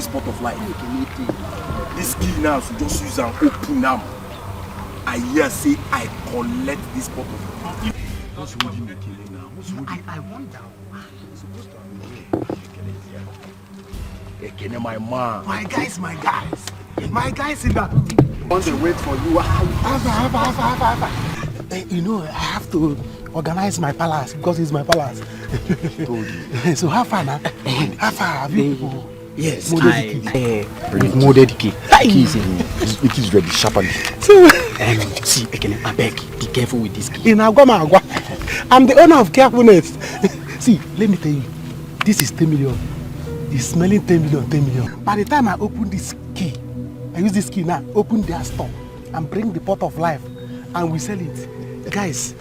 pot of life. This key now, so just use and open them. I hear say I collect this pot of life. What's holding the key now? I wonder. Ekene, my man. My guys. My guys in that. Once they wait for you. You know, I have to organize my palace because it's my palace. So how far now? How far have you people? Yes, molded key. The key is ready, sharpened. So, see, Ekene, I beg, be careful with this key. In Agua, I'm the owner of carefulness. See, let me tell you, this is 10 million. It's smelling 10 million. By the time I open this key, I use this key now, open their store and bring the pot of life and we sell it. Guys,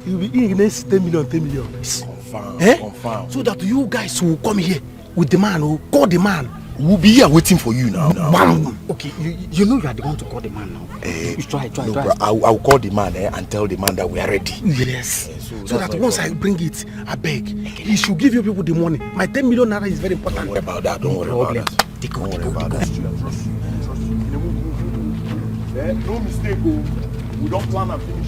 you'll be in the next 10 million. Confirm. So that you guys will come here with the man, who call the man. We'll be here waiting for you now. Okay, you know you are the one to call the man now. You try. Bro, I'll call the man and tell the man that we are ready. Yes. So that once I bring it, I beg, he should give you people the money. My 10 million naira is very important. Don't worry about that. Don't worry about that. No mistake, we don't plan and finish.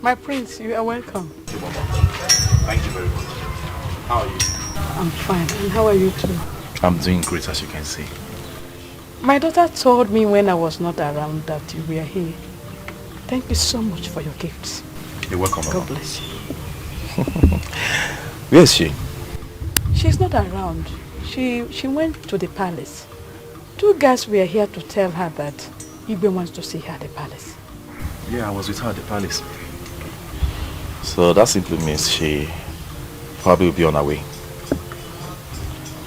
My prince, you are welcome. Thank you very much. How are you? I'm fine. And how are you too? I'm doing great, as you can see. My daughter told me when I was not around that you were here. Thank you so much for your gifts. You're welcome, Mama. God bless you. Where is she? She's not around. She went to the palace. 2 guys were here to tell her that Igbe wants to see her at the palace. Yeah, I was with her at the palace. So that simply means she probably will be on her way.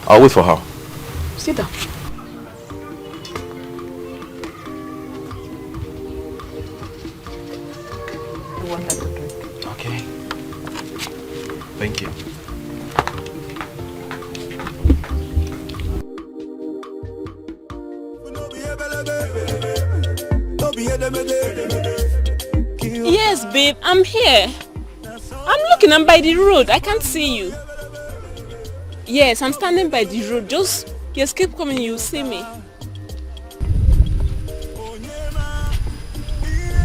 I'll wait for her. Sit down. Okay. Thank you. Yes, babe, I'm here. I'm by the road. I can't see you. Yes, I'm standing by the road. Just keep coming, you'll see me.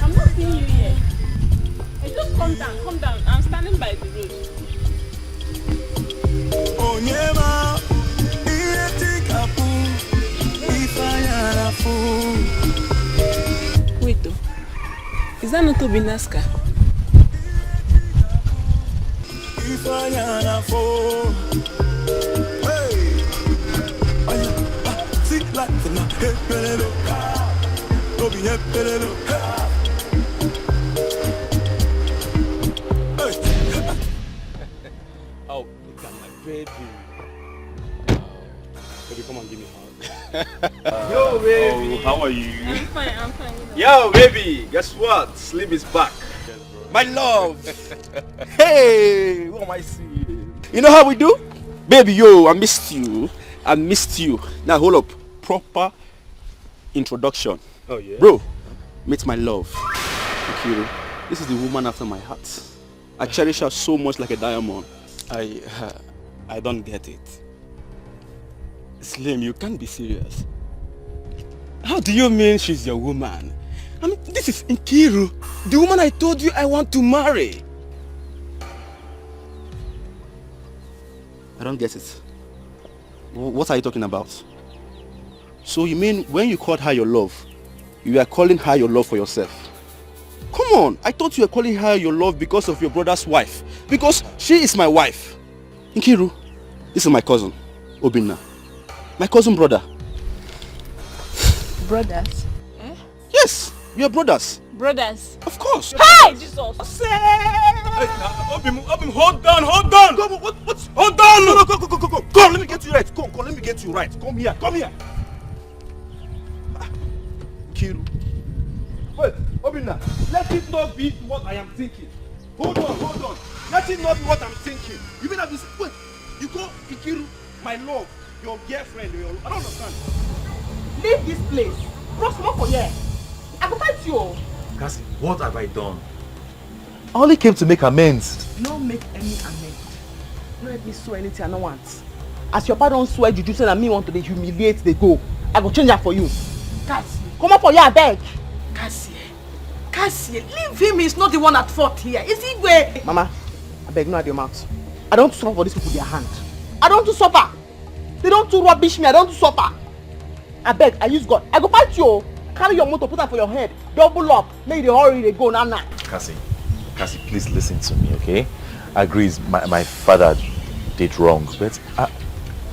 I'm not seeing you here. Hey, just come down. I'm standing by the road. Wait though. Is that not Obinaska? Oh, look at my baby. Baby, come and give me a hug. Yo, baby. Oh, how are you? I'm fine. Yo, baby, guess what? Slim is back. My love. Hey, what am I seeing? You know how we do? Baby, yo, I missed you. Now, hold up. Proper introduction. Oh, yeah? Bro, meet my love. Nkiru. This is the woman after my heart. I cherish her so much like a diamond. I don't get it. Slim, you can't be serious. How do you mean she's your woman? I mean, this is Nkiru, the woman I told you I want to marry. I don't get it. What are you talking about? So you mean when you called her your love, you are calling her your love for yourself? Come on, I thought you were calling her your love because of your brother's wife. Because she is my wife. Nkiru, this is my cousin, Obinna. My cousin brother. Brothers? Yes, we are brothers. Brothers? Of course. Hey, Jesus! Hey, Obim, hold on. Go, what's hold on! No, go, let me get you right. Go, let me get you right. Come here. Nkiru. Wait, Obinna, let it not be what I am thinking. Hold on. Let it not be what I'm thinking. You mean wait, you go Nkiru, my love, your girlfriend, I don't understand. Leave this place. Cross more for here. I go fight you. Cassie, what have I done? I only came to make amends. No make any amends. No let me swear anything I don't want. As your father don't swear juju say that me want to humiliate the go. I go change that for you. Cassie. Come up for here, I beg. Cassie, leave him. He's not the one at fault here. Is he where? Mama, I beg no at your mouth. I don't suffer for these people their hand. I don't to suffer. They don't to rubbish me. I don't to suffer. I beg, I use God. I go fight you. Carry your motor, put that for your head. Double up. Make the hurry they go now. Cassie, please listen to me, okay? I agree, my father did wrong, but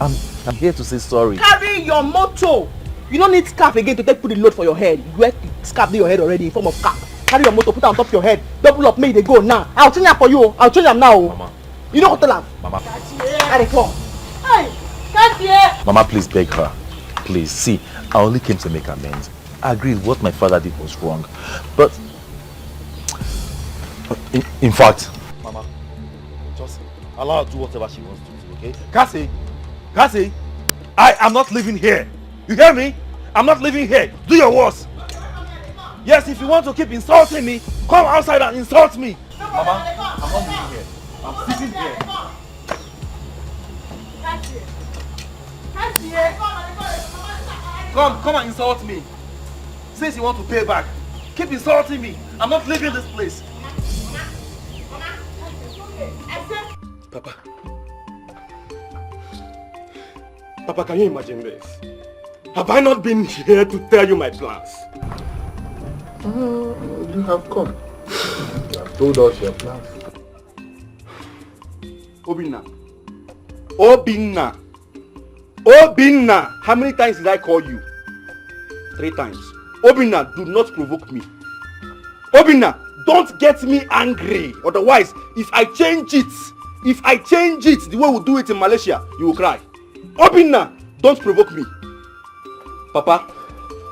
I'm here to say sorry. Carry your motor. You don't need scarf again to put the load for your head. You wear scarf in your head already in form of cap. Carry your motor, put it on top of your head. Double up, make they go now. I'll change that for you. I'll change them now. Mama. You know what to them? Mama. I come. Hey, Cassie. Mama, please beg her. Please, see, I only came to make amends. I agree what my father did was wrong. But, in fact, Mama, just allow her to do whatever she wants to do, okay? Cassie, I am not living here. You hear me? I'm not living here. Do your worst. Yes, if you want to keep insulting me, come outside and insult me. Mama, I'm not living here. I'm sitting here. Come and insult me. Since you want to pay back, keep insulting me. I'm not leaving this place. Papa, can you imagine this? Have I not been here to tell you my plans? You have come. You have told us your plans. Obinna, how many times did I call you? 3 times. Obinna, do not provoke me. Obinna, don't get me angry. Otherwise, if I change it the way we do it in Malaysia, you will cry. Obinna, don't provoke me. Papa,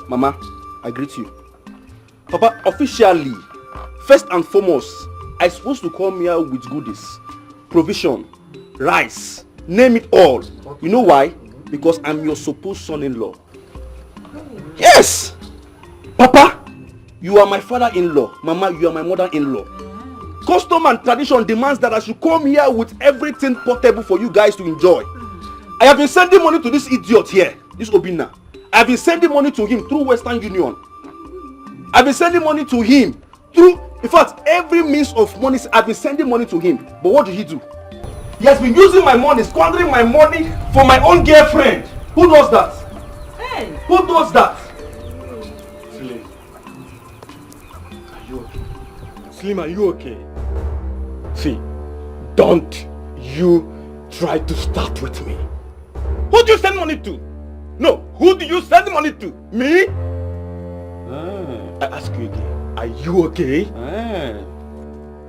Mama, I greet you. Papa, officially, first and foremost, I'm supposed to come here with goodies, provision, rice, name it all. You know why? Because I'm your supposed son-in-law. Yes! Papa, you are my father-in-law. Mama, you are my mother-in-law. Custom and tradition demands that I should come here with everything portable for you guys to enjoy. I have been sending money to this idiot here, this Obinna. I have been sending money to him through Western Union. I've been sending money to him through, in fact, every means of money. I've been sending money to him. But what did he do? He has been using my money, squandering my money for my own girlfriend. Who does that? Hey. Who does that? Slim, are you okay? See, don't you try to start with me. Who do you send money to? No, who do you send money to? Me? I ask you again, are you okay?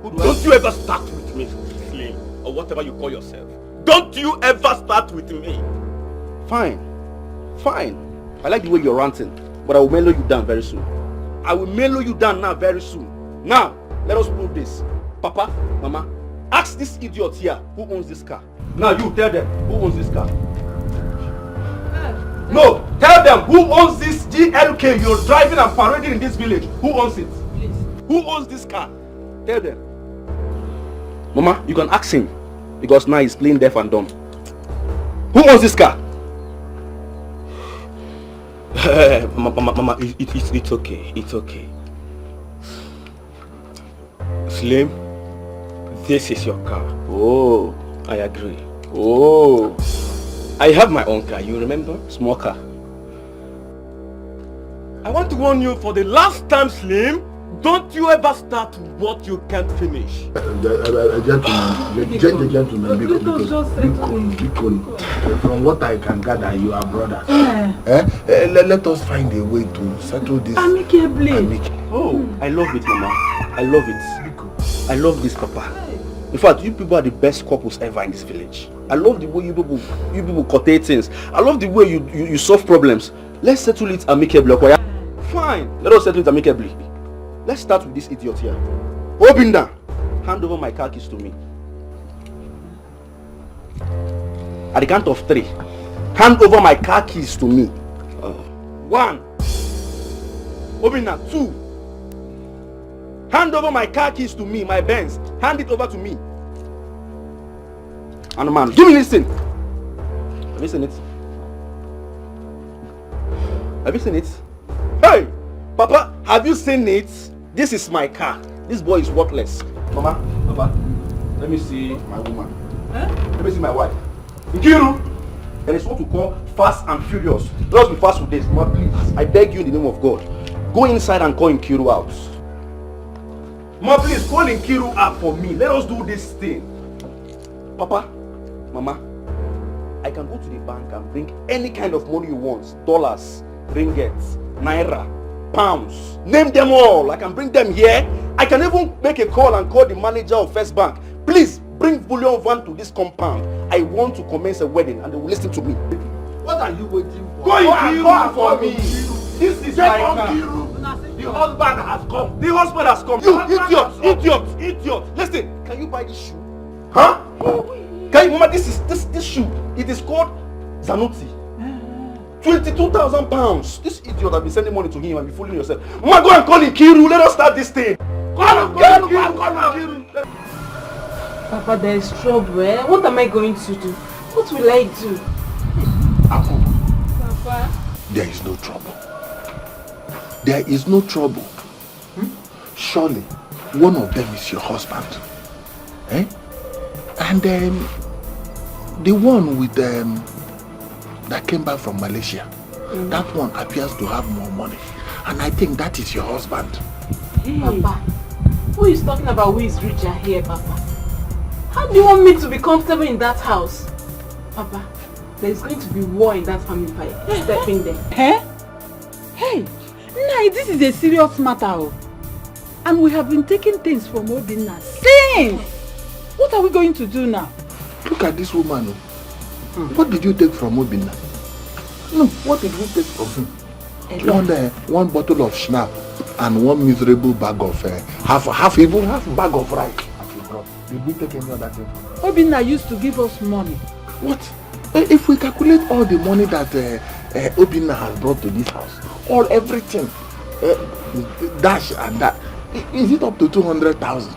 Don't you ever start with me, Slim, or whatever you call yourself. Don't you ever start with me. Fine. I like the way you're ranting, but I will mellow you down very soon. I will mellow you down now very soon. Now, let us prove this. Papa, Mama, ask this idiot here who owns this car. Now you tell them who owns this car. No, tell them who owns this GLK you're driving and parading in this village. Who owns it? Please. Who owns this car? Tell them. Mama, you can ask him because now he's playing deaf and dumb. Who owns this car? Mama, it's okay. It's okay. Slim, this is your car. Oh, I agree. Oh, I have my own car, you remember? Small car. I want to warn you for the last time, Slim. Don't you ever start what you can't finish. Gentlemen, because from what I can gather, you are brothers. Let us find a way to settle this amicably. Oh, I love it, Mama. I love it. I love this, Papa. In fact, you people are the best couples ever in this village. I love the way you people coordinate things. I love the way you solve problems. Let's settle it amicably. Okay? Fine. Let us settle it amicably. Let's start with this idiot here. Obinna, hand over my car keys to me. At the count of 3, hand over my car keys to me. 1. Obinna, 2. Hand over my car keys to me, my Benz. Hand it over to me. And man, give me listen. Have you seen it? Have you seen it? Hey! Papa, have you seen it? This is my car. This boy is worthless. Mama, Papa, let me see my woman. Let me see my wife. Nkiru! There is what we call fast and furious. Let us be fast with this. Mama, please, I beg you in the name of God. Go inside and call Nkiru out. Mama, please, call Nkiru out for me. Let us do this thing. Papa, Mama, I can go to the bank and bring any kind of money you want. Dollars, ringgits, naira, pounds, name them all. I can bring them here. I can even make a call and call the manager of First Bank. Please bring bullion van to this compound. I want to commence a wedding and they will listen to me. What are you waiting for? Go for me. This is my car. The husband has come. The husband has come. You idiot. Listen, can you buy this shoe? Huh? Can you remember this shoe? It is called Zanuti. 22,000 pounds. This idiot have been sending money to him and be fooling yourself. Mama, go and call Nkiru. Let us start this thing. Call Nkiru. Papa, there is trouble. What am I going to do? What will I do? Apple. Papa. There is no trouble. There is no trouble. Surely, one of them is your husband. And the one with that came back from Malaysia, that one appears to have more money. And I think that is your husband. Hey. Papa, who is talking about who is richer here, Papa? How do you want me to be comfortable in that house? Papa, there is going to be war in that family fight. Step in there. Hey, Nai, this is a serious matter. And we have been taking things from Obinna since. What are we going to do now? Look at this woman. What did you take from Obinna? No, what did we take from him? One bottle of schnapps and one miserable bag of half bag of rice. Did we take any other thing? Obinna used to give us money. What? If we calculate all the money that Obinna has brought to this house, everything, dash and that, is it up to 200,000?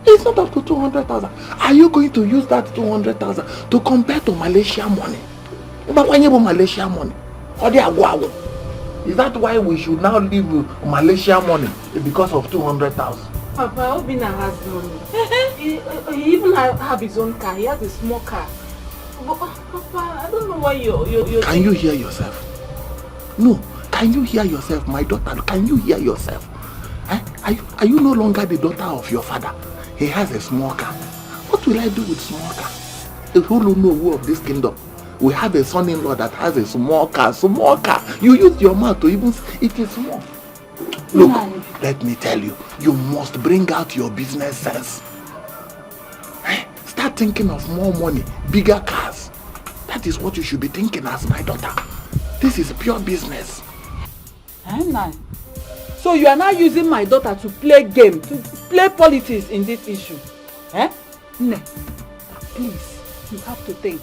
It's not up to 200,000. Are you going to use that 200,000 to compare to Malaysia money? Malaysia money? Is that why we should now leave Malaysia money because of 200,000? Papa, Obinna has money. He even have his own car. He has a small car. But, Papa, I don't know why you're Can you hear yourself? No. Can you hear yourself, my daughter? Can you hear yourself? Are you no longer the daughter of your father? He has a small car. What will I do with small car? If you don't know who of this kingdom, we have a son-in-law that has a small car. Small car. You use your mouth to even it is small. Look, let me tell you, you must bring out your business sense. Start thinking of more money, bigger cars. That is what you should be thinking as my daughter. This is pure business. So you are now using my daughter to play game, to play politics in this issue. No. Please, you have to think.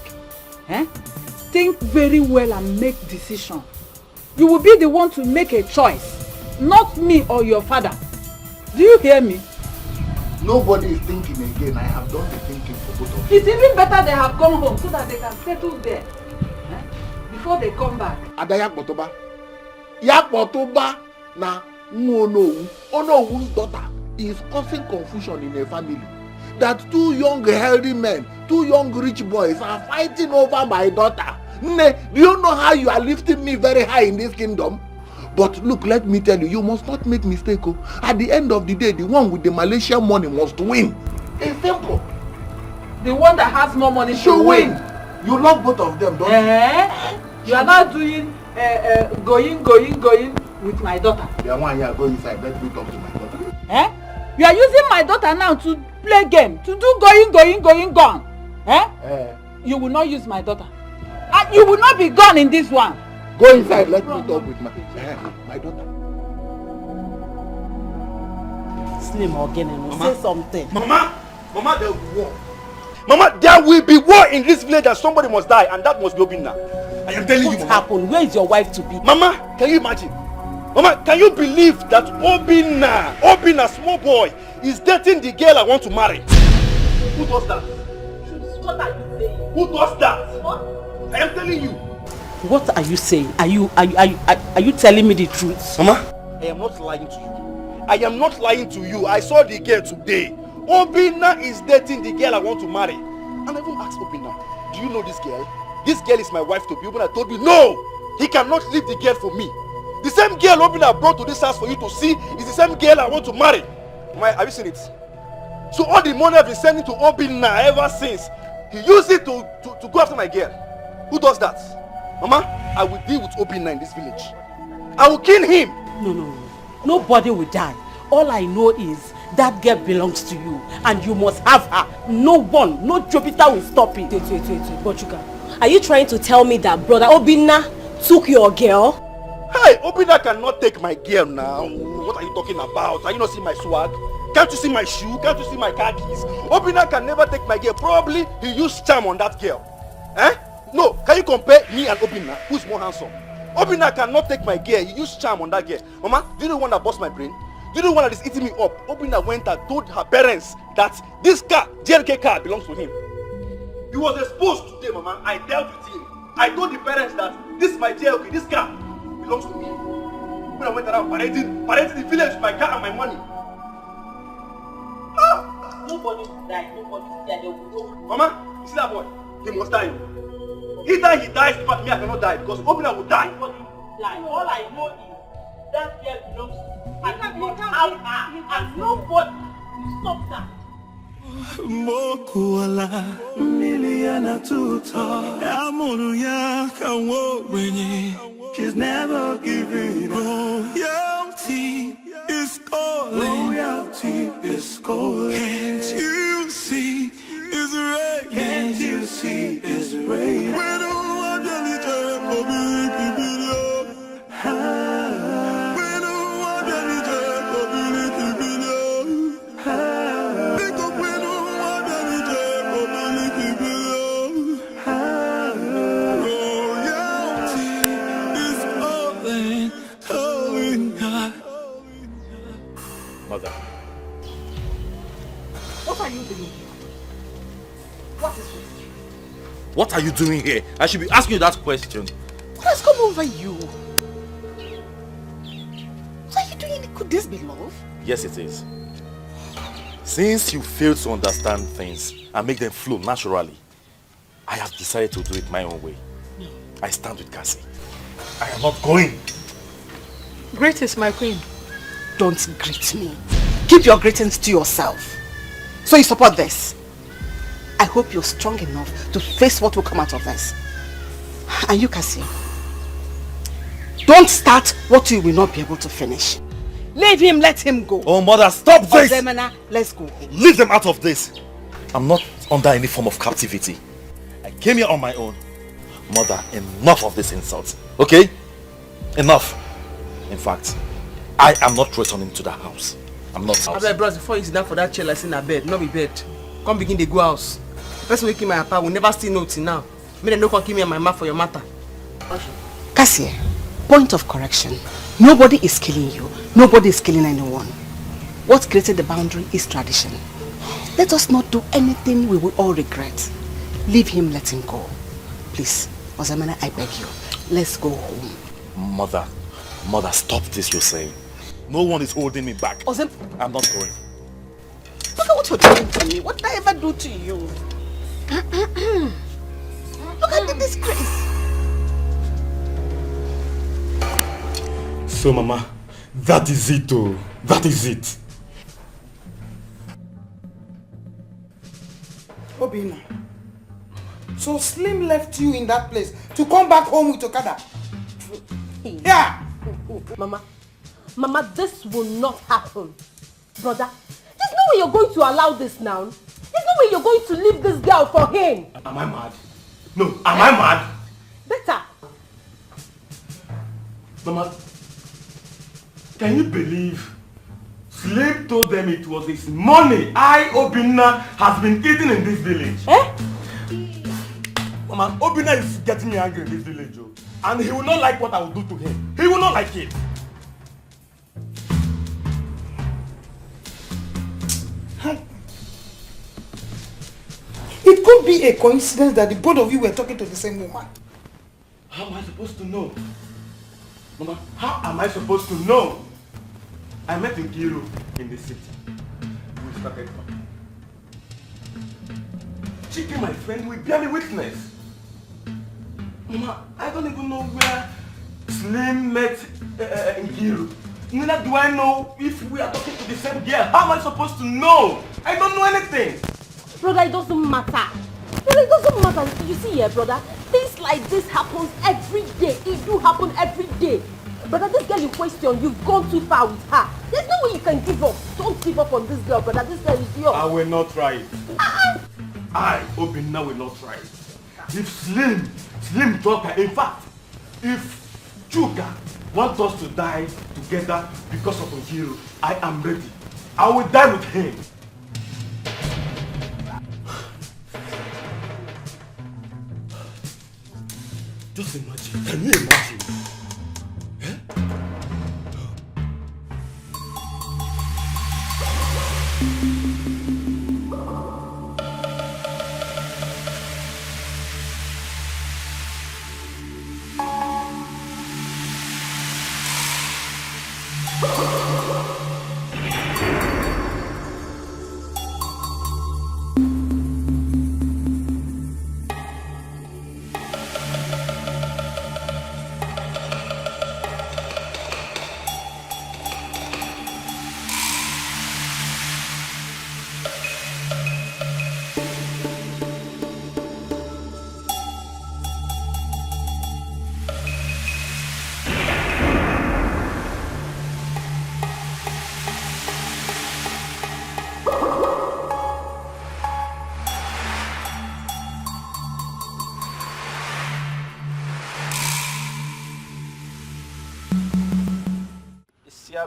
Think very well and make decision. You will be the one to make a choice, not me or your father. Do you hear me? Nobody is thinking again. I have done the thinking for both of you. It's even better they have come home so that they can settle there before they come back. Ada Yakbotoba na Onowu's daughter is causing confusion in a family. that 2 young healthy men, 2 young rich boys are fighting over my daughter. Nne, do you know how you are lifting me very high in this kingdom? But look, let me tell you, you must not make mistake. Oh. At the end of the day, the one with the Malaysian money must win. It's simple. The one that has more money should win. You love both of them, don't you? You are not doing going with my daughter. The one here, go inside. Let me talk to my daughter. You are using my daughter now to play game, to do gone. You will not use my daughter. And you will not be gone in this one. Go inside, let me talk with my daughter. Slim again and say something. Mama, there will be war. Mama, there will be war in this village and somebody must die, and that must be Obinna. I am telling you, Mama. What happened? Where is your wife to be? Mama, can you imagine? Mama, can you believe that Obinna, small boy, is dating the girl I want to marry? Who does that? What are you saying? Who does that? What? I am telling you. What are you saying? Are you telling me the truth? Mama, I am not lying to you. I am not lying to you. I saw the girl today. Obinna is dating the girl I want to marry. And I even asked Obinna, do you know this girl? This girl is my wife to be. Obinna told me, no, he cannot leave the girl for me. The same girl Obinna brought to this house for you to see is the same girl I want to marry. Mama, have you seen it? So all the money I've been sending to Obinna ever since, he used it to go after my girl. Who does that? Mama, I will deal with Obinna in this village. I will kill him. No. Nobody will die. All I know is that girl belongs to you and you must have her. No one, no Jupiter will stop it. Wait, Bochuka. Are you trying to tell me that brother Obinna took your girl? Hey, Obinna cannot take my girl now. What are you talking about? Are you not seeing my swag? Can't you see my shoe? Can't you see my car keys? Obinna can never take my girl. Probably he used charm on that girl. No, can you compare me and Obinna? Who's more handsome? Obinna cannot take my girl. He used charm on that girl. Mama, do you know the one that bust my brain? Do you know the one that is eating me up? Obinna went and told her parents that this car, JLK car, belongs to him. He was exposed today, Mama. I dealt with him. I told the parents that this is my JLK, this car belongs to me. Obinna went around parading the village with my car and my money. Nobody will die. Nobody will die. They will go. Mama, you see that boy? He must die. Either he dies, but me I cannot die because Obinna will die. Nobody will die. All I know is that girl belongs to you. And you can have her. And nobody will stop that. Mokuala miliana tuta Amuruya kawobenye. She's never giving up. Royalty is calling. Royalty is calling. Can't you see it's raining? Can't you see it's raining? When I really try to believe Mother. What are you doing here? What is this? What are you doing here? I should be asking you that question. What has come over you? What are you doing? Could this be love? Yes, it is. Since you fail to understand things and make them flow naturally, I have decided to do it my own way. No. I stand with Cassie. I am not going. Great is my queen. Don't greet me. Keep your greetings to yourself. So you support this? I hope you're strong enough to face what will come out of this. And you, Cassie, don't start what you will not be able to finish. Leave him, let him go. Oh, Mother, stop this! Ozemena, let's go. Leave them out of this. I'm not under any form of captivity. I came here on my own. Mother, enough of this insult. Okay? Enough. In fact, I am not returning to the house. I'm not house. Abeg, bros, before you sit down for that chair like in a bed, not be bed. Come begin the go house. Person wey kill my papa will never still know till now. Me dem no come kill me and my ma for your matter. Cassie, point of correction. Nobody is killing you. Nobody is killing anyone. What created the boundary is tradition. Let us not do anything we will all regret. Leave him, let him go. Please, Ozemena, I beg you. Let's go home. Mother, stop this you're saying. No one is holding me back. I'm not going. Look at what you're doing to me. What did I ever do to you? Look at the disgrace. So, Mama, that is it, oh. That is it. Obina. So Slim left you in that place to come back home with Okada? Yeah! Mama, this will not happen. Brother, there's no way you're going to allow this now. There's no way you're going to leave this girl for him. Am I mad? No, am I mad? Better. Mama, can you believe Slim told them it was his money Obinna has been eating in this village? Mama, Obinna is getting me angry in this village, oh. And he will not like what I will do to him. He will not like it. It could be a coincidence that the both of you were talking to the same woman. How am I supposed to know? Mama, how am I supposed to know? I met Nkiru in the city. We started talking. Chiki, my friend, will bear me witness. Mama, I don't even know where Slim met Nkiru. Neither do I know if we are talking to the same girl. How am I supposed to know? I don't know anything. Brother, it doesn't matter. Brother, it doesn't matter. You see here, brother, things like this happens every day. It do happen every day. Brother, this girl in question, you've gone too far with her. There's no way you can give up. Don't give up on this girl, brother. This girl is yours. I will not try it. I, Obinna, will not try it. If Slim drop her, in fact, if Chuka wants us to die together because of Nkiru, I am ready. I will die with him. Just imagine. Can you imagine?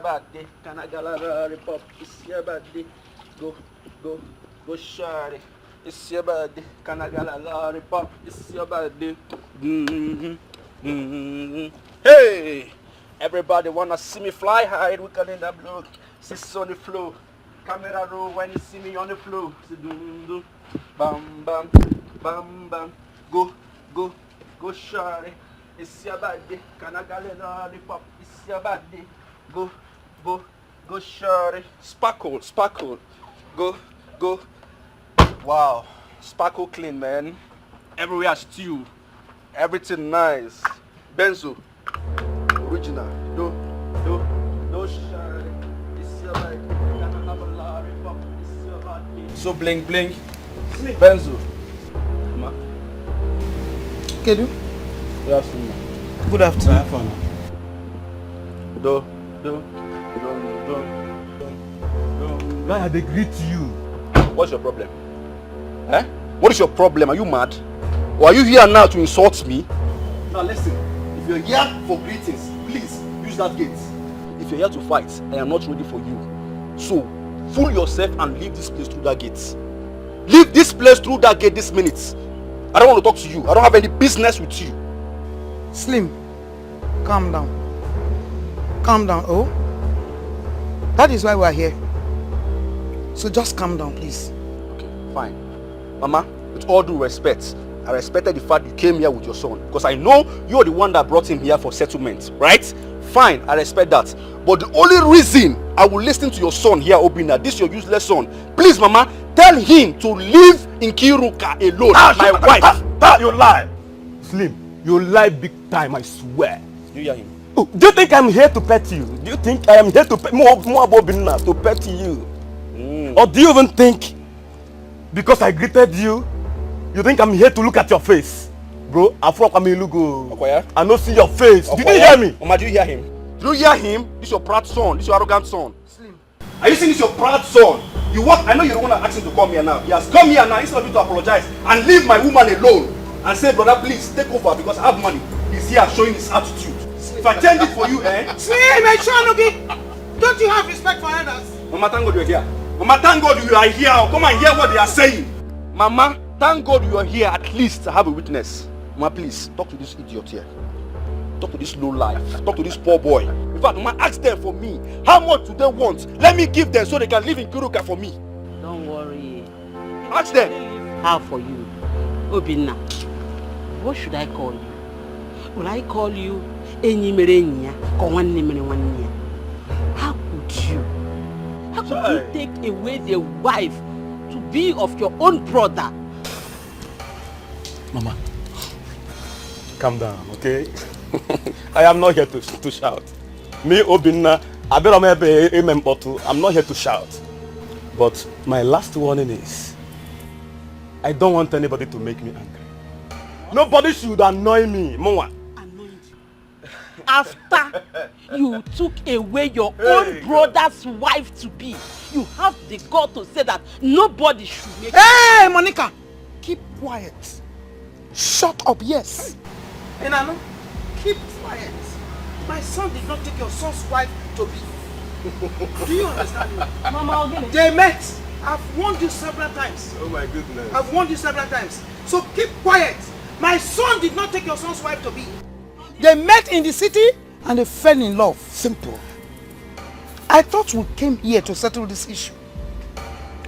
Birthday, can I get a repop? It's your birthday. Go, shawty. It's your birthday. Can I get a lollipop? It's your birthday. Hey, everybody wanna see me fly high? We can in the blue. Sis on the floor. Camera roll when you see me on the floor. Bam bam, bam bam. Go, shawty. It's your birthday. Can I get a lollipop? It's your birthday. Go, shawty. Sparkle. Go. Wow, sparkle clean, man. Everywhere stew. Everything nice. Benzo, original. Do, shawty. It's your birthday. Can I have a lollipop? It's your birthday. So bling. Benzo. Ma. Kedu? Good afternoon. Good afternoon. Do. Why have they agreed to you? What's your problem? What is your problem? Are you mad? Or are you here now to insult me? Now listen, if you're here for greetings, please use that gate. If you're here to fight, I am not ready for you. So, fool yourself and leave this place through that gate. Leave this place through that gate this minute. I don't want to talk to you. I don't have any business with you. Slim, calm down. Calm down, oh? That is why we are here. So just calm down, please. Okay, fine. Mama, with all due respect, I respected the fact you came here with your son because I know you're the one that brought him here for settlement, right? Fine, I respect that. But the only reason I will listen to your son here, Obina, this your useless son, please, Mama, tell him to leave Nkiruka alone. My wife. You lie. Slim, you lie big time, I swear. You hear him? Oh, do you think I'm here to pet you? Do you think I am here to pet more Obina to pet you? Or do you even think because I greeted you, you think I'm here to look at your face? Bro, I don't see your face. Did you hear me? Mama, do you hear him? Do you hear him? This is your proud son. This is your arrogant son. Slim. Are you saying this is your proud son? You what? I know you don't want to ask him to come here now. He has come here now instead of you to apologize and leave my woman alone and say, brother, please take over because I have money. He's here showing his attitude. If I change it for you, Slim, my son, okay? Don't you have respect for others? Mama, thank God you're here. Mama, thank God you are here. Come and hear what they are saying. Mama, thank God you are here at least to have a witness. Mama, please, talk to this idiot here. Talk to this low life. Talk to this poor boy. In fact, Mama, ask them for me. How much do they want? Let me give them so they can live in Kuruka for me. Don't worry. Ask them. How for you? Obina, what should I call you? Will I call you Enyimerenya? How could you? How could you take away the wife to be of your own brother? Mama, calm down, okay? I am not here to shout. Me, Obina, I'm not here to shout. But my last warning is, I don't want anybody to make me angry. Nobody should annoy me, Mama. After you took away your own brother's wife to be, you have the gall to say that nobody should make. Hey, Monica, keep quiet. Shut up, yes. Enano, keep quiet. My son did not take your son's wife to be. Do you understand me? Mama, I'll get it. They met. I've warned you several times. Oh my goodness. I've warned you several times. So keep quiet. My son did not take your son's wife to be. They met in the city and they fell in love. Simple. I thought we came here to settle this issue.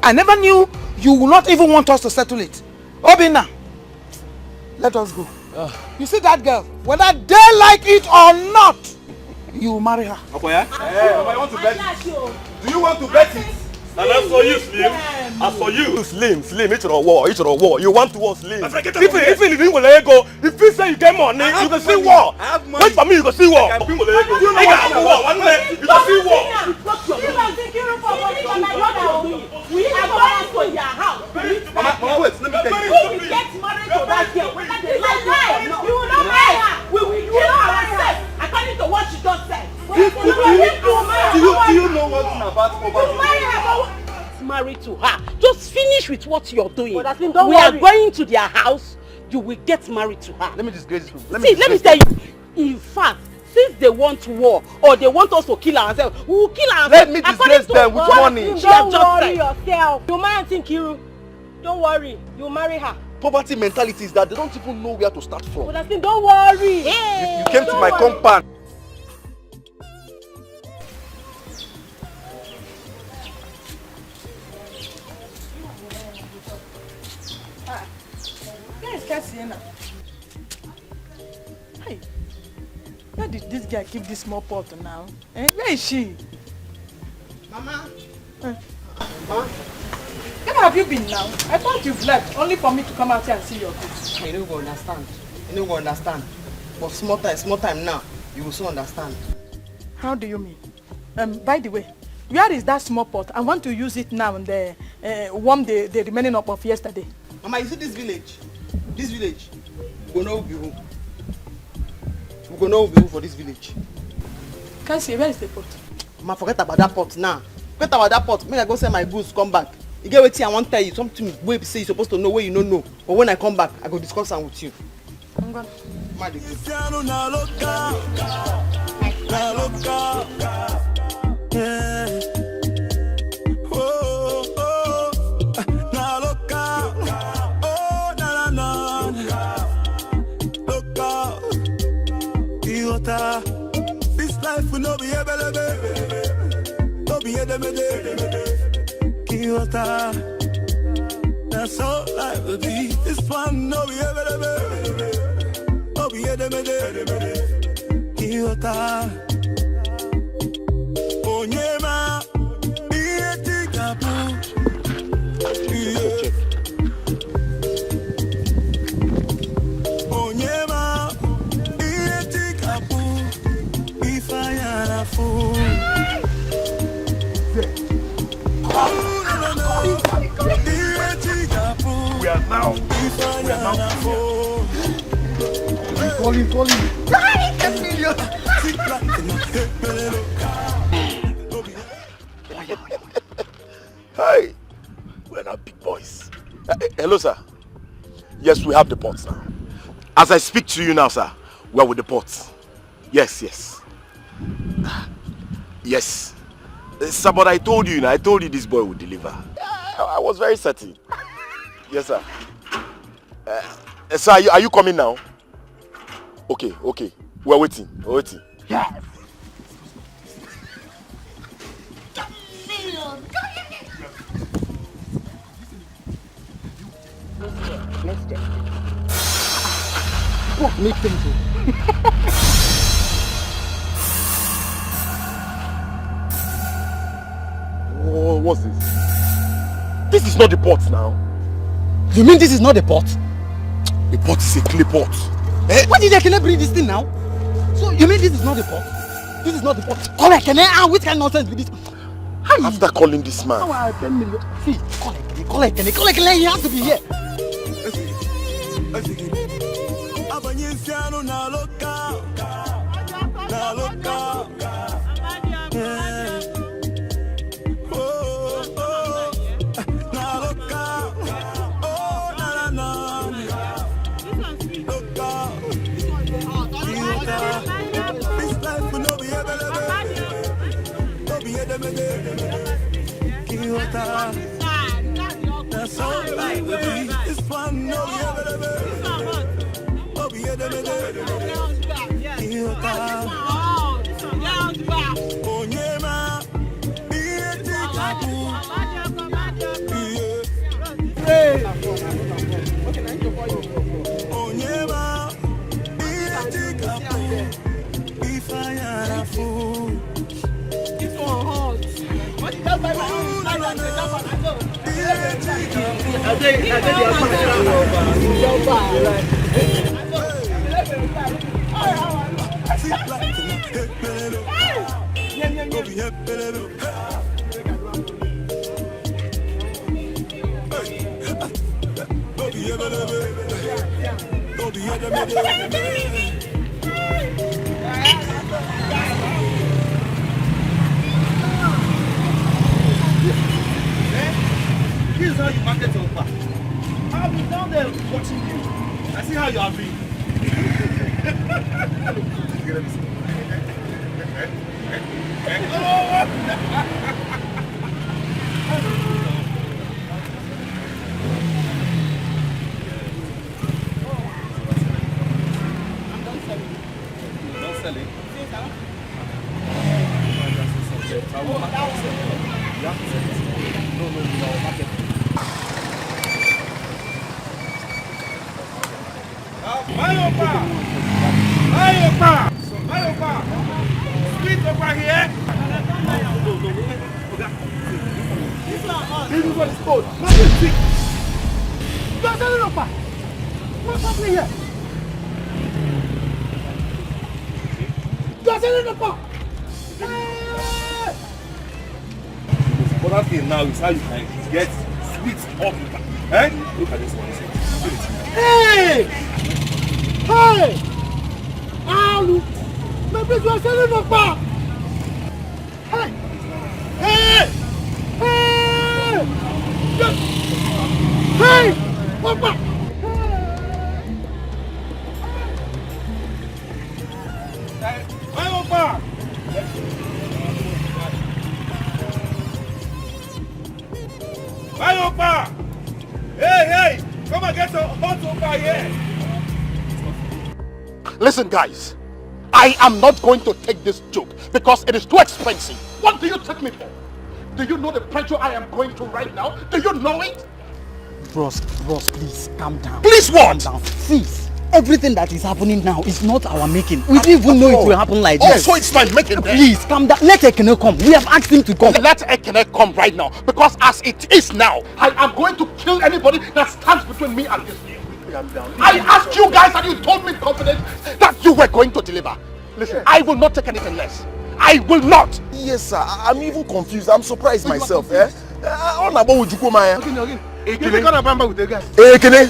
I never knew you would not even want us to settle it. Obina, let us go. You see that girl? Whether they like it or not, you will marry her. Okoya? Hey, I want to bet it. Do you want to bet it? And as for you, Slim, as for you, Slim, it's your war. You want to war, Slim. If you didn't let go, if you say you get money, you can see war. Wait for me, you can see war. You can war. One day, you can see war. We are going to your house. Mama, wait, let me tell you. Who will get married to that girl? You will not marry her. We will kill ourselves according to what she just said. Do you know what's about poverty? Married to her. Just finish with what you're doing. We are worry. going to their house. You will get married to her. Let me disgrace this. Let me tell you. In fact, since they want war or they want us to kill ourselves, we will kill ourselves. Let me disgrace them with money. Don't worry yourself. You marry Tinkiru. Don't worry. You marry her. Poverty mentality is that they don't even know where to start from. Don't worry. You came to my compound. Hey, where did this guy keep this small pot now? Where is she? Mama. Mama. Where have you been now? I thought you've left, only for me to come out here and see your kids. You don't go understand. You don't go understand. But small time now, you will soon understand. How do you mean? By the way, where is that small pot? I want to use it now and warm the remaining up of yesterday. Mama, you see this village? This village, we go know who be who. We go know who be who for this village. Can't see, where is the pot? Mama, forget about that pot now. Forget about that pot. Make I go sell my goods, come back. You get what I want to tell you. Something where you say you're supposed to know where you don't know. But when I come back, I go discuss them with you. I'm gone. This life will not be able to be that's all life will be. This fun no be able to be now. Calling. 10 million. Hey, we're not big boys. Hello, sir. Yes, we have the pots now. As I speak to you now, sir, we're with the pots. Yes. Yes. Sir, but I told you this boy would deliver. I was very certain. Yes, sir. Sir, are you coming now? Okay. We're waiting. Yes. Let's check. What makes them so? Oh, what's this? This is not the pot now. You mean this is not the pot? The pot is a clay pot. Why did Ekene bring this thing now? So you mean this is not the pot? This is not the pot. Call Ekene, which kind of nonsense with this? After calling this man. How 10 million? See, call Ekene, he has to be here. That's all right with me. It's fun, no, This is how you market your car. I've been down there watching you. I see how you are doing. Don't sell it. No, market. Mayopa! Sweet over here! This is what it's called. What's happening here? But that thing now is how you can get sweet up. Eh? Look at this one. Hey! Alu! My place was selling up. Hey! Hey! Papa! Mayopa! Hey! Come and get some hot over here! Listen, guys. I am not going to take this joke because it is too expensive. What do you take me for? Do you know the pressure I am going through right now? Do you know it? Bros, please, calm down. Please what? Calm down. See, everything that is happening now is not our making. We didn't even know it will happen like this. So it's my making then? Please, calm down. Let Ekene come. We have asked him to come. Let Ekene come right now. Because as it is now, I am going to kill anybody that stands between me and this deal. I asked you guys and you told me in confidence that you were going to deliver. Listen, I will not take anything less. I will not. Yes, sir. I'm even confused. I'm surprised myself. You think I'm bamba with the guys? Ekene,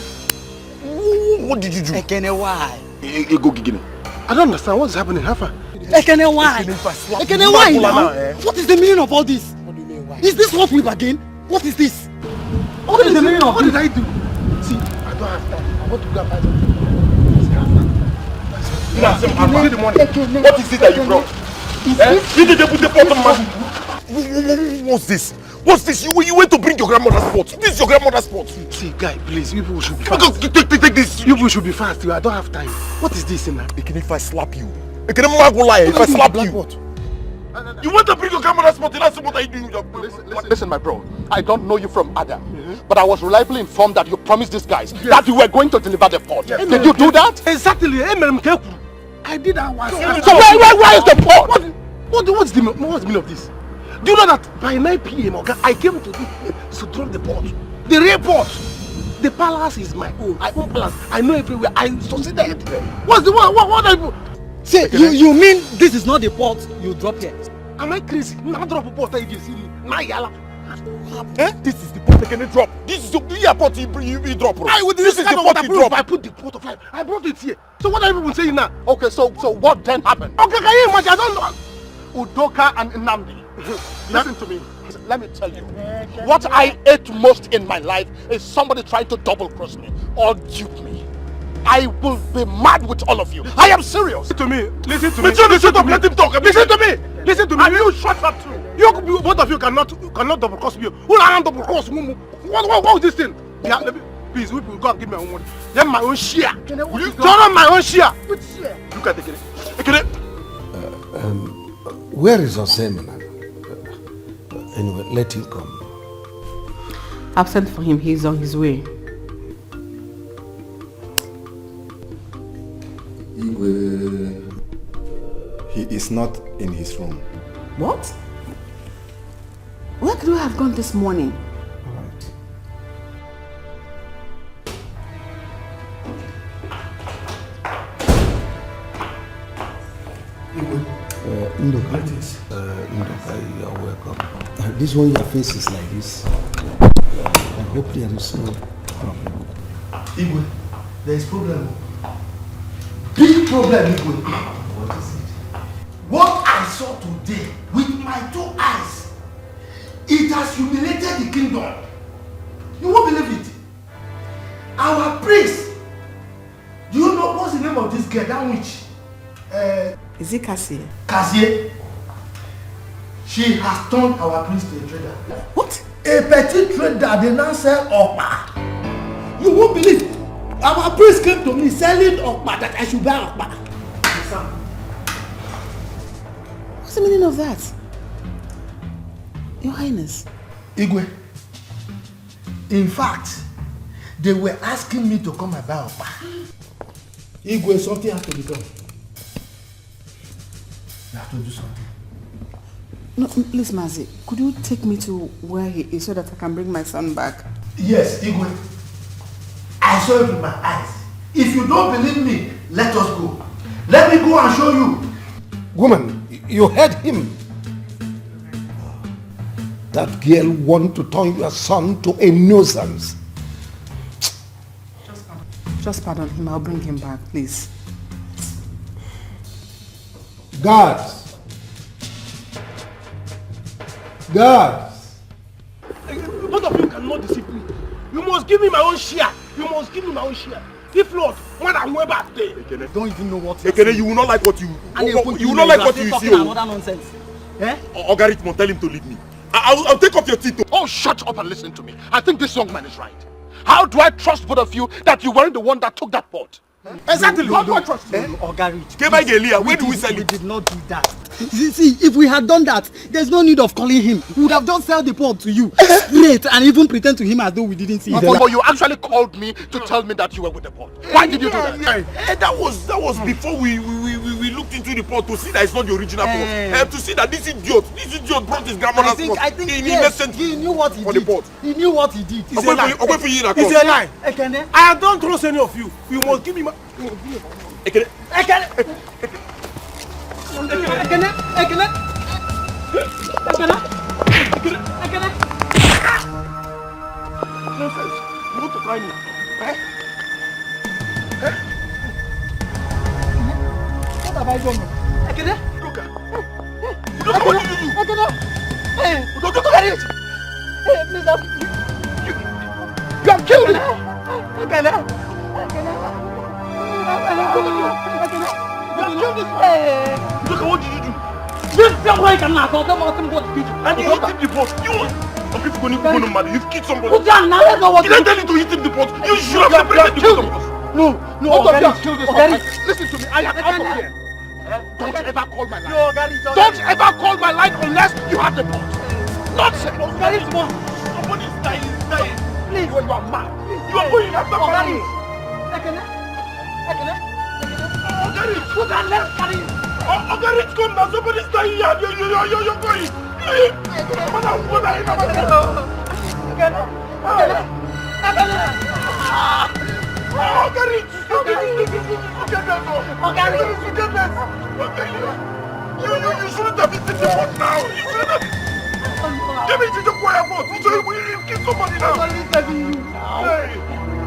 what did you do? Ekene, why? Go Gigine. I don't understand what's happening. Hafa. Ekene, why? Ekene, why now? What is the meaning of all this? What do you mean, why? Is this what we bargain? What is this? What is the meaning of what this? What did I do? See, I don't have time. I want to go and buy something. See the money. What is it that you brought? You did put the pot on my... What's this? What's this? You went to bring your grandmother's pot. This is your grandmother's pot. See, guy, please, people should be fast. Take this. People should be fast. I don't have time. What is this, Ina? Ekene, if I slap you. Ekene, if I slap you. You went to bring your grandmother's pot. That's what I do. Listen, my bro. I don't know you from Adam. But I was reliably informed that you promised these guys that you were going to deliver the pot. Yes. Did you do that? Exactly. I did that once. So where is the pot? What's the meaning of this? Do you know that by 9 p.m. okay, I came to this place to drop the pot? The real pot. The palace is my own. I own palace. I know everywhere. I succeeded. What's the what I do? Say, you mean this is not the pot you drop here? Am I crazy? Not drop a pot I just see. This is the pot I can drop. This is the pot you drop. This is the pot you drop. I put the pot of life. I brought it here. So what are you saying now? Okay, so what then happened? Okay, can you imagine? I don't know. Udoka and Nnamdi. Listen to me. Let me tell you. What I hate most in my life is somebody trying to double cross me or dupe me. I will be mad with all of you. I am serious. Listen to me. Listen to me. Listen to me. Let him talk. Listen to me. Listen to me. And you shut up too. You both of you cannot double cross me. Who are double cross? What is this thing? Yeah, please, we will go and give me my own money. Then my own share. Turn on my own share. Which share? Look at it. Where is Osemena? Anyway, let him come. I've sent for him. He's on his way. He is not in his room. What? Where could you have gone this morning? Ndoka, you are welcome. This one, your face is like this. I hope there is no problem. Igwe, there is problem. Big problem, Igwe. What is it? What I saw today with my 2 eyes, it has humiliated the kingdom. You won't believe it. Our priest, do you know what's the name of this girl, that witch? Is it Cassie? Cassie. She has turned our priest to a trader. What? A petty trader, they now sell Okpa. You won't believe. Our priest came to me selling Okpa, that I should buy Okpa. What's the meaning of that? Your Highness. Igwe. In fact, they were asking me to come and buy Okpa. Igwe, something has to be done. You have to do something. No, please, Mazi, could you take me to where he is so that I can bring my son back? Yes, Igwe. I saw it with my eyes. If you don't believe me, let us go. Let me go and show you. Woman, you heard him. That girl want to turn your son to a nuisance. Just pardon him. I'll bring him back, please. Guards. Guards. Both of you cannot deceive me. You must give me my own share. You must give me my own share. If not, when I'm way back there. Don't even know what Ekene, you will not like what you will not like what you see. Another nonsense. Eh? Ogaritmo, tell him to leave me. I'll take off your teeth. Oh, shut up and listen to me. I think this young man is right. How do I trust both of you that you weren't the one that took that pot? Exactly. How do I trust you? Where do we sell it? We did not do that. See, if we had done that, there's no need of calling him. We would have just sell the pot to you straight and even pretend to him as though we didn't see it. But you actually called me to tell me that you were with the pot. Why did you do that? That was before we looked into the pot to see that it's not the original pot. To see that this idiot brought his grandmother's pot. I think yes, he knew what he did. He knew what he did. It's a lie. It's a lie. I don't trust any of you. You must give me my... Ekene. I don't know. Ekene? Look at what did you do? Ekene? Hey, Look at it! Hey, please help me. You have killed me! Ekene? Ekene? You have killed this man! Look at what did you do? This boy cannot talk about him what did you? And you hit him the pot. You want? Okay, if you're going to mad, you've killed somebody. Put down now, let's know what Did I tell you to hit him the pot? You should have separated the two of us. No, Both of you have killed this man. Listen to me, I am out of here. Don't ever call my line. Don't ever call my line unless you have the pot. Nonsense. Somebody is dying. Please. You are mad. You are going after money. Put down, let's carry it. Rich, come now. Somebody's dying here. You're going. You shouldn't have eaten the pot now. You shouldn't have. Give me the quiet pot. So you kill somebody now.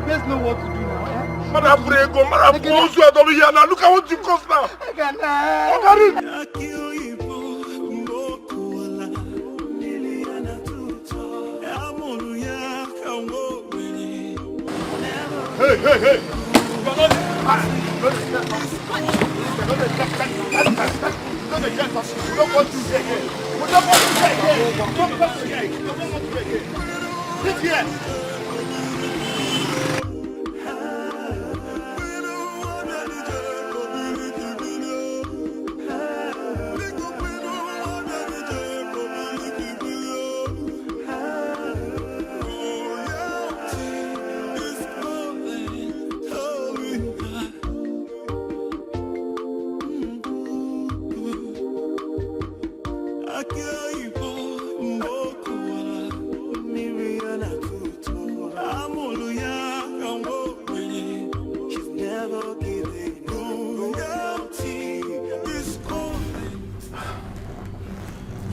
Let's know what to do now. Madam Brego, Madam Bozu, I don't hear now. Look at what you cost now. Hey!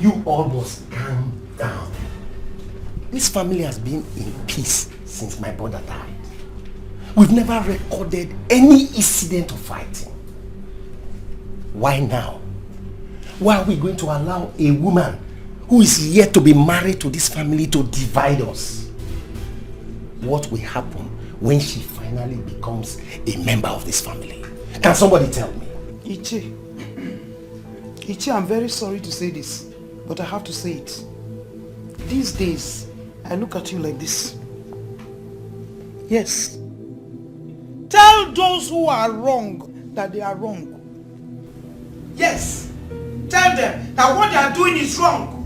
You all must calm down. This family has been in peace since my brother died. We've never recorded any incident of fighting. Why now? Why are we going to allow a woman who is yet to be married to this family to divide us? What will happen when she finally becomes a member of this family? Can somebody tell me? Ichi, I'm very sorry to say this, but I have to say it. These days, I look at you like this. Yes. Tell those who are wrong that they are wrong. Yes. Tell them that what they are doing is wrong.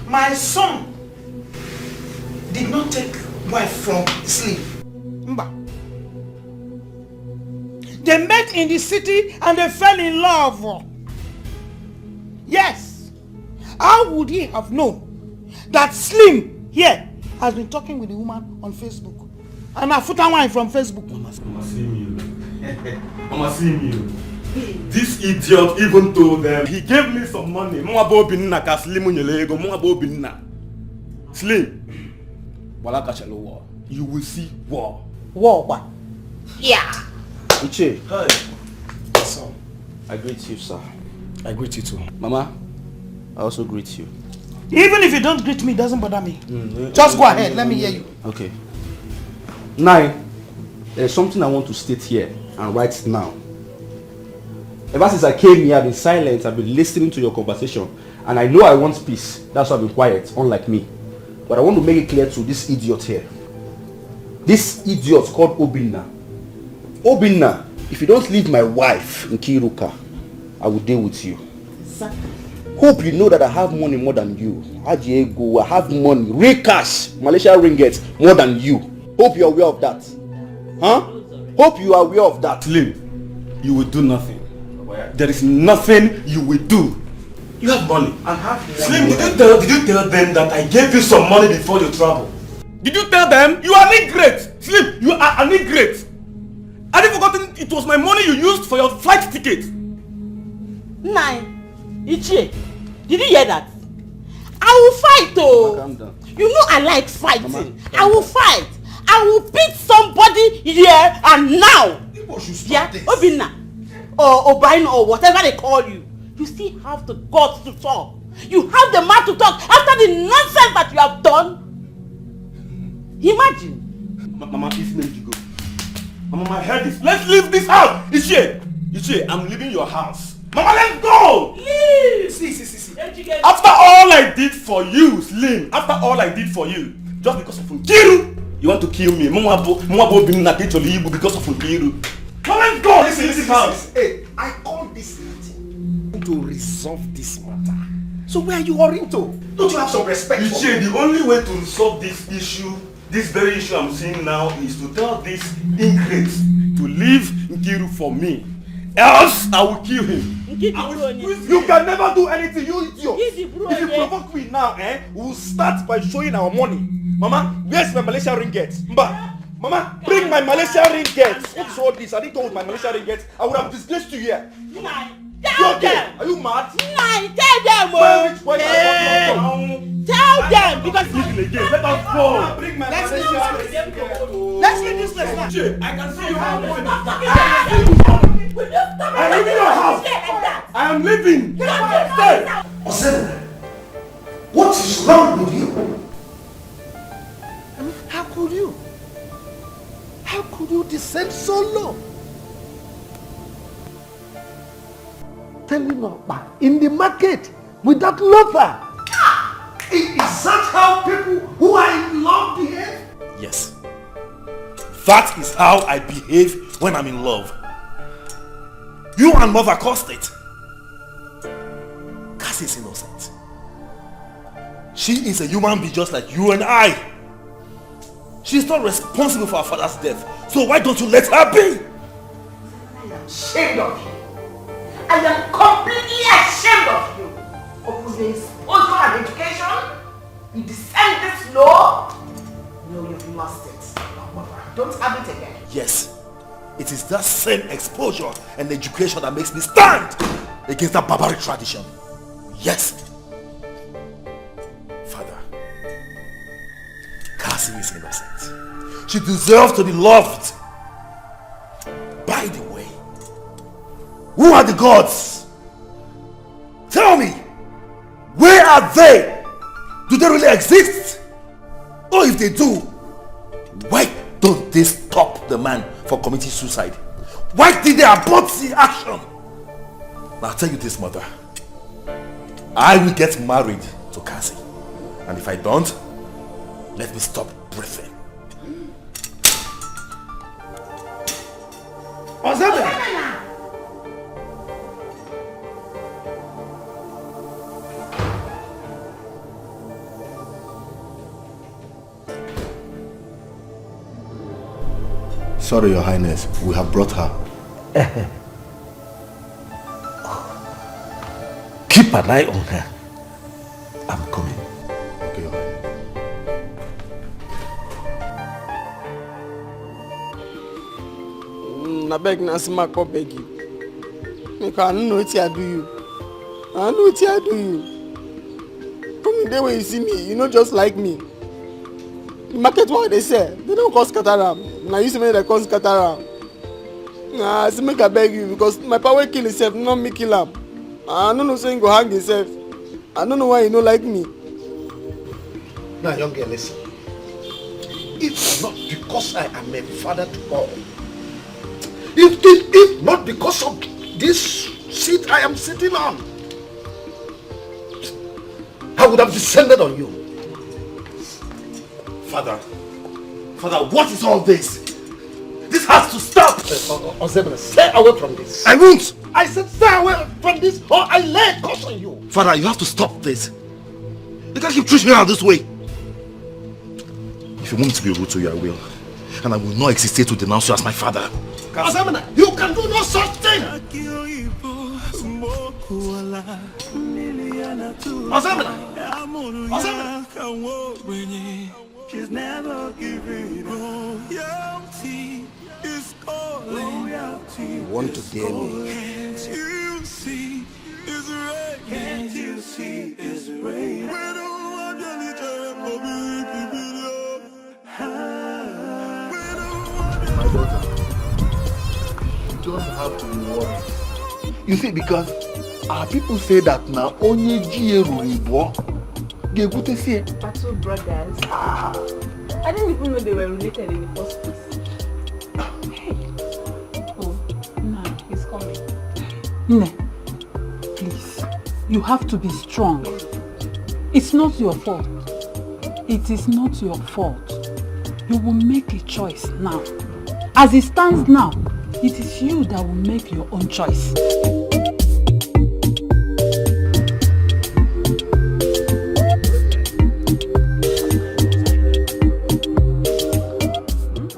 My son did not take wife from sleep. Mba. They met in the city and they fell in love. Yes. How would he have known that Slim here has been talking with the woman on Facebook? And a foot and wine from Facebook. Mama see you. This idiot even told them he gave me some money. Slim. You will see war. War what? Yeah. Iche. Hi. So, I greet you, sir. I greet you too. Mama, I also greet you. Even if you don't greet me, it doesn't bother me. Just go ahead, let me hear you. Okay. Now, there's something I want to state here and right now. Ever since I came here, I've been silent, I've been listening to your conversation, and I know I want peace. That's why I've been quiet, unlike me. But I want to make it clear to this idiot here. This idiot called Obinna. Obinna, if you don't leave my wife in Kiruka, I will deal with you. Exactly. Hope you know that I have money more than you. I have money, real cash, Malaysia ringgit more than you. Hope you are aware of that. Huh? Hope you are aware of that. Slim, you will do nothing. There is nothing you will do. You have money. I have money. Slim, did you tell them that I gave you some money before you travel? Did you tell them? You are an ingrate. Slim, you are an ingrate. Have you forgotten it was my money you used for your flight ticket? Nine. Ichie, did you hear that? I will fight, oh. Calm down. You know I like fighting. Mama, I will fight. I will beat somebody here and now. People should stop Yeah, this. Obinna, or Obaino, or whatever they call you. You still have the guts to talk. You have the mouth to talk after the nonsense that you have done. Imagine. Mama, please let you go. Mama, my head is... Let's leave this house! Ichie, I'm leaving your house. Mama, let's go! Leave! See. After all I did for you, Slim, after all I did for you, just because of Nkiru, you want to kill me. Mama, because of Nkiru. Mama, let's go! Listen, house. Hey, I called this meeting to resolve this matter. So where are you hurrying to? Don't you have some respect for Ichie, me? the only way to resolve this issue, this very issue I'm seeing now, is to tell this ingrate to leave Nkiru for me. Else, I will kill him. You can never do anything, you idiot. If you provoke me now, we'll start by showing our money. Mama, where's my Malaysia ringgit? Mama, bring my Malaysia ringgit. What's all this? I didn't go with my Malaysia ringgit. I would have disgraced you here. Tell them. Are you mad? Tell them. Tell them because let us go. Let's leave this place now. I can see you. I'm leaving your house. I am leaving. Stay. Osena, what is wrong with you? I mean, how could you? How could you descend so low? Telling her in the market with that lover. Is that how people who are in love behave? Yes. That is how I behave when I'm in love. You and Mother caused it. Cassie is innocent. She is a human being just like you and I. She is not responsible for her father's death. So why don't you let her be? I am ashamed of you. I am completely ashamed of you. Of your exposure and education. You descend this low. No, you've lost it. Don't have it again. Yes. It is that same exposure and education that makes me stand against that barbaric tradition. Yes. Father, Cassie is innocent. She deserves to be loved. By the way, who are the gods? Tell me, where are they? Do they really exist? Or if they do, why don't they stop the man for committing suicide? Why did they abort the action? Now I'll tell you this, mother. I will get married to Cassie. And if I don't, let me stop breathing. Osena! Sorry, Your Highness. We have brought her. Keep an eye on her. I'm coming. Okay, Your Highness. I beg Nasima, I beg you. Because I don't know what I do you. I know what I do you. From the day when you see me, you know just like me. The market what they say, they don't call scatteram. Now you see me they call scatteram. Nah, I say make I beg you because my power kill himself, not me kill him. I don't know saying go hang himself. I don't know why you don't like me. Now, young girl, listen. It's not because I am a father to all. If not because of this seat I am sitting on, I would have descended on you. Father, what is all this? This has to stop! Ozebna, stay away from this. I won't! I said stay away from this or I lay a curse on you. Father, you have to stop this. You can't keep treating me out this way. If you want me to be rude to you, I will. And I will not hesitate to denounce you as my father. Ozebna, you can do no such thing! Ozebna! She's never giving loyalty is calling. You want to dare me? Can't you see it's rain? Can't you see it's rain? We don't want each other for My daughter, don't have to be worried. You see, because our people say that now only G-Ruibo gave good to see. Are two brothers. I didn't even know they were related in the first place. Hey. Oh, no, he's coming. Nne, please, you have to be strong. It's not your fault. It is not your fault. You will make a choice now. As it stands now, it is you that will make your own choice.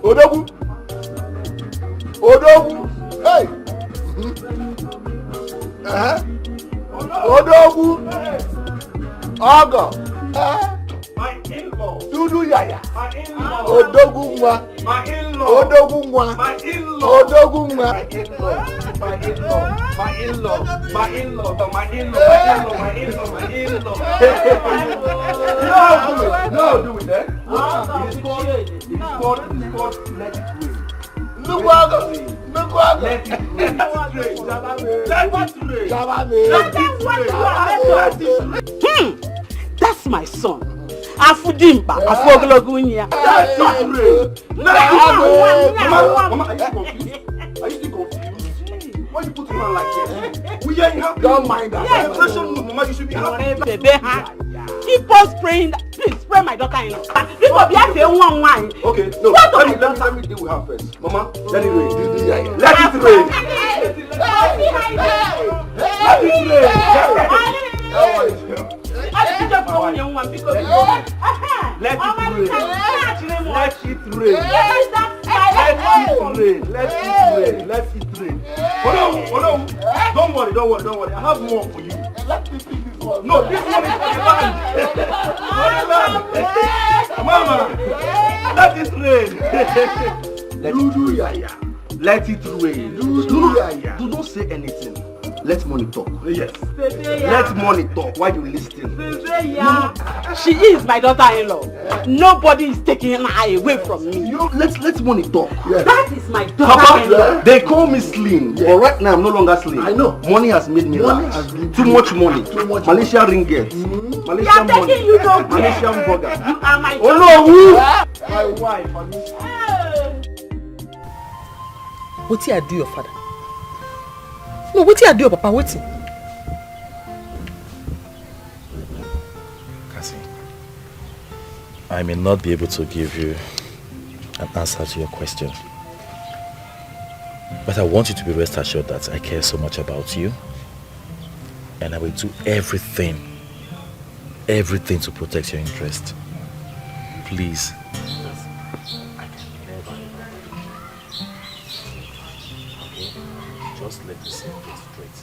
Odogu! Odogu! Hey! Odogu! Ogo! My in-law. Dudu Yaya. My in-law. Odogungwa. My in-law. Odogungwa. My in-law. Odogungwa. My in-law. My in-law. My in-law. My in-law. My in-law. My in-law. My in-law. No, do it then. It's called let it rain. Look what let it rain. Let it rain. That's my son. Afudimba, Afogologunya. Let it rain. Mama, are you confused? Are you still confused? Why you put him on like this? We ain't happy. Don't mind that. Mama, you should be happy. Keep on spraying that. Please spray my daughter in. People be asking one. Okay, no. Let me deal with her first. Mama, let it rain. Let it rain. Let it rain. Let it rain. Hold on. Don't worry. I have more for you. Let me pick this one. No, this one is for the land. Mama, let it rain. Let it rain. Do not say anything. Let money talk. Yes. Let money talk while you listen. She is my daughter-in-law. Nobody is taking her away from me. Let money talk. Yes. That is my daughter-in-law. Papa, they call me slim, but right now I'm no longer slim. I know. Money has made me laugh. Too much money. Malaysian ringgit. Malaysian money. Malaysian burger. You are my daughter. Oh no, who? My wife. What did I do your father? No, what did I do, Papa? What? Cassie, I may not be able to give you an answer to your question, but I want you to be rest assured that I care so much about you, and I will do everything to protect your interest. Please. Just let me say it straight.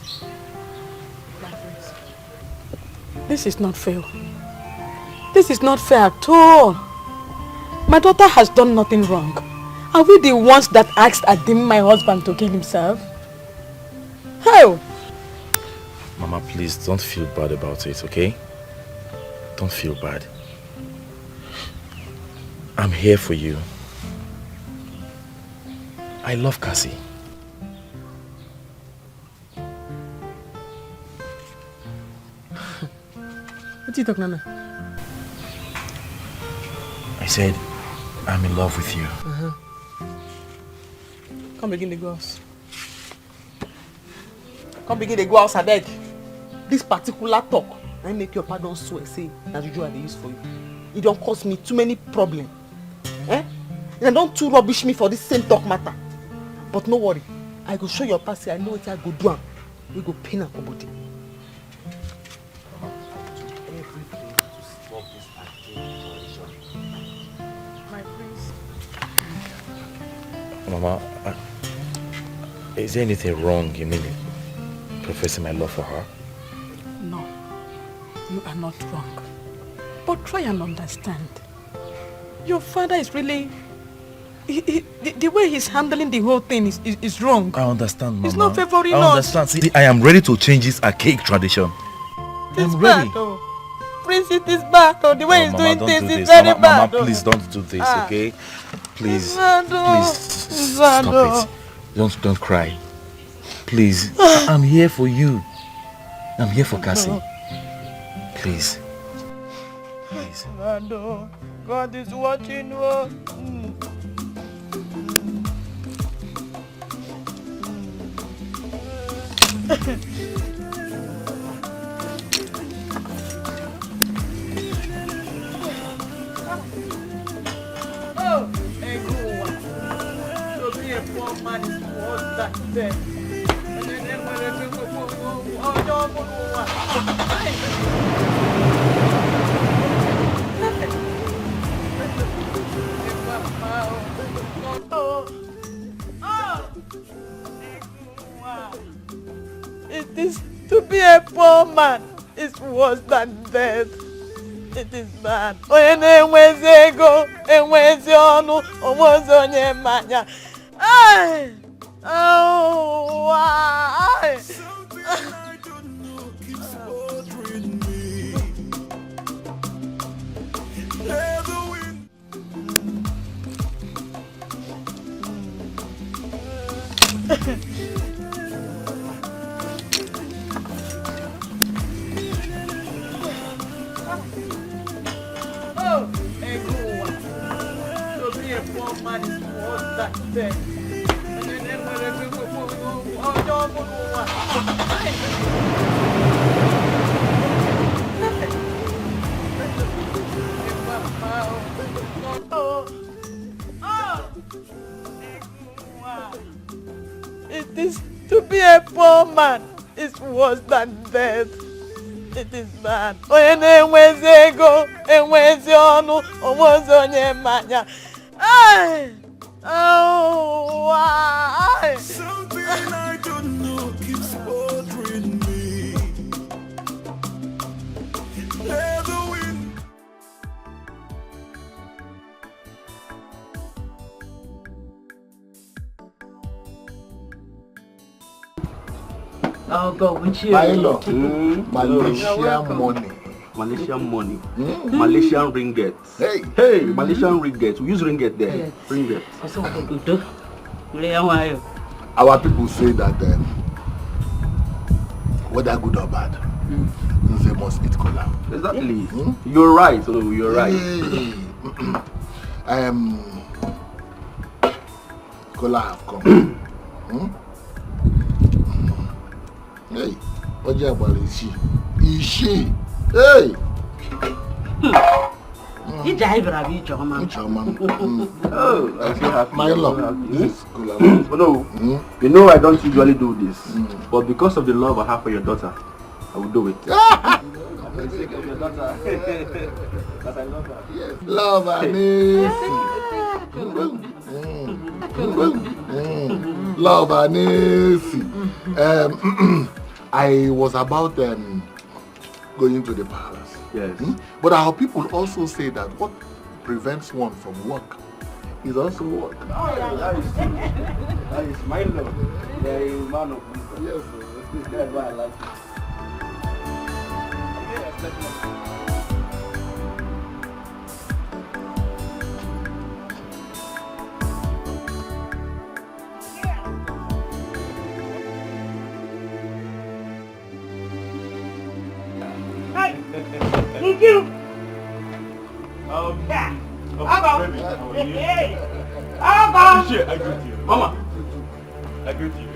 This is not fair. This is not fair at all. My daughter has done nothing wrong. Are we the ones that asked Adim, my husband, to kill himself? How? Mama, please don't feel bad about it, okay? Don't feel bad. I'm here for you. I love Cassie. What are you talking about? I said, I'm in love with you. Come begin the girls. Come begin the girls, I beg. This particular talk, I make your pardon swear, say, as usual they use for you. It don't cause me too many problems. And don't too rubbish me for this same talk matter. But no worry, I go show your past, I know what I go do. We go pain and body. Mama, is there anything wrong in me professing my love for her? No, you are not wrong. But try and understand. Your father is really... the way he's handling the whole thing is wrong. I understand, Mama. He's not favoring us. I understand. See, I am ready to change this archaic tradition. It's I'm bad, ready. oh. Prince, it is bad, oh. The way he's Mama, doing things is Mama, very bad. Mama, please don't do this, okay? Please, It's bad, oh. please It's bad, stop oh. it. Don't cry. Please, I'm here for you. I'm here for Cassie. Please. Please. God is watching us. Oh, hey, good one. So be a poor man is worse than death. And then when they go, oh, don't go It is to be a poor man is worse than death. It is bad. Onye enwezi ego, enwezi ọnụ, onwezi onye mmanya. Ay! Oh, why? Something I don't know keeps bothering me. Let the wind. Oh, a good one. To be a poor man is worse than death. And then when they go, oh, don't go It is to be a poor man is worse than death. It is bad. Onye enwezi ego, enwezi ọnụ, onwezi onye mmanya. Ay! Oh, why? Something I don't know keeps bothering me. Let the wind. I'll go with you. My in-law, Malaysian money. Malaysian money. Malaysian ringgit. Hey, Malaysian ringgit. We use ringgit there. Yes. Ringgit. Our people say that whether good or bad, they must eat cola. Exactly. You're right. So you're right. Cola have come. Hey, what you about is she? Is she? Hey! You drive Ravi Choma. Oh, I feel happy. My love. This is cola. No, you know I don't usually do this, but because of the love I have for your daughter, I will do it. For the sake of your daughter, because I love her. Yes. Love and Love and I was about going to the palace. Yes. But our people also say that what prevents one from work is also work. Oh, yeah, that is my love. Yeah, you're a man of wisdom. Yes. That's why I like it. Thank you. Baby, how are you? Shit, I greet you. Mama, I greet you.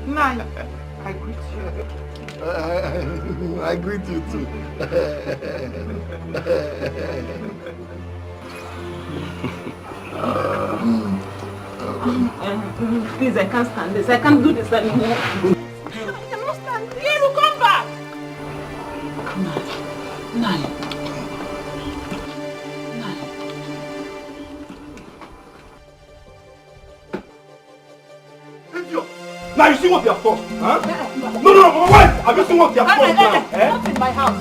Nine, I greet you. I greet you too. Please, I can't stand this. I can't do this anymore. I cannot stand this. You come back. Nine. Now you see what you have caused, huh? No, Mama, wait! Have you seen what you have caused now? Not in my house.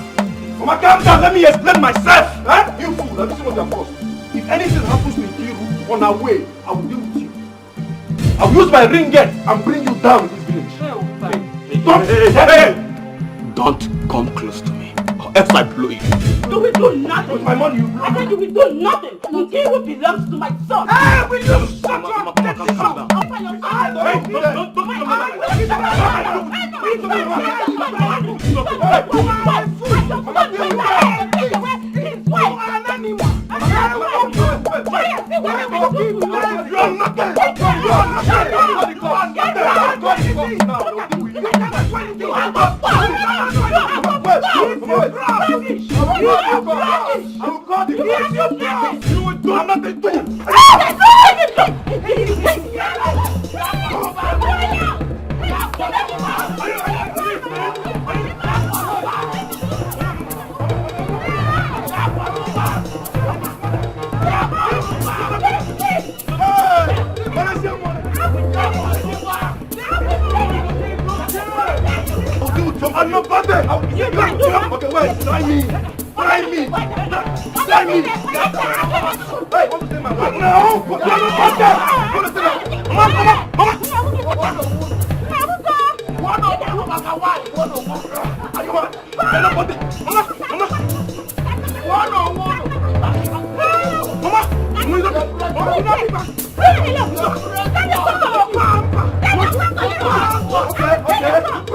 Mama, calm down, let me explain myself, huh? You fool, have you seen what you have caused? If anything happens to Kiru on our way, I will deal with you. I will use my ringgit and bring you down in this village. Don't come close to me, or else I blow you. You will do nothing. With my money, you blow. I said you will do nothing. Nkiru belongs to my son. Hey, will you shut up? Mama, calm down. Open your eyes. Don't I'm not bad. Okay, wait, try me. Try me. Try me. Hey, want to say my wife? No, I'm not bad. Want to say my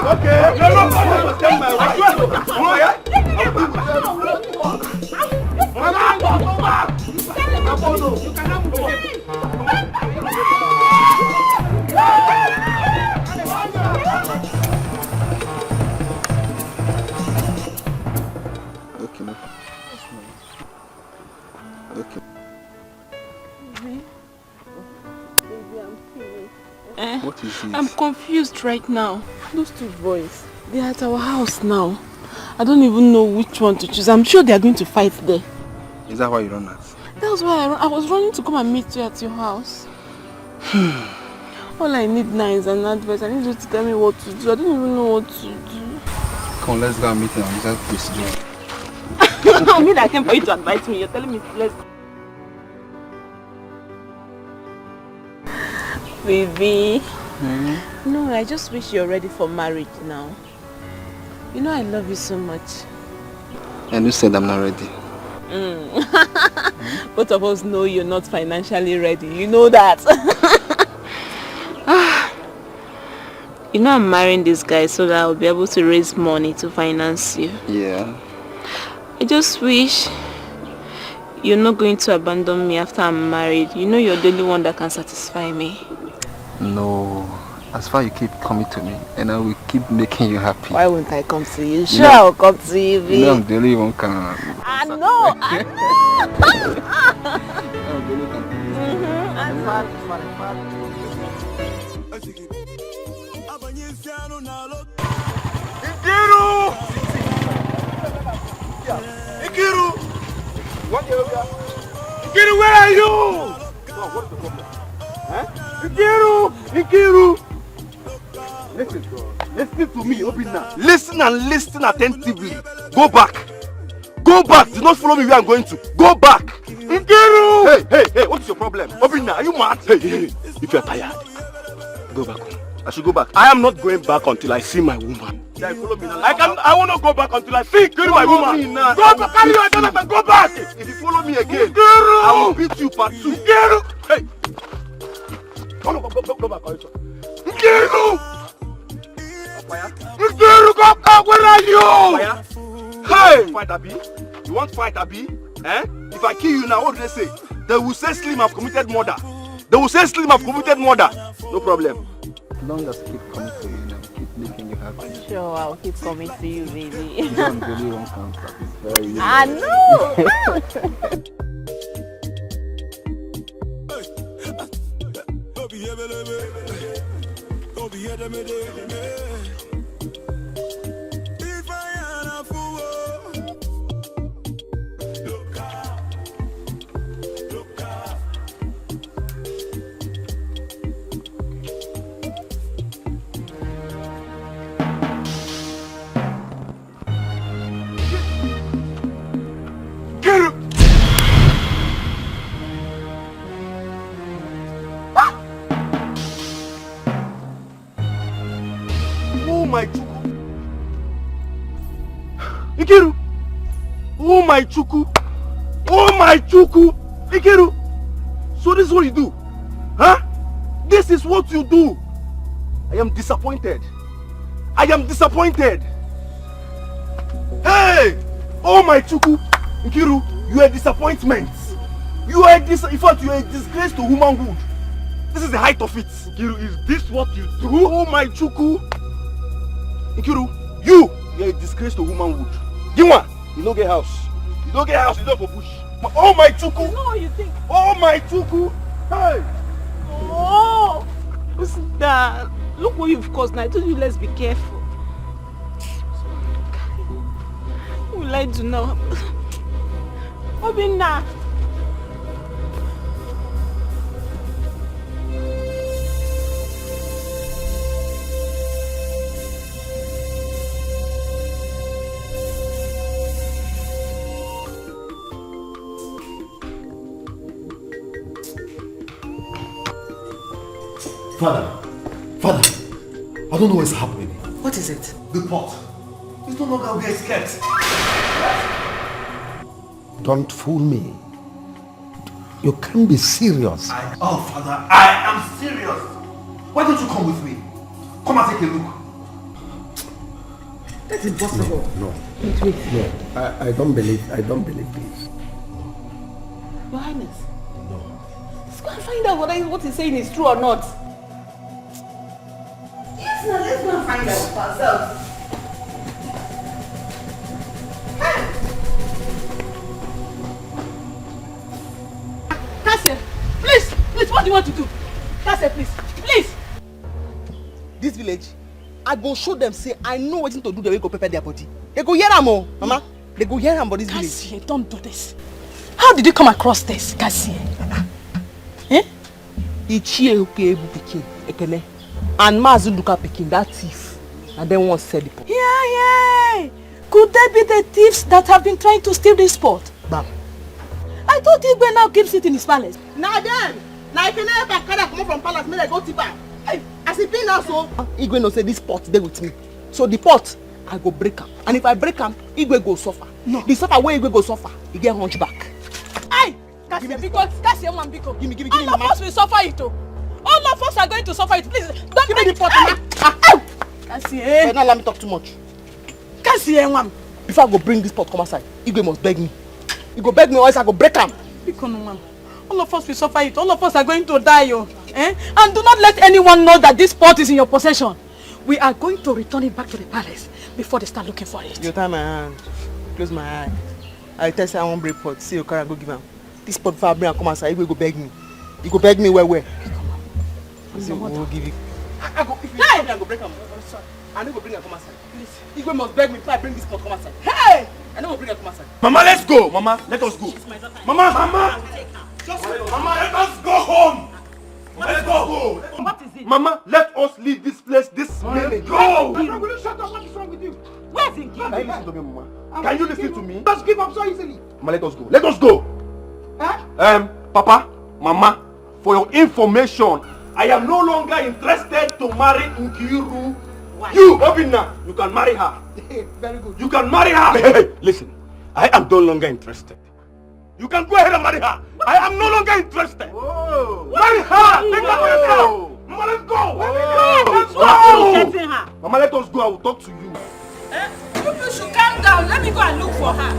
Okay. You're not going to understand my wife. What is this? I'm confused right now. Those two boys, they are at our house now. I don't even know which one to choose. I'm sure they are going to fight there. Is that why you run out? That's why I was running to come and meet you at your house. All I need now is an advice. I need you to tell me what to do. I don't even know what to do. Come on, let's go and meet him. Just please do. I mean, I came for you to advise me. You're telling me let's go. Baby. No, I just wish you're ready for marriage now. You know I love you so much. And you said I'm not ready. Both of us know you're not financially ready. You know that. You know I'm marrying this guy so that I'll be able to raise money to finance you. Yeah. I just wish you're not going to abandon me after I'm married. You know you're the only one that can satisfy me. No. As far as you keep coming to me, and I will keep making you happy. Why won't I come to you? Sure, I'll come to you, babe. You know I'm the only one can. I know. Ikiru! Ikiru, where are you? No, what's the problem? Huh? Ikiru! Listen to me, Obinna. Listen and listen attentively. Go back. Go back. Do not follow me where I'm going to. Go back. Ikiru! Hey, what is your problem? Obinna, are you mad? Hey, if you're tired, go back home. I should go back. I am not going back until I see my woman. Yeah, follow me now. I will not go back until I see my woman. Go back, go back. If you follow me again, I will beat you part 2. Hey. Go back. Ngiru! Ngiru, go back. Where are you? Hey! Fight, Abi? You want to fight, Abi? Eh? If I kill you now, what do they say? They will say Slim have committed murder. No problem. As long as I keep coming to you, and keep making you happy. Sure, I'll keep coming to you, baby. You know I'm the only one can satisfy you. I know! Ikiru! Oh my chuku! Ikiru! So this is what you do? Huh? This is what you do! I am disappointed. I am disappointed. Hey! Oh my Chuku! Nkiru, you are a disappointment. You are in fact, you are a disgrace to womanhood. This is the height of it. Nkiru, is this what you do? Oh my Chuku! Nkiru, you are a disgrace to womanhood. Gimwa, you don't get house. You don't get house, you don't for bush. Oh my Chuku! No, you think? Oh my Chuku! Hey! Oh! Listen, Dad. Look what you've caused now. I told you let's be careful. What will I do now? Obinna! Father, I don't know what's happening. What is it? The pot. It's no longer where it's kept. Don't fool me. You can't be serious. Oh, Father, I am serious. Why don't you come with me? Come and take a look. That's impossible. No. Wait. No, I don't believe this. Your Highness. No. Let's go and find out whether what he's saying is true or not. Yes, now let's go and find out for ourselves. Cassie, please, what do you want to do? Cassie, please. This village, I go show them say I know what to do the way go prepare their body. They go hear am, Mama. They go hear am about this village. Cassie, don't do this. How did you come across this, Cassie? Ichie Ebu Pikin, Ekene, and Mazunduka Pikin, that thief, and then one sell the pot. Yeah. Could they be the thieves that have been trying to steal this pot? Bam. I thought Igwe now keeps it in his palace. Now then, now Ekene Bakara come from palace, may they go tip am. As it be now so, Igwe no say this pot dey with me. So the pot, I go break am. And if I break am, Igwe go suffer. No. The suffer where Igwe go suffer, he get hunchback. Aye! Cassie, because Cassie, Mama. Give me, all of us will suffer it. All of us are going to suffer it. Please, don't give me the pot, Mama. Cassie, Don't allow me talk too much. Cassie, Mama. Before I go bring this pot come outside, Igwe must beg me. He go beg me or else I go break am. All of us will suffer it. All of us are going to die, And do not let anyone know that this pot is in your possession. We are going to return it back to the palace before they start looking for it. You tie my hand, close my eye. I tell you I won't break pot. See your car, go give him. This pot before I bring and come outside, Igwe go beg me. He go beg me where? See, we'll give you. I go, if you tell me I go break him. I need to bring and come outside. Please. Igwe must beg me before I bring this pot come outside. Hey! I know we'll bring and come outside. Mama, let's go. Mama, let us go. Mama, let us go home. Let's go home. What is it? Mama, let us leave this place this minute. Go! Will you shut up? What is wrong with you? Where's Nkiru? Can you listen to me, Mama? Can you listen to me? Just give up so easily. Mama, let us go. Let us go. Papa, Mama, for your information, I am no longer interested to marry Nkiru. Why? You, Obinna, you can marry her. Very good. You can marry her. Hey, listen, I am no longer interested. You can go ahead and marry her. I am no longer interested. Whoa. Marry her. Take her for yourself. Mama, let's go. Let's go. Mama, let us go. I will talk to you. You should calm down. Let me go and look for her.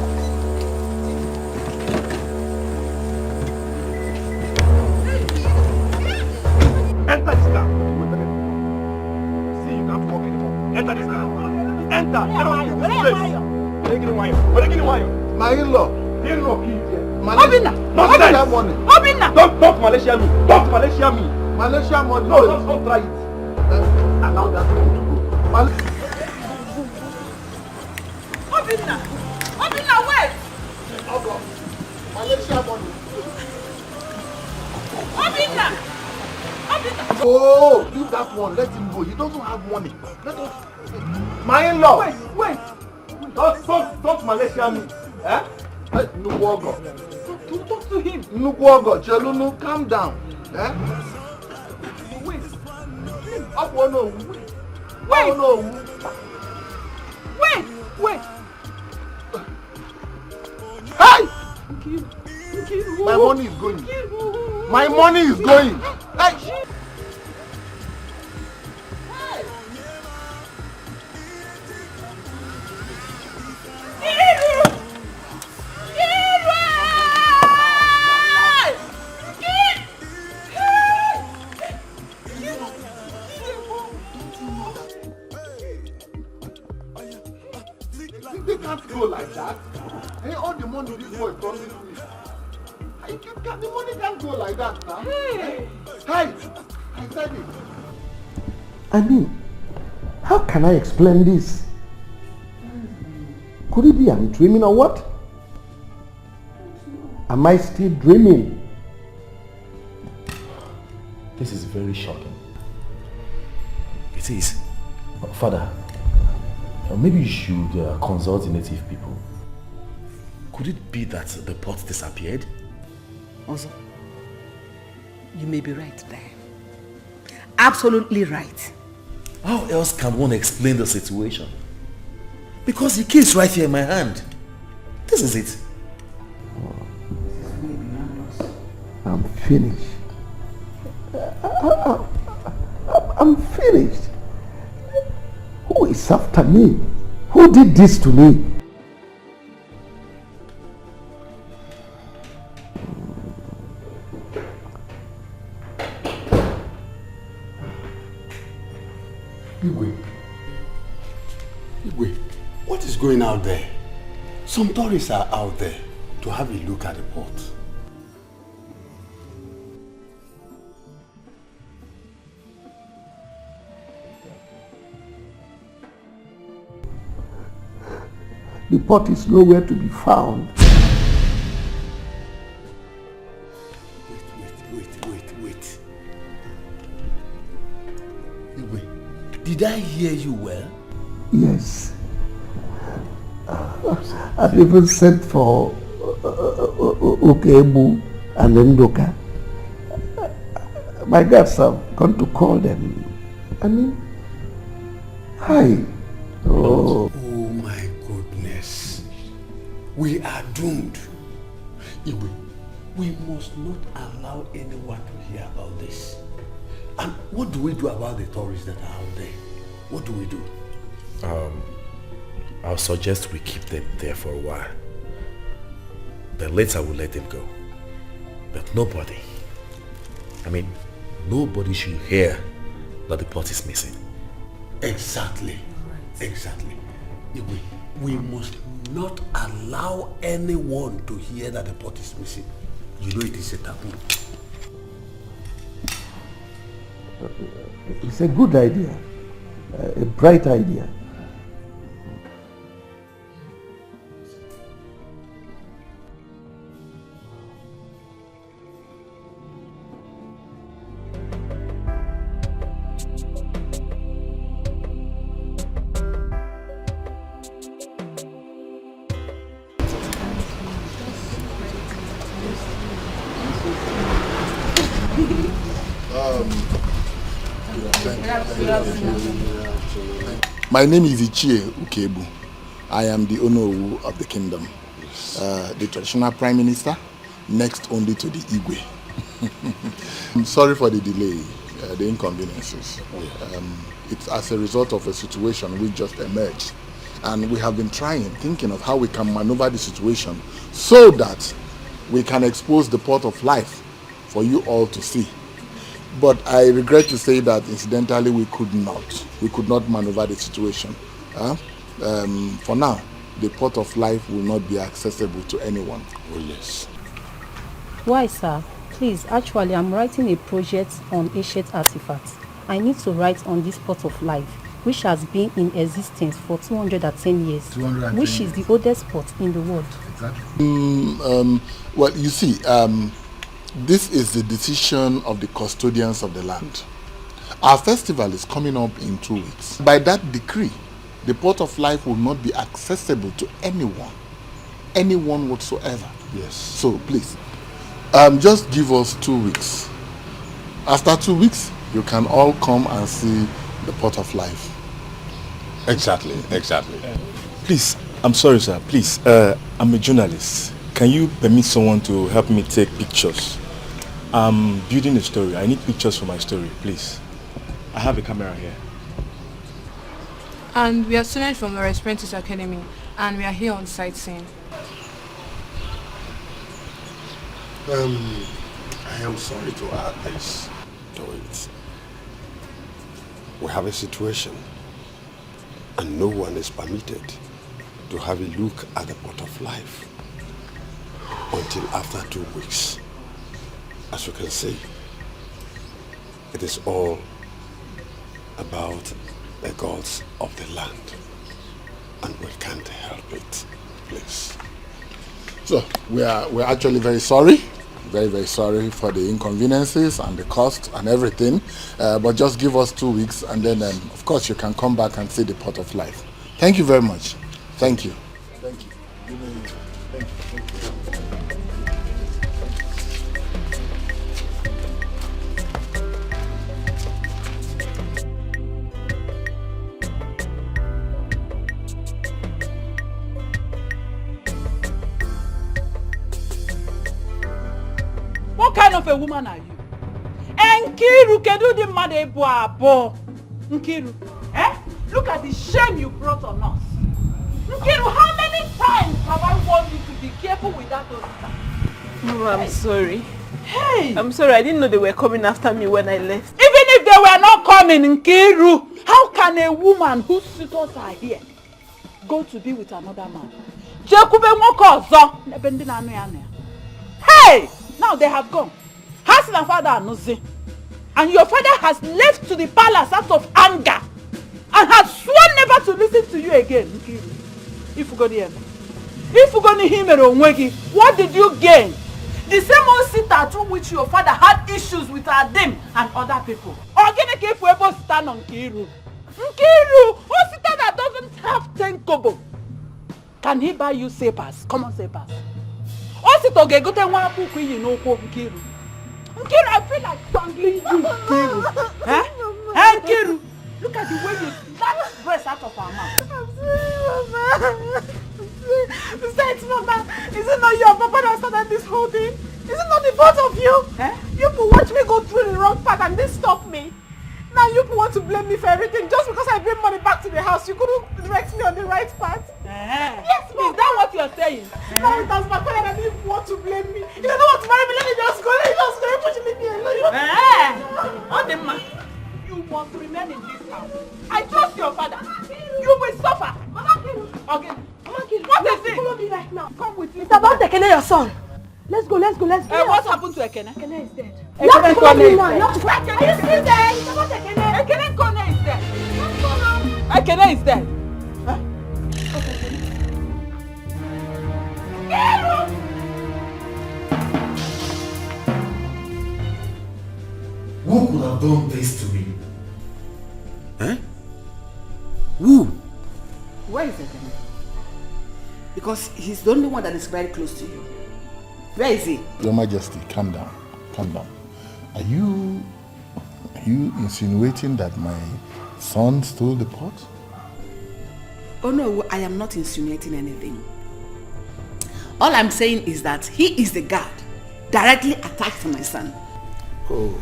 Enter this car. See, you can't walk anymore. Enter this car. Enter. My in-law. Obinna! Don't talk Malaysia me. Talk Malaysia me. Malaysia money. No, don't try it. And now that's going to go. Obinna, wait! Malaysia money. Obinna! Oh, leave that one. Let him go. He doesn't have money. Let us. My in-law. Wait. Don't Malaysia me. Nukuogo. Talk to him. Nukuogo. Chelunu, calm down. Wait. Wait. Hey! My money is going. My money is going. Hey! can't go like that. Hey, all the money this boy promised me. The money can't go like that now. Hey! Hey! I said it. I mean, how can I explain this? Could it be I'm dreaming or what? Am I still dreaming? This is very shocking. It is. Father, maybe you should consult the native people. Could it be that the pot disappeared? Also, you may be right there. Absolutely right. How else can one explain the situation? Because the key is right here in my hand. This is it. I'm finished. I'm finished. Who is after me? Who did this to me? Igwe, what is going out there? Some tourists are out there to have a look at the port. The pot is nowhere to be found. Wait. Igwe, did I hear you well? Yes. I've even sent for Okebu and Ndoka. My guys have gone to call them. I mean, hi. Oh my goodness. We are doomed. Igwe, we must not allow anyone to hear about this. And what do we do about the tourists that are out there? What do we do? I'll suggest we keep them there for a while. Then later we'll let them go. But nobody should hear that the pot is missing. Exactly. Exactly. We must not allow anyone to hear that the pot is missing. You know it is a taboo. It's a good idea. A bright idea. My name is Ichie Ukebu. I am the Onowu of the kingdom. The traditional prime minister, next only to the Igwe. I'm sorry for the delay, the inconveniences. It's as a result of a situation which just emerged. And we have been thinking of how we can maneuver the situation so that we can expose the port of life for you all to see. But I regret to say that incidentally we could not maneuver the situation. For now, the port of life will not be accessible to anyone. Oh yes. Why, sir? Please, actually, I'm writing a project on ancient artifacts. I need to write on this port of life, which has been in existence for 210 years, 210 which is the oldest port in the world. Exactly. Well, you see, this is the decision of the custodians of the land. Our festival is coming up in 2 weeks. By that decree, the port of life will not be accessible to anyone whatsoever. Yes. So please, just give us 2 weeks. After 2 weeks, you can all come and see the port of life. Exactly. Please, I'm sorry, sir. Please, I'm a journalist. Can you permit someone to help me take pictures? I'm building a story. I need pictures for my story, please. I have a camera here. And we are students from the Apprentice Academy, and we are here on sightseeing. I am sorry to add this to it. We have a situation, and no one is permitted to have a look at the pot of life until after 2 weeks. As you can see, it is all about the gods of the land, and we can't help it, please. So, we're actually very sorry. Very, very sorry for the inconveniences and the cost and everything. But just give us 2 weeks and then, of course, you can come back and see the pot of life. Thank you very much. Thank you. Thank you. Thank you. What kind of a woman are you? Nkiru, can do the mother boy? Nkiru, look at the shame you brought on us. Nkiru, how many times have I warned you to be careful with that Osas? Mama, I'm sorry. Hey! I'm sorry, I didn't know they were coming after me when I left. Even if they were not coming, Nkiru, how can a woman whose suitors are here go to be with another man? Hey! Now they have gone. Hassan and father are nosy. And your father has left to the palace out of anger and has sworn never to listen to you again. If you go there, what did you gain? The same old sitter through which your father had issues with Adim and other people. Organic if we ever stand on Nkiru. Nkiru, a sitter that doesn't have 10 kobo. Can he buy you sapers? Common sapers. Nkiru, I feel like strangling you, Nkiru. Nkiru, look at the way you snatch breast out of our mouth. I'm sorry, Mama. Besides, Mama, is it not your papa that started this whole thing? Is it not the both of you? You people watch me go through the wrong path and this stopped me. Now you people want to blame me for everything just because I bring money back to the house. You couldn't direct me on the right path. Yes, Mama. Is that what you're saying? Now it has backfired and you want to blame me. You don't want to marry me, let me just go. Let me just go. You push me alone. You must remain in this house. I trust your father. You will suffer. Okay. What is it? Follow me right now. Come with me. It's about Ekene, your son. Let's go. What happened to Ekene? Ekene is dead. You have to follow me now. Are you still there? It's about Ekene. Ekene is dead. Ekene is dead. Who could have done this to me? Who? Where is Ekene? Because he's the only one that is very close to you. Where is he? Your Majesty, calm down. Calm down. Are you insinuating that my son stole the pot? Oh no, I am not insinuating anything. All I'm saying is that he is the guard directly attached to my son. Oh.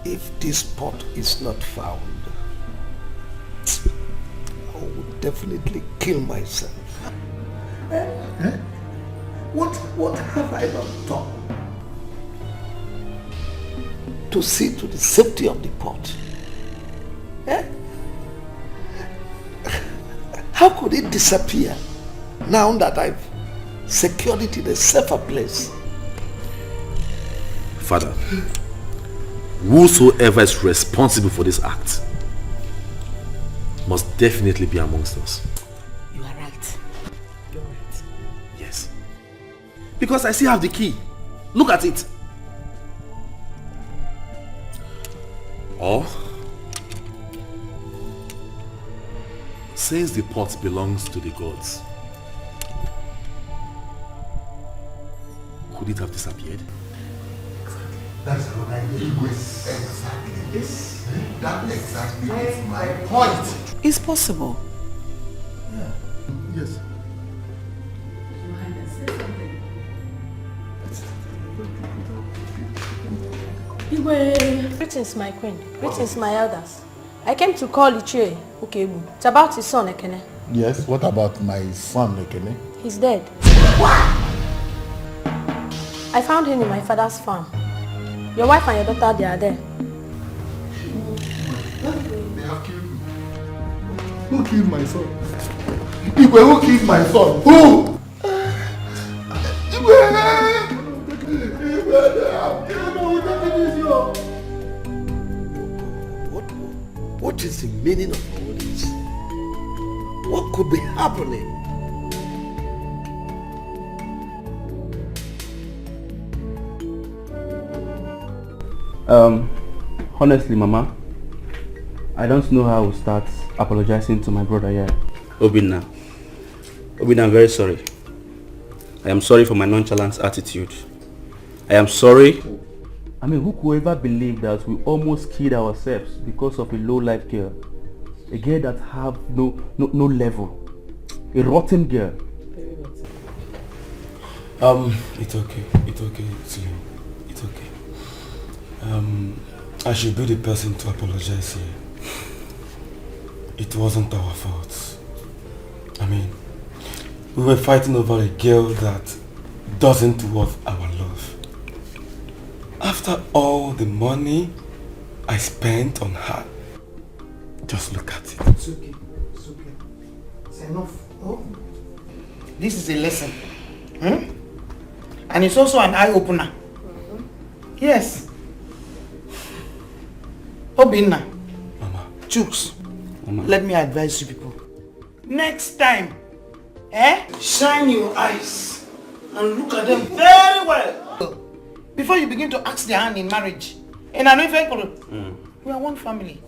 If this pot is not found, I would definitely kill myself. What have I not done to see to the safety of the pot? How could it disappear now that I've secured it in a safer place? Father, whosoever is responsible for this act must definitely be amongst us. You are right. You're right. Yes. Because I still have the key. Look at it. Or, since the pot belongs to the gods, could it have disappeared? That's what I mean. Exactly. Yes. That exactly is my point. It's possible. Yeah. Yes. Greetings, my queen. Greetings, my elders. I came to call Ichie Ukebu. It's about his son, Ekene. Yes, what about my son, Ekene? He's dead. I found him in my father's farm. Your wife and your daughter, they are there. They have killed me. Who killed my son? Igwe, who killed my son? Who? What is the meaning of all this? What could be happening? Honestly, Mama, I don't know how I will start apologizing to my brother here. Obinna, I'm very sorry. I am sorry for my nonchalant attitude. I am sorry. I mean, who could ever believe that we almost killed ourselves because of a low-life girl? A girl that have no level. A rotten girl. It's okay, Slim. It's okay. I should be the person to apologize here. It wasn't our fault. I mean, we were fighting over a girl that doesn't worth our love. After all the money I spent on her, just look at it. It's okay. It's okay. It's enough. Oh. This is a lesson. And it's also an eye-opener. Yes. Obinna. Mama. Chooks. Mama. Let me advise you people. Next time, shine your eyes and look at them very well before you begin to ask their hand in marriage. And I know if we are one family.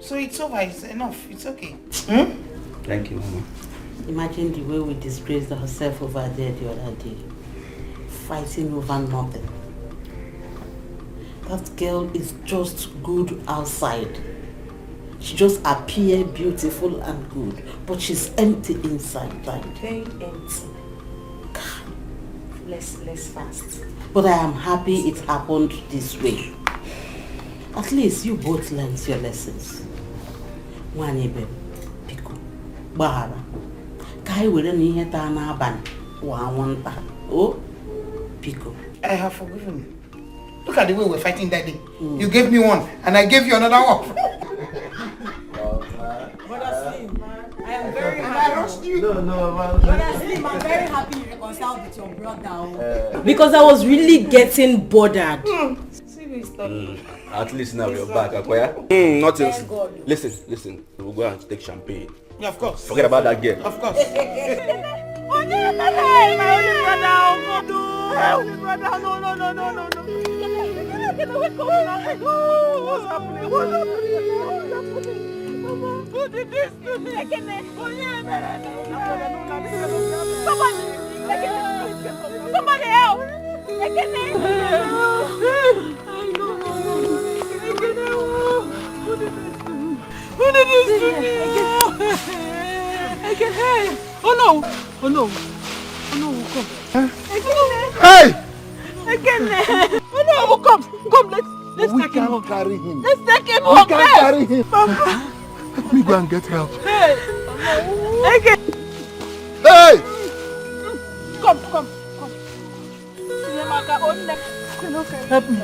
So it's over, it's enough, it's okay. Thank you, Mama. Imagine the way we disgraced ourselves over there the other day. Fighting over nothing. That girl is just good outside. She just appears beautiful and good, but she's empty inside. Like very empty. Less fast. But I am happy it happened this way. At least you both learned your lessons. Wanebe, Pico, Bahara. Kai will any tana ban. Oh, Pico. I have forgiven you. Look at the way we're fighting that day. You gave me one, and I gave you another one. Brother Slim, I am very happy. I rushed you. Brother Slim, I'm very happy you reconciled with your brother. Because I was really getting bothered. At least now you're back, Akoya. Nothing. Listen. We'll go and take champagne. Yeah, of course. Forget about that girl. Of course. My only brother, no. What's happening? Mama, who did this to me? Somebody help! Who did this to me? Oh no! Come. Hey! Oh no! Come! Let's take him home. Carry him. Let's take him We home. can't carry him. Let me go and get help. Hey! Hey! Come. Help me.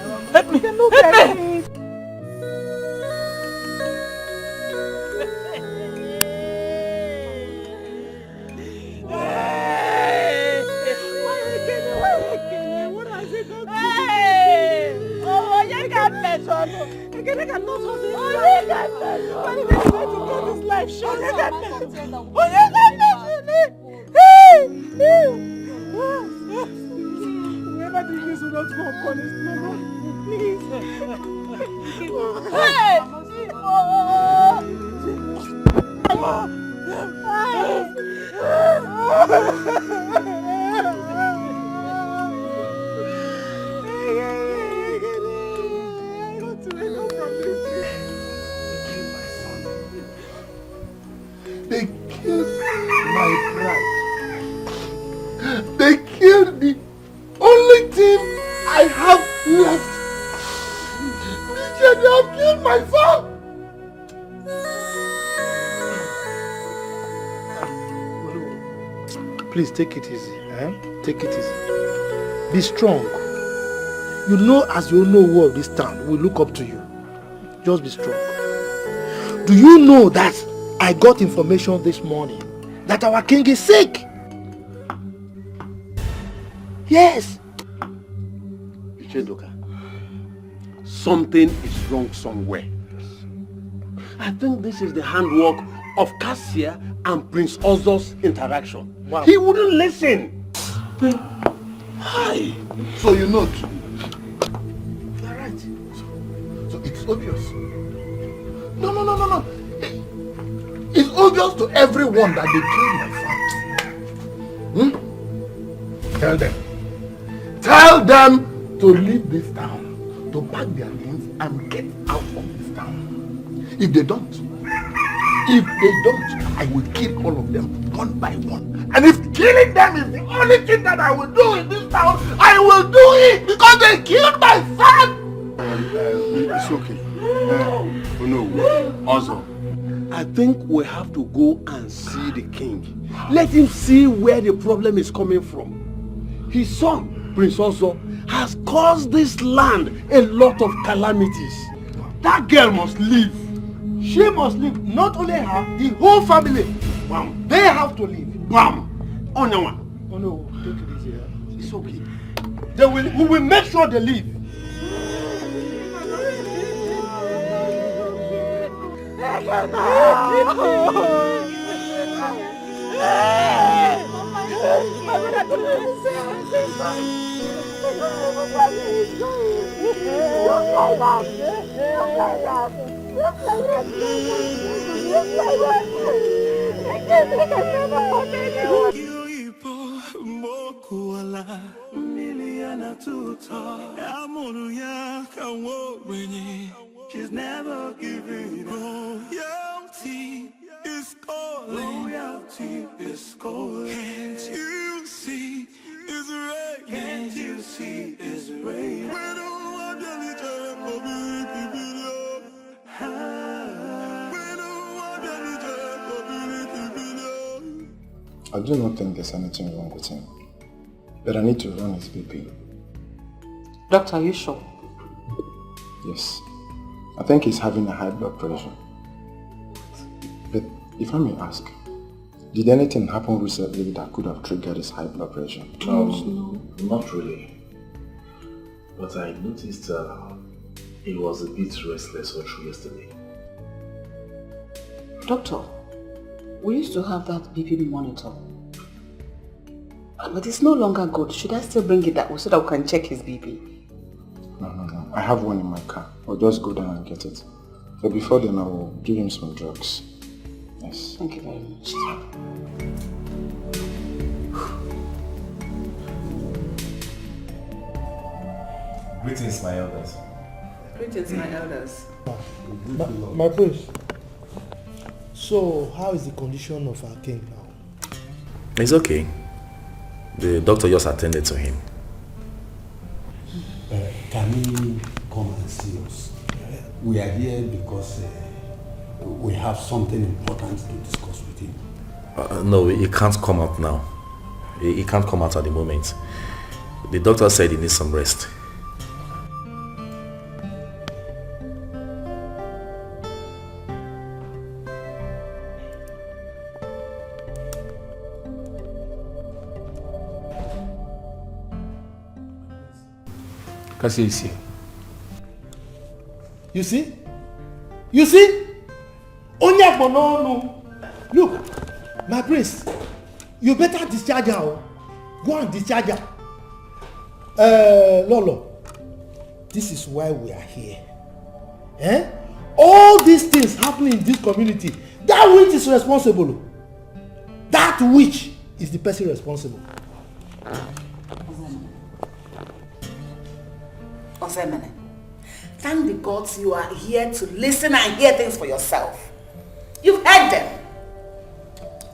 What has it done to you? Onyeka knows how to get his life short. Whoever did this will not go unpunished, Mama. Please. They killed my pride. They killed the only thing I have left. They have killed my son. Please take it easy. Take it easy. Be strong. You know, as you know who of this town will look up to you. Just be strong. Do you know that I got information this morning that our king is sick. Yes. Ichedoka, something is wrong somewhere. I think this is the handwork of Cassia and Prince Osas' interaction. Wow. He wouldn't listen. Hi. So you know too. You're right. So it's obvious. No. It's obvious to everyone that they killed my father. Tell them to leave this town, to pack their things and get out of this town. If they don't, I will kill all of them one by one. And if killing them is the only thing that I will do in this town, I will do it because they killed my son. It's okay. No, also, I think we have to go and see the king. Let him see where the problem is coming from. His son, Prince Ozo, has caused this land a lot of calamities. That girl must leave. She must leave. Not only her, the whole family. Bam. They have to leave. Bam. Onyawa. Oh no, take it easy. It's okay. We will make sure they leave. She's never giving up. Loyalty is calling. Loyalty is calling. Can't you see it's raining? Can't you see it's raining? We don't want any time for video. We don't want any time for video. I do not think there's anything wrong with him, but I need to run his BP. Doctor, are you sure? Yes. I think he's having a high blood pressure. But if I may ask, did anything happen recently that could have triggered his high blood pressure? No, not really. But I noticed he was a bit restless all through yesterday. Doctor, we used to have that BP monitor. But it's no longer good. Should I still bring it that way so that we can check his BP? No. I have one in my car. I'll just go down and get it. But before then, I will give him some drugs. Yes. Thank you very much. Greetings, my elders. Greetings, my elders. My prince. So, how is the condition of our king now? It's okay. The doctor just attended to him. Can he come and see us? We are here because we have something important to discuss with him. No, he can't come out now. He can't come out at the moment. The doctor said he needs some rest. Cassie is here. You see? You see? Onyeka no. Look, my prince, you better discharge her. Go and discharge her. Lolo, this is why we are here. All these things happening in this community, that witch is responsible. That witch is the person responsible. Osemene, thank the gods you are here to listen and hear things for yourself. You've heard them.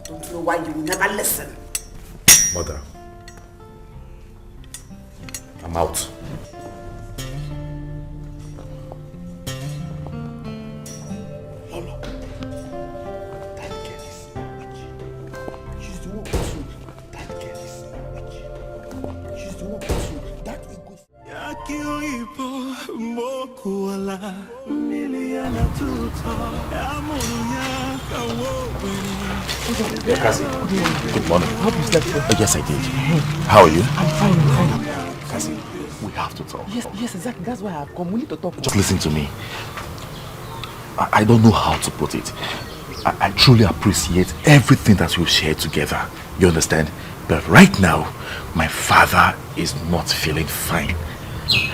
Don't know why you never listen. Mother, I'm out. Lolo, that girl is a witch. She's the one who that girl is a witch. She's the one who that egoist. Yakiyoipo mokuala miliana tuta amuru yakawo Yeah, Cassie. Good morning. I hope you slept well. Yes, I did. How are you? I'm fine, I'm fine. Cassie, we have to talk. Yes, exactly. That's why I've come. We need to talk. Just listen to me. I don't know how to put it. I truly appreciate everything that we've shared together. You understand? But right now, my father is not feeling fine.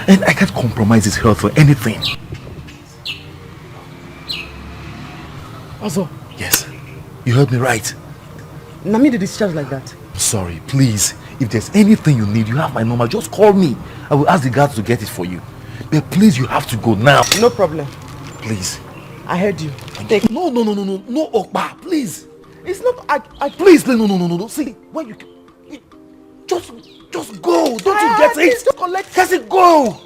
And I can't compromise his health for anything. Also? Yes. You heard me right. Nami did discharge like that. Sorry, please. If there's anything you need, you have my number. Just call me. I will ask the guards to get it for you. But please, you have to go now. No problem. Please. I heard you. Take. No, Okpa, please. It's not. Please, no. See, when you just go. Don't you get it? Just collect. Cassie, go.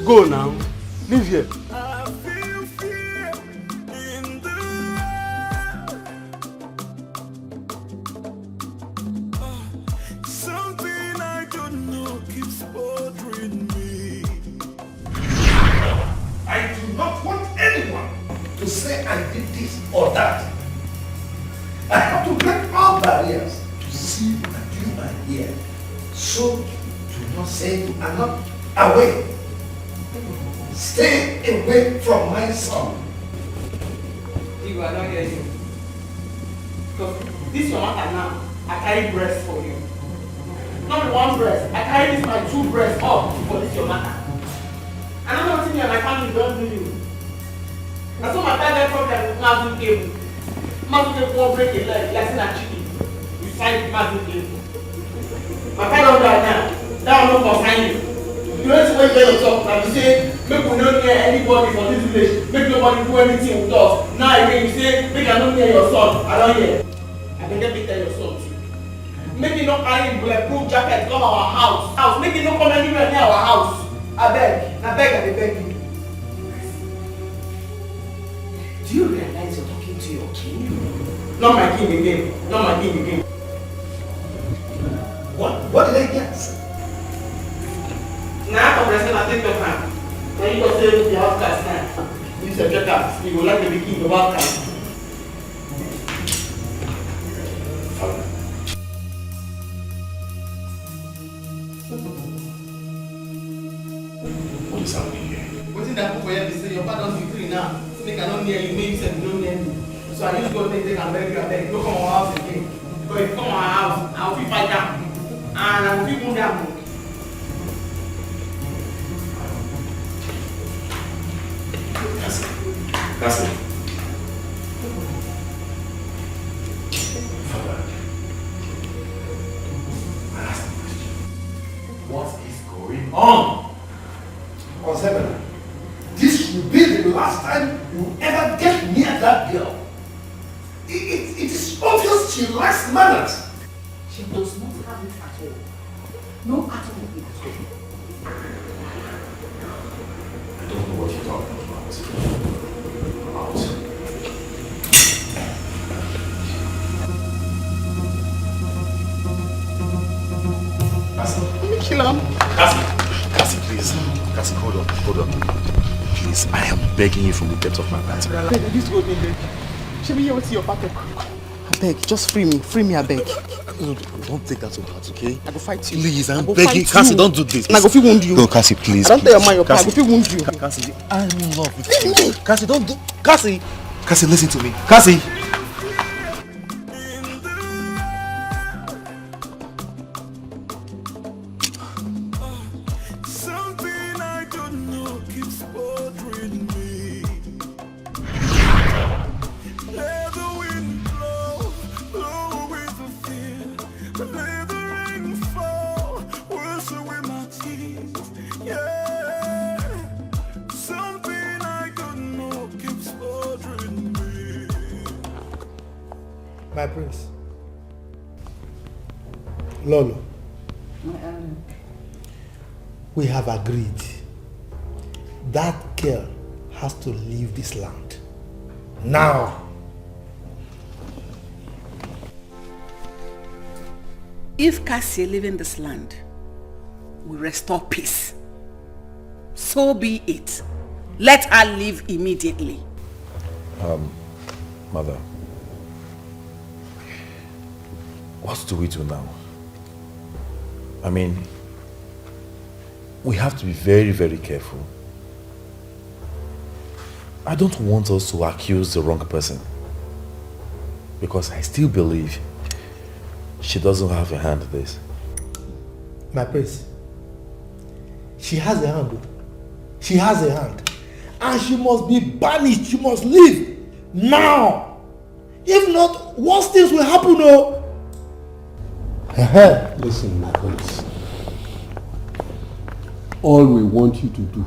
Go now. Leave here. Something I don't know keeps bothering me. I do not want anyone to say I did this or that. I have to break all barriers to see and do my ear. So do not say you are not away. Stay away from my son. Igbo, I don't hear you. Because this your matter now. I carry breast for you. Not one breast. I carry this my 2 breasts up for this your matter. And I'm not saying my family don't do you. That's what my father problem with Mazin Cable. Mazin Cable won't break a leg, like a chicken. You sign Mazin Cable. My father don't die now. That will not concern you. You don't see what you get yourself. Now you say, make we not near anybody from this village. Make nobody do anything with us. Now again you say, make I not near your son. I don't hear. I can get tell your son too. Make you not carry bulletproof jacket come our house. Make you not come anywhere near our house. I beg, I beg you. Do you realize you're talking to your king? Not my king again. Not my king again. What did I get? Now I'm pressing I take your hand. When you go say the outcast now. You say check out. You go like to be king of outcast. What is happening here? What is that for you? Say your father don't decree now. Make I not near you, make you say you don't near me. So I need to go take and beg you, don't come to our house again. Because if you come to our house, I will be fight down. And I will be wound down. Cassie. Father, I ask a question. What is going on? Conservator, this will be the last time you ever get near that girl. It is obvious she lacks manners. She does not have it at all. No at all. I don't know what you're talking about. Cassie. Kill him. Cassie, please. Cassie, hold on. Please, I am begging you from the depths of my heart. This go in there. Should be here with your pattern. I beg, just free me, I beg. No, don't take that to heart, okay? I go fight you. Please, I'm begging. Cassie, don't do this. And I go feel wound you. No, Cassie, please. I don't tell your man your plan. I go feel wound you. Cassie, I'm in love with you. Cassie, don't do. Cassie, listen to me. Cassie. Something I don't know keeps bothering me. Let the wind blow with the fear. Let the rain fall, wash away my tears. Yeah, something I don't know keeps bothering me. My prince. Lolo. We have agreed that girl has to leave this land. Now. If Cassie leaving this land, we restore peace. So be it. Let her leave immediately. Mother, what do we do now? I mean, we have to be very, very careful. I don't want us to accuse the wrong person, because I still believe she doesn't have a hand in this. My prince, she has a hand. She has a hand. And she must be banished. She must leave now. If not, worse things will happen. Oh. Listen, my prince. All we want you to do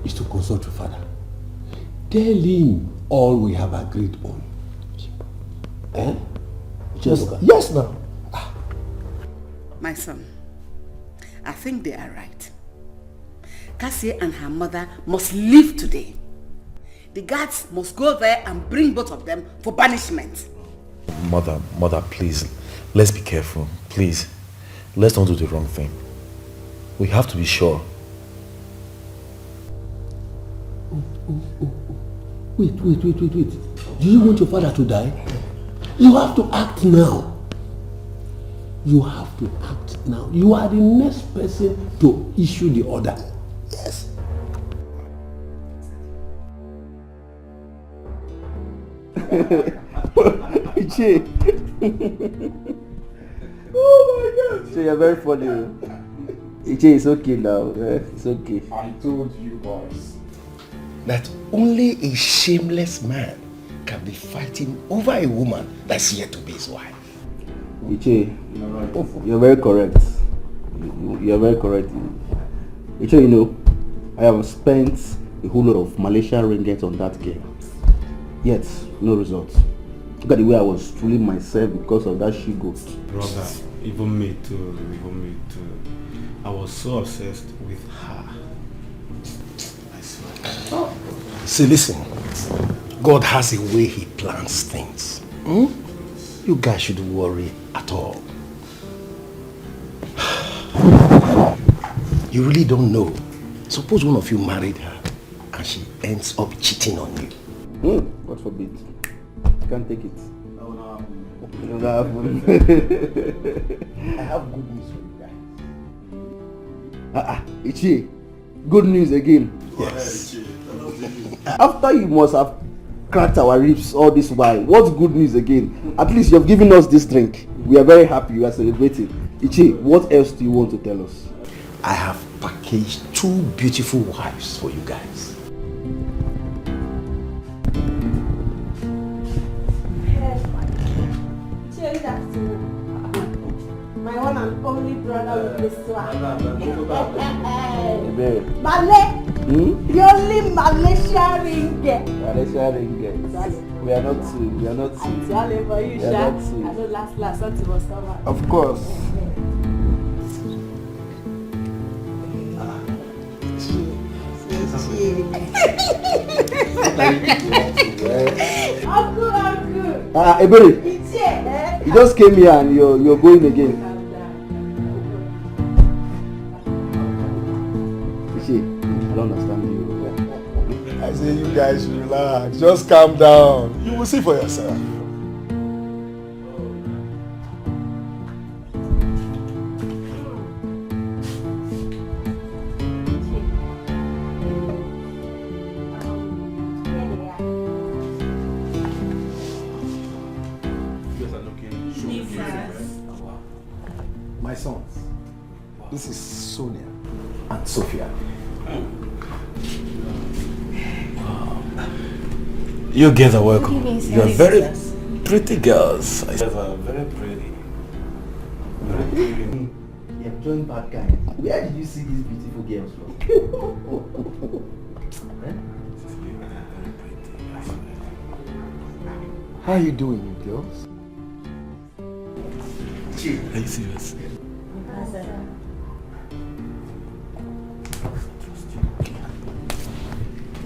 is to consult your father. Tell him all we have agreed on. Eh? Yes, now. My son, I think they are right. Cassie and her mother must leave today. The guards must go there and bring both of them for banishment. Mother, please, let's be careful. Please, let's not do the wrong thing. We have to be sure. Wait. Do you want your father to die? You have to act now. You have to act now. You are the next person to issue the order. Yes. Ichi. Oh my God. Ichi, you're very funny. Ichi, it's okay now. It's okay. I told you boys that only a shameless man can be fighting over a woman that's yet to be his wife. Ichi, you're very correct. You're very correct. Ichi, you know, I have spent a whole lot of Malaysian ringgit on that girl. Yet, no results. Look at the way I was fooling myself because of that she-goat. Brother, even me too. I was so obsessed with her. I swear. See, listen. God has a way he plans things. You guys shouldn't worry at all. You really don't know. Suppose one of you married her and she ends up cheating on you. God forbid. I can't take it. That will not happen. It will not happen. I have good news for you guys. Ichi, good news again. Yes. After you must have cracked our ribs all this while, what's good news again? At least you have given us this drink. We are very happy. We are celebrating. Ichi, what else do you want to tell us? I have packaged 2 beautiful wives for you guys. My one and only brother with this one. Malay! The only Malaysian ringgit. Malaysian ringgit. We are not two. We are not two. I'm telling for you, We are Sha. not two. I know last something was summer. Of course. Uncle. Ebere, you just came here and you're going again. Ichi, I don't understand you. I say you guys should relax. Just calm down. You will see for yourself. My sons, this is Sonia and Sophia. You guys are welcome. Good evening, You are sir. very pretty girls. You guys are very pretty. You have joined bad guys. Where did you see these beautiful girls from? How are you doing, you girls? Are you serious?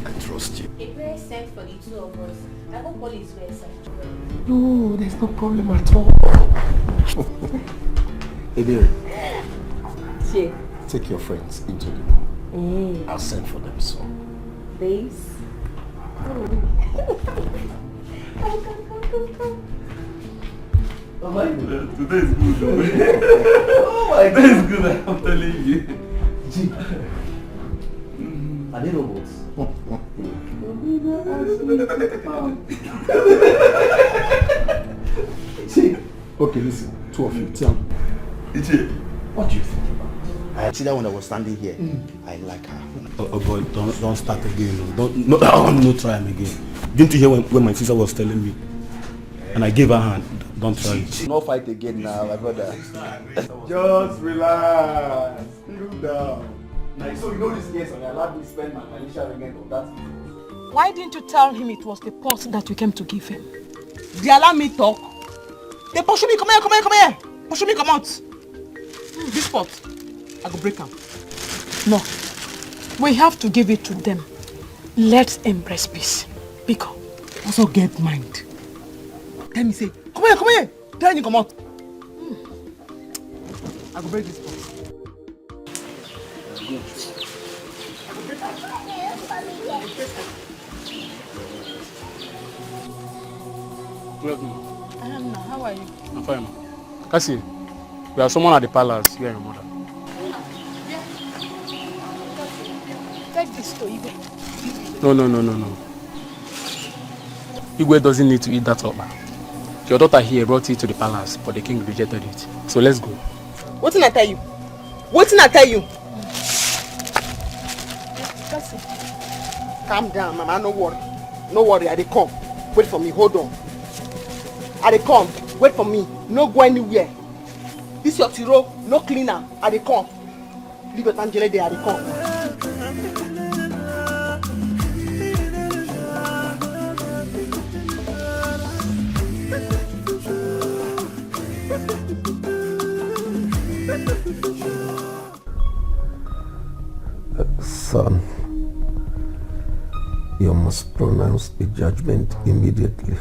I trust you. A prayer sent for the 2 of us. I hope all is well, sir. No, there's no problem at all. Ebere, take your friends into the room. I'll send for them soon. Babes? Oh my goodness, today is good. Oh my god. Today is good, I'm telling you. Gee. Are they robots? Okay, listen, two of you, tell me. What do you think about her? I see that when I was standing here. I like her. Oh boy, don't start again. No try him again. Didn't you hear when my sister was telling me? And I gave her a hand. Don't try it. No fight again now, my brother. Just relax. Cool down. Now, so you know this case, and you allowed me to spend my financial again on that. Why didn't you tell him it was the pot that you came to give him? They allow me talk. They pursue me, come here. Pursue me, come out. This pot, I go break them. No. We have to give it to them. Let's embrace peace. Because also get mind. Tell me, say, come here. Tell me, come out. I go break this pot. Good. How are you? I'm fine. Cassie, we have someone at the palace, you and your mother. Take this to Igwe. No. Igwe doesn't need to eat that up. Your daughter here brought it to the palace, but the king rejected it. So let's go. What did I tell you? Cassie. Calm down, mama. No worry. I dey come. Wait for me. Hold on. I dey come. Wait for me. No go anywhere. This your tiro. No cleaner. I dey come. Leave your Angela there. I dey come. Son, you must pronounce the judgment immediately.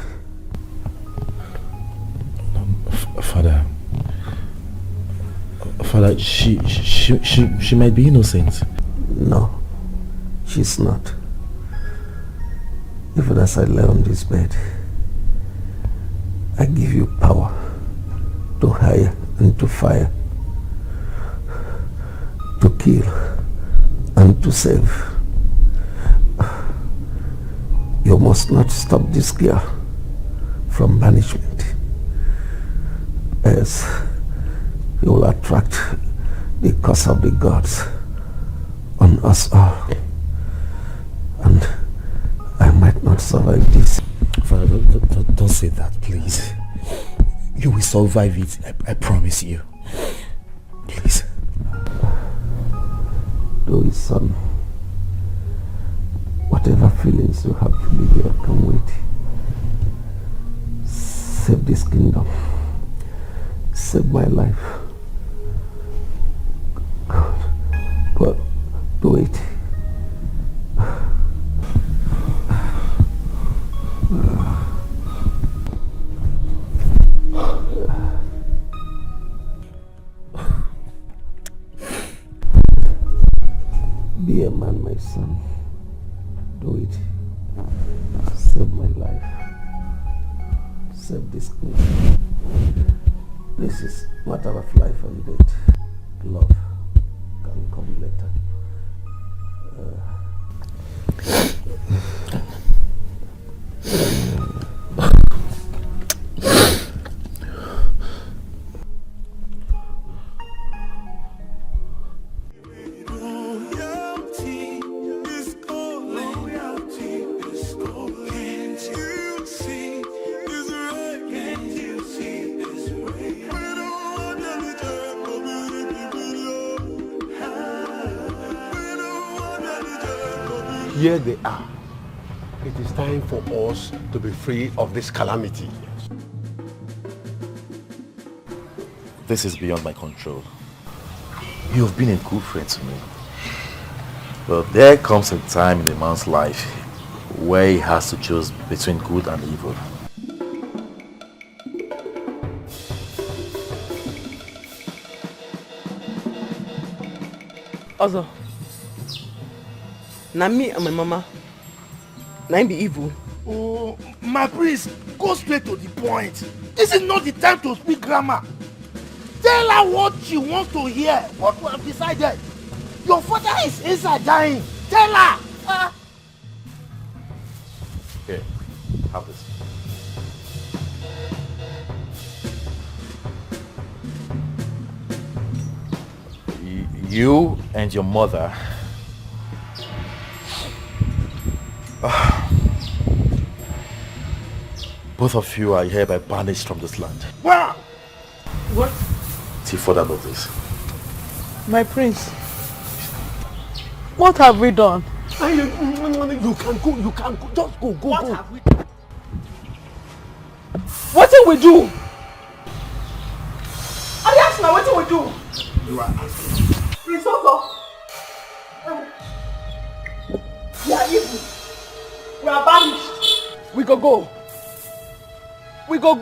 Father, she might be innocent. No, she's not. Even as I lay on this bed, I give you power to hire and to fire, to kill and to save. You must not stop this girl from banishment, as you will attract the curse of the gods on us all, and I might not survive this. Father, don't say that, please. You will survive it, I promise you. Please. Do it, son. Whatever feelings you have to be there, come with. Save this kingdom. Save my life. God, do it. Be a man, my son. Do it. Save my life. Save this kingdom. This is a matter of life and death. Love can come later. Here they are. It is time for us to be free of this calamity. This is beyond my control. You have been a good friend to me. But there comes a time in a man's life where he has to choose between good and evil. Also, Na me and my mama. Na him be evil. Oh, my priest, go straight to the point. This is not the time to speak grammar. Tell her what she wants to hear, what we have decided. Your father is inside dying. Tell her. Here, have this. You and your mother both of you are hereby banished from this land. Wow! What? Till further notice. My prince, what have we done? You can go, just go. What have we done? What did we do? I asked now, what did we do? You are asking. Prince Ogo, we are evil. We are banished. We go. We go.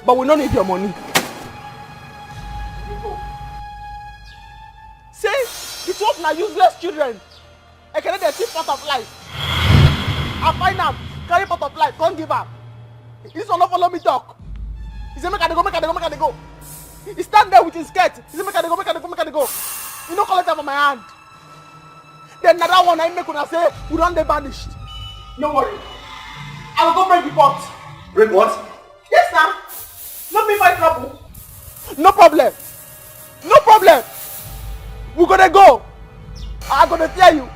But we don't need your money. Say, the 12 are useless children. I cannot get a part of life. I find them, carry part of life, can't give up. This one not follow me talk. He said, make I go. He stand there with his skirt. He said, make I go. He no collect them from my hand. Then another one I make when I say, we don't get banished. No worry. I will go break the pot. Break what? Yes, sir. Not me my trouble. No problem. We're gonna go. I'm gonna fear you.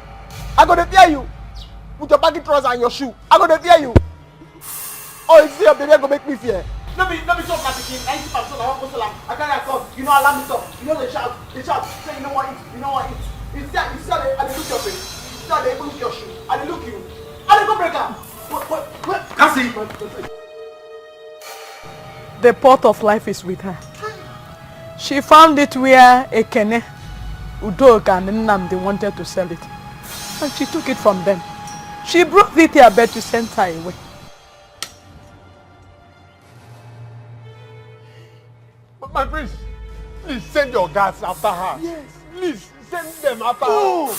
With your baggy trousers and your shoe. I'm gonna fear you. Oh, you see your baby gonna make me fear. Let me talk like the king. 90% I want to salam. I can't talk. You know I love me talk. You know they shout. Say you know what it. You see I look your face. You see they look your shoe. I look you. I go break up. What? Cassie! The pot of life is with her. She found it where Ekene, Udoka and Nnamdi wanted to sell it. And she took it from them. She brought it here but to send her away. My prince, please send your guards after her. Yes. Please send them after her. Go.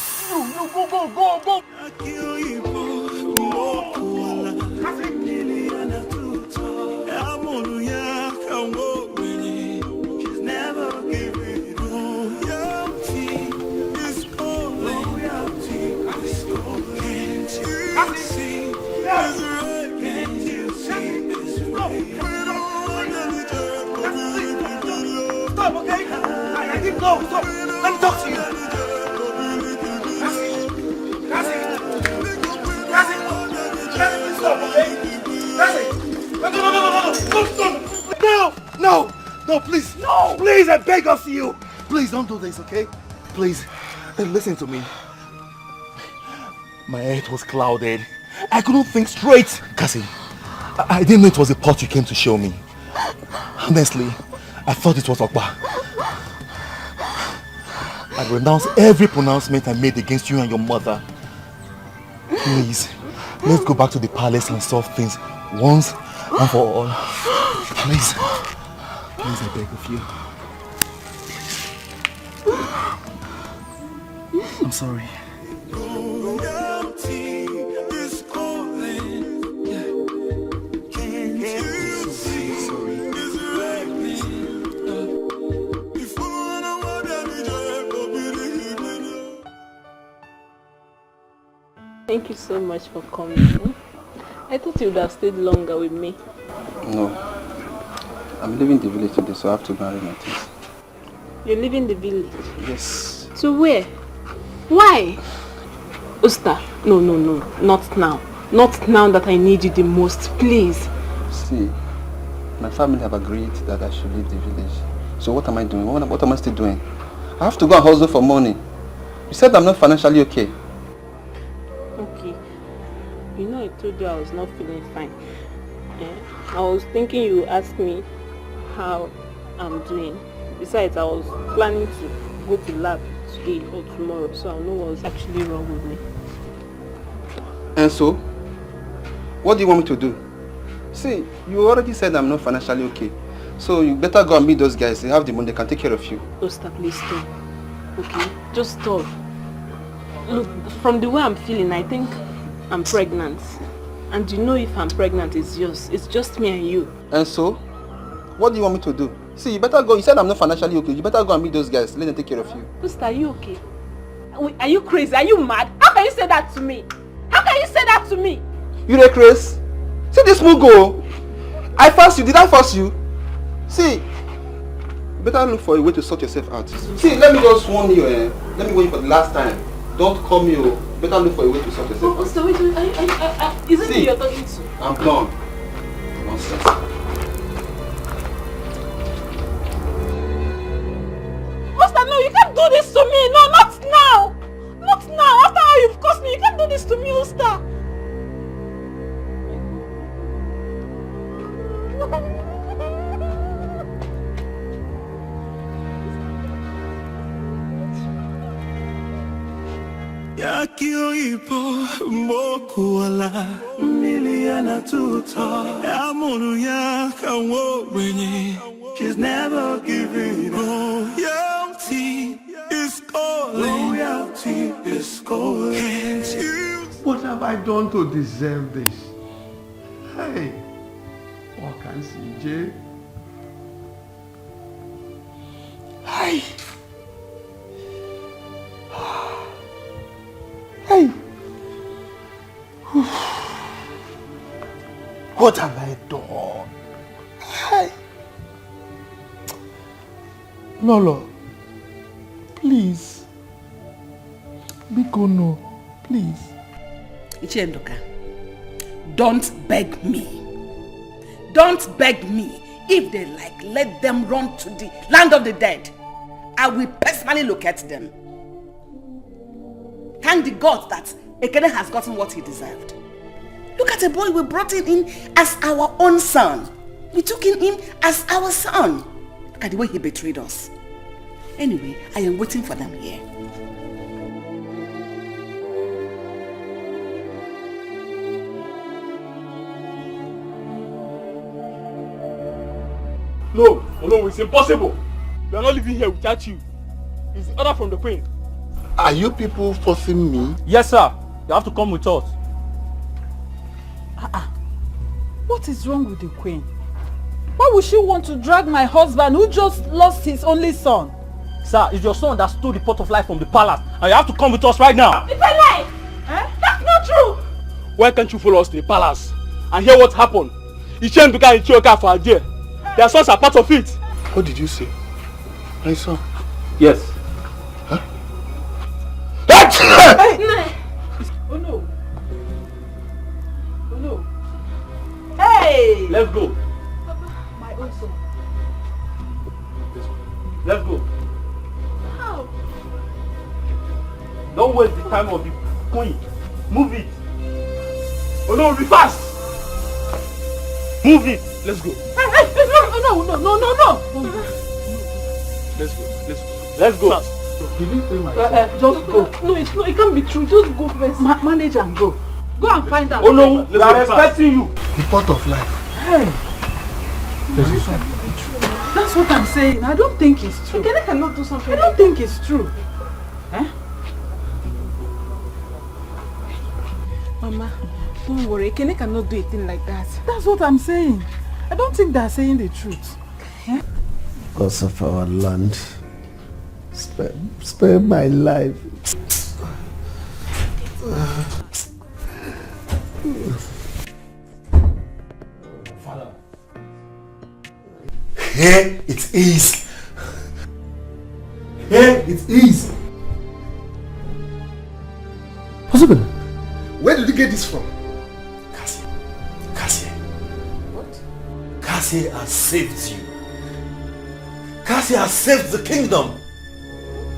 She's never giving loyalty is calling. Loyalty is calling. Can't you see? It's right. Can't you see? It's right. Stop, okay? I didn't go. Stop. Let me talk to you. Cassie, stop, okay? Cassie. No, please. No. Please, I beg of you. Please don't do this, okay? Please, listen to me. My head was clouded. I couldn't think straight. Cassie, I didn't know it was a pot you came to show me. Honestly, I thought it was Okpa. I renounce every pronouncement I made against you and your mother. Please, let's go back to the palace and solve things once and for all. Please, I beg of you. I'm sorry. Thank you so much for coming. I thought you would have stayed longer with me. No. I'm leaving the village today, so I have to marry my things. You're leaving the village? Yes. To where? Why? Usta, no. Not now. Not now that I need you the most. Please. See, my family have agreed that I should leave the village. So what am I doing? What am I still doing? I have to go and hustle for money. You said I'm not financially okay. Okay. You know I told you I was not feeling fine. I was thinking you would ask me how I'm doing. Besides, I was planning to go to lab today or tomorrow, so I'll know what's actually wrong with me. And so? What do you want me to do? See, you already said I'm not financially okay. So you better go and meet those guys. They have the money, they can take care of you. Osta, please stop. Okay? Just stop. Look, from the way I'm feeling, I think I'm pregnant. And you know if I'm pregnant, it's yours. It's just me and you. And so? What do you want me to do? See, you better go. You said I'm not financially okay. You better go and meet those guys. Let them take care of you. Sister, are you okay? Are you crazy? Are you mad? How can you say that to me? How can you say that to me? You dey crazy? See this Mugo. I forced you. Did I force you? See, you better look for a way to sort yourself out. See, let me just warn you. Let me warn you for the last time. Don't call me. Better look for a way to sort yourself out. Sister, wait. Is it me you're talking to? I'm done. Nonsense. Master, no, you can't do this to me. No, not now. Not now. After how you've caused me, you can't do this to me, Master. Yakio ipo mokuala miliana tuta amunu ya kawo wenye. She's never giving up. Royalty is calling. Royalty is calling. Can't you? What have I done to deserve this? Hey, what can CJ? Hey. Hey. What have I done? Hey. Lolo, please. Biko no, please. Ichendoka, don't beg me. Don't beg me. If they like, let them run to the land of the dead. I will personally locate them. Thank the God that Ekene has gotten what he deserved. Look at the boy, we brought him in as our own son. We took him in as our son. Look at the way he betrayed us. Anyway, I am waiting for them here. No, it's impossible. We are not living here without you. It's the order from the queen. Are you people forcing me? Yes, sir. You have to come with us. What is wrong with the queen? Why would she want to drag my husband who just lost his only son? Sir, it's your son that stole the pot of life from the palace, and you have to come with us right now. It's a lie! That's not true! Why can't you follow us to the palace and hear what happened? Ichenduka and Ichioka for a day. Their sons are part of it. What did you say? My son? Yes. Huh? Oh no. Oh no. Hey! Let's go. My own son. Let's go. How? Don't waste the time of the queen. Move it. Oh no, be fast. Move it. Let's go. No. Let's go. Just go. No, it can't be true. Just go first. Manage and go. Go and find out. Oh no, we are expecting you. The pot of life. Hey. That's what I'm saying. I don't think it's true. Ekene cannot do something. I don't think it's true. Mama, don't worry. Ekene cannot do a thing like that. That's what I'm saying. I don't think they're saying the truth. Because of our land. Spare my life. Father. Here it is. Here it is. Husband, Where did you get this from? Cassie. What? Cassie has saved you. Cassie has saved the kingdom.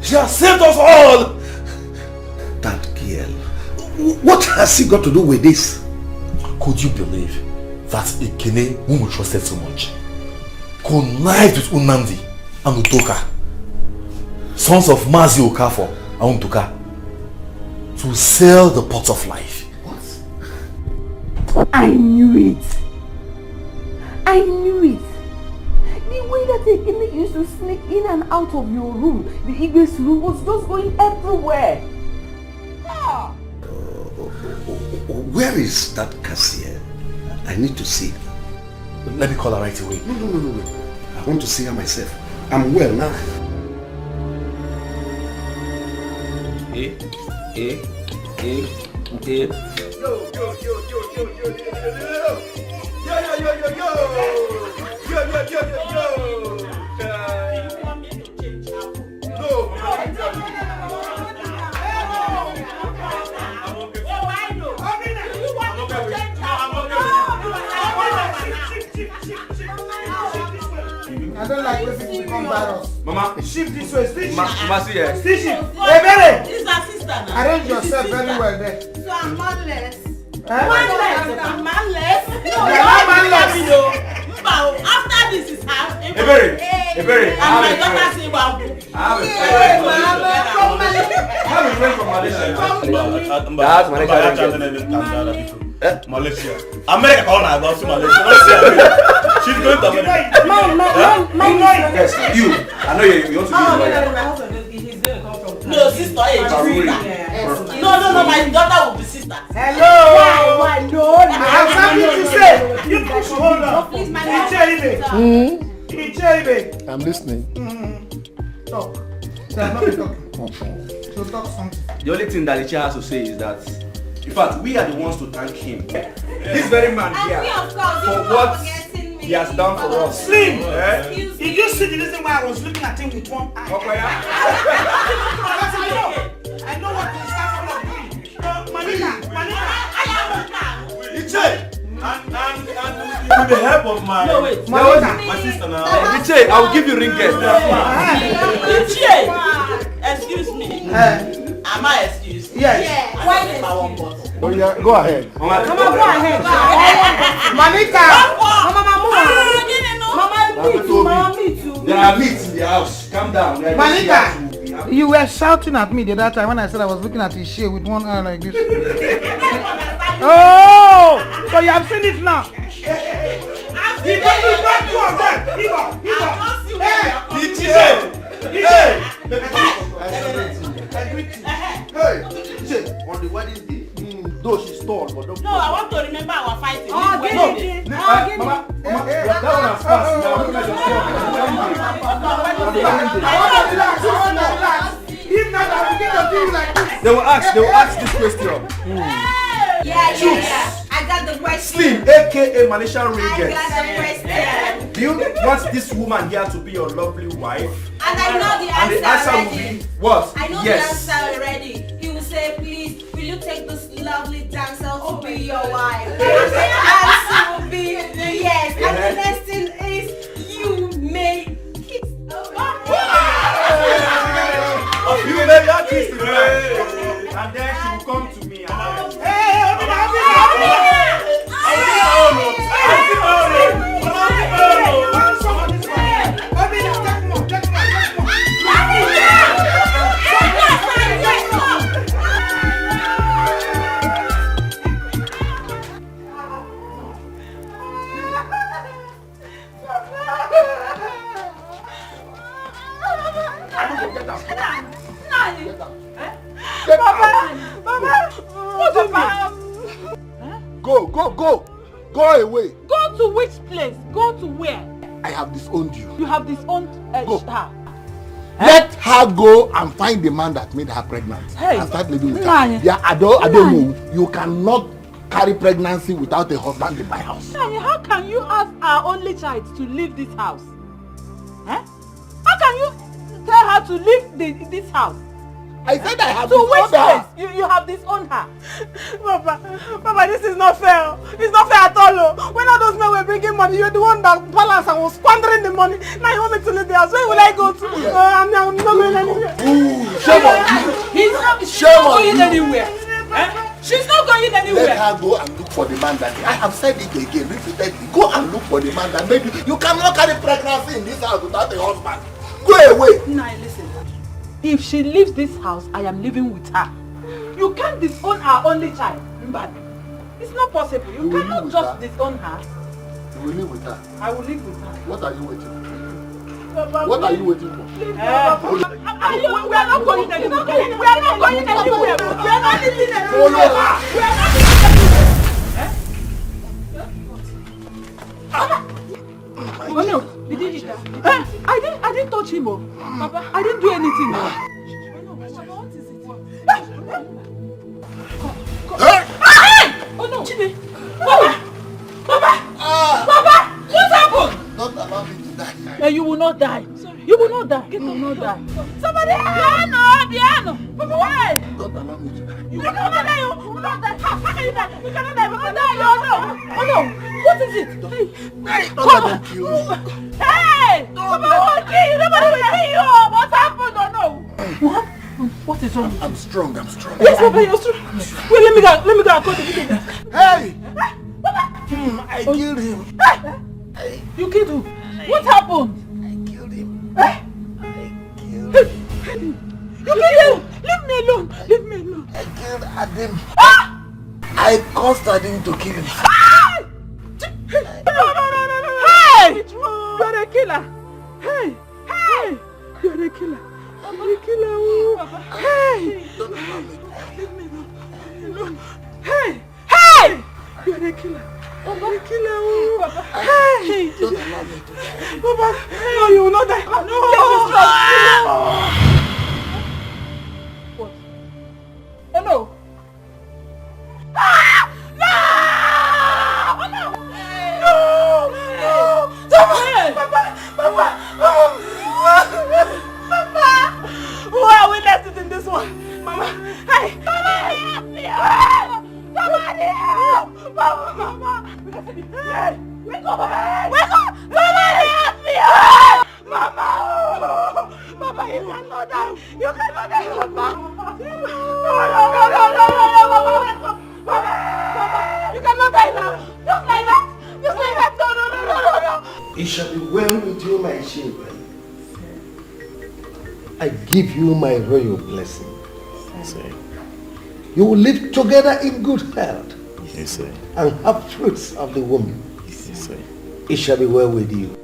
She has saved us all. That girl. What has she got to do with this? Could you believe that Ekene, whom we trusted so much, connived with Unandi and Utoka, sons of Mazi Okafor and Untoka, to sell the pot of life? I knew it. I knew it. The way that Ekene used to sneak in and out of your room, the Igwe's room, was just going everywhere. Where is that cashier? I need to see her. Let me call her right away. No. I want to see her myself. I'm well now. I don't like when people become virus. Mama, shift this way, still shift. Mama, see here. Still shift. Hey, Mary! This is our sister now. Arrange yourself very well there. So I'm manless. Huh? Manless. I'm manless. No, you're not manless. After this is her. Ebere. And my daughter say Bambu. I have a friend from Malaysia. Malaysia. America call her about Malaysia. She's going to America. Yes, you. I know you want to be my husband. He's going to come from. No, sister. No, my daughter will be sister. Hello. Why? No. I have something to say. You push hold on. Please, my I'm listening. Talk. So I'm not talking. So talk something. The only thing that the chair has to say is that, in fact, we are the ones to thank him. This very man here for what he has done for us. Slim! Did you see the reason why I was looking at him with one eye? I know what he's doing. Iche! And with the help of my sister now. Iche, I will give you ring guest. Iche! Excuse me. Am I excused? Yes. Why excuse? Oh yeah, go ahead. Come on, go ahead. Manika! Mama, me too. There are meats in the house. Calm down. Manika! You were shouting at me the other time when I said I was looking at his shade with one eye like this. Oh! So you have seen it now? On the wedding day, though she's tall, but don't. No, I want to remember our fighting. Mama, that one has passed. Now look at If not, I will get your thing like this. They will ask this question. Yeah. I got the question. Slim, aka Malaysian ring I guest. got the question. Do you want this woman here to be your lovely wife? And I know the And the answer already. will be what? I know yes. the answer already. He will say, please, will you take this lovely damsel to be your wife? And she will be yes. And the next thing is, you may kiss the You may not kiss the and then she will come to me and Go away. Go to which place? Go to where? I have disowned you. You have disowned Go. her. Let her go and find the man that made her pregnant. Hey. And start living with Nanya. her. Yeah, I don't know. You cannot carry pregnancy without a husband in my house. Nanya, how can you ask our only child to leave this house? How can you tell her to leave this house? I said I have to which disowned her. place? You have disowned her. Papa, this is not fair. It's not fair at all. When all those men were bringing money, you're the one that balanced and was squandering the money. Now you want me to leave the house. Where will I go to? I'm not going anywhere. Shame on you. She's not going anywhere. She's not going anywhere. Let her go and look for the man that I have said it again repeatedly. Go and look for the man that maybe you cannot carry pregnancy in this house without a husband. Go away. Now listen. If she leaves this house, I am living with her. You can't disown our only child. But it's not possible. You cannot just disown her. You will live with her. I will live with her. What are you waiting for? Papa, what are you waiting for? We are not going anywhere. We are not going anywhere. We are not living anywhere. We are not living anywhere. I didn't touch him, oh. Papa, I didn't do anything, oh. Oh no! Chine! Papa! Papa! What happened? Don't allow me to die. You will not die. Sorry. You will not die. You will not die. Somebody! Piano! Papa, why? Don't allow me to die. You will not die. You will not die. How can you die? You cannot die. You cannot die. Oh no! Oh no! What is it? Hey! Don't let them kill me. Hey! Papa won't kill you. Nobody will kill you. What happened? Oh no! What? What is wrong? I'm strong. I'm strong. Yes, Papa, you're strong. Wait, let me go and call the video. Hey! I killed him. You killed who? What happened? I killed him. You killed him! Leave me alone! Leave me alone! I killed Adam. I caused Adam to kill him. No! Hey! You're a killer! Hey! You're a killer! I'm a killer! Hey! Leave me alone! Hey! You're a killer! I'm a killer! Hey! Don't allow me to die. Papa! No, you will not die! No! What? Oh no! No! Oh no! No! Papa! Who are witnesses in this one? Mama! Hey! Somebody help me! Somebody help! Mama! Hey! Wake up! Wake up! Somebody help me! Mama! Mama, you cannot die! You cannot die! Mama! No! Mama, wake up! Mama! You cannot die now! Just like that! Just like that! No! It shall be well with you, my children. I give you my royal blessing. You will live together in good health and have fruits of the womb. It shall be well with you.